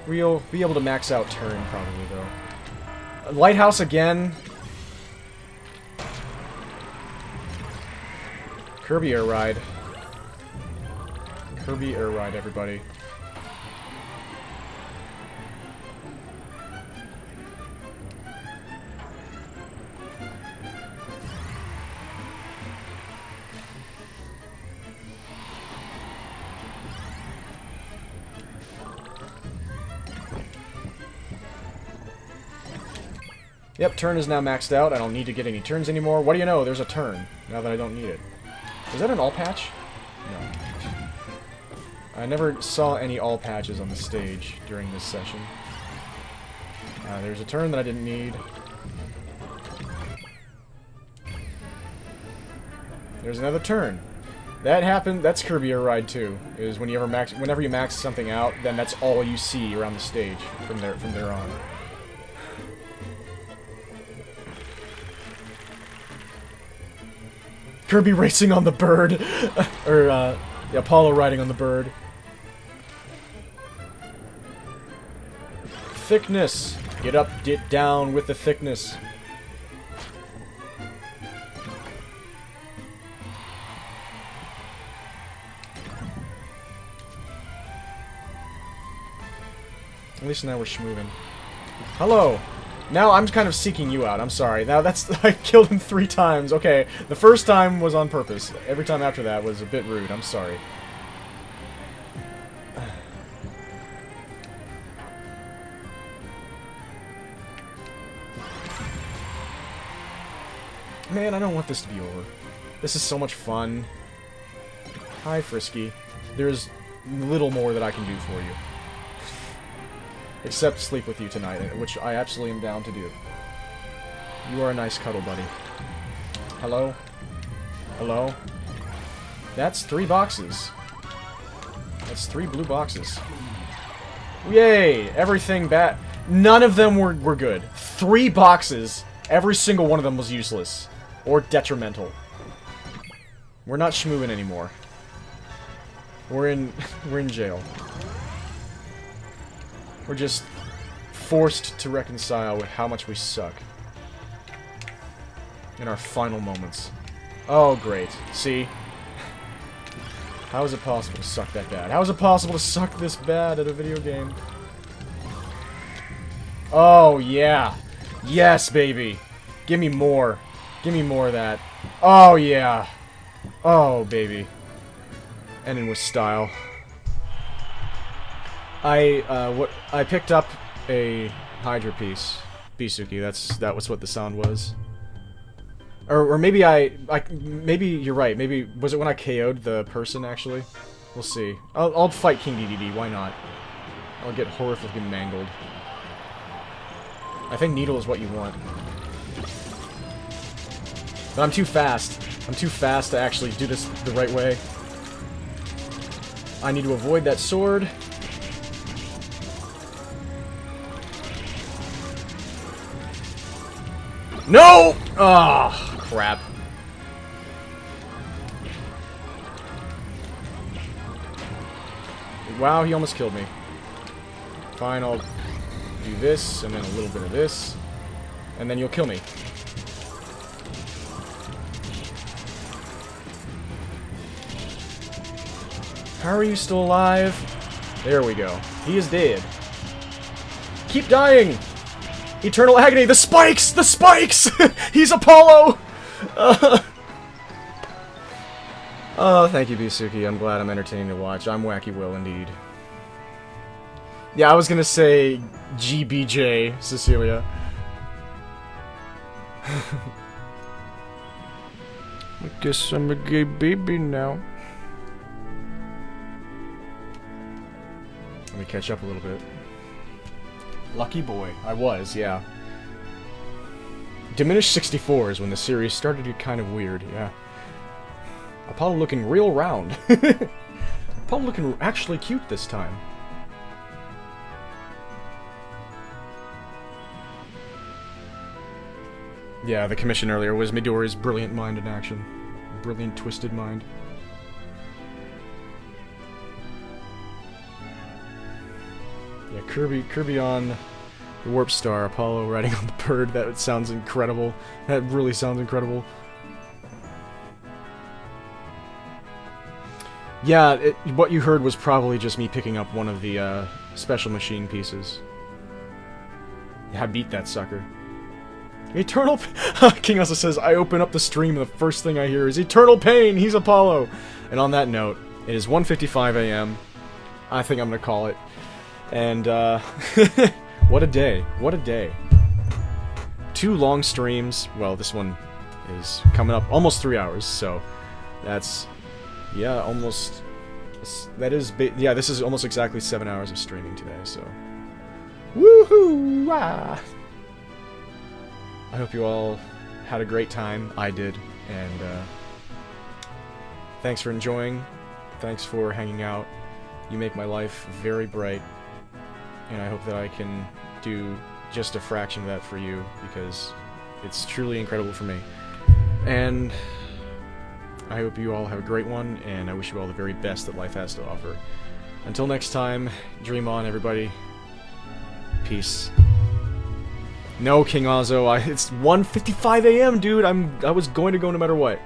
We'll be able to max out turn, probably, though. Lighthouse again. Kirby Air Ride. Kirby Air Ride, everybody. Yep, turn is now maxed out. I don't need to get any turns anymore. What do you know? There's a turn, now that I don't need it. Is that an all patch? No. I never saw any all patches on the stage during this session. There's a turn that I didn't need. There's another turn. That happened. That's Kirby Air Ride too. Is whenever you max something out, then that's all you see around the stage from there on. Kirby racing on the bird, or Apollo riding on the bird. Thickness. Get up, get down with the thickness. At least now we're schmoovin'. Hello! Now I'm kind of seeking you out, I'm sorry. Now that's... I killed him 3 times. Okay, the first time was on purpose. Every time after that was a bit rude, I'm sorry. Man, I don't want this to be over. This is so much fun. Hi, Frisky. There's little more that I can do for you. Except sleep with you tonight, which I absolutely am down to do. You are a nice cuddle buddy. Hello? Hello? That's 3 boxes. That's 3 blue boxes. Yay! Everything bad. None of them were good. 3 boxes. Every single one of them was useless. Or detrimental. We're not schmoovin' anymore. We're in jail. We're just forced to reconcile with how much we suck. In our final moments. Oh, great. See? How is it possible to suck that bad? How is it possible to suck this bad at a video game? Oh, yeah. Yes, baby. Give me more. Give me more of that. Oh, yeah. Oh, baby. Ending with style. I picked up a Hydra piece. Bisuki, that was what the sound was. Or maybe maybe you're right. Maybe, was it when I KO'd the person, actually? We'll see. I'll fight King DDD, why not? I'll get horrifically mangled. I think Needle is what you want. But I'm too fast. I'm too fast to actually do this the right way. I need to avoid that sword. No! Oh, crap. Wow, he almost killed me. Fine, I'll do this, and then a little bit of this. And then you'll kill me. How are you still alive? There we go. He is dead. Keep dying! Eternal agony! The spikes! The spikes! He's Apollo! Oh, thank you, Bisuki. I'm glad I'm entertaining to watch. I'm Wacky Will, indeed. Yeah, I was gonna say GBJ, Cecilia. I guess I'm a gay baby now. Let me catch up a little bit. Lucky boy. I was, yeah. Diminished 64 is when the series started to get kind of weird, yeah. Apollo looking real round. Apollo looking actually cute this time. Yeah, the commission earlier was Midori's brilliant mind in action. Brilliant twisted mind. Yeah, Kirby on the Warp Star, Apollo riding on the bird. That sounds incredible. That really sounds incredible. Yeah, what you heard was probably just me picking up one of the special machine pieces. Yeah, I beat that sucker. Eternal... King also says, I open up the stream and the first thing I hear is Eternal Pain, he's Apollo! And on that note, it is 1:55 a.m. I think I'm gonna call it. And, what a day. What a day. 2 long streams. Well, this one is coming up almost 3 hours, so that's... Yeah, almost... That is... Yeah, this is almost exactly 7 hours of streaming today, so... Woohoo! Ah! I hope you all had a great time. I did, and, thanks for enjoying. Thanks for hanging out. You make my life very bright, and I hope that I can do just a fraction of that for you, because it's truly incredible for me. And I hope you all have a great one, and I wish you all the very best that life has to offer. Until next time, dream on, everybody. Peace. No, King Ozzo, it's 1:55 a.m., dude. I was going to go no matter what.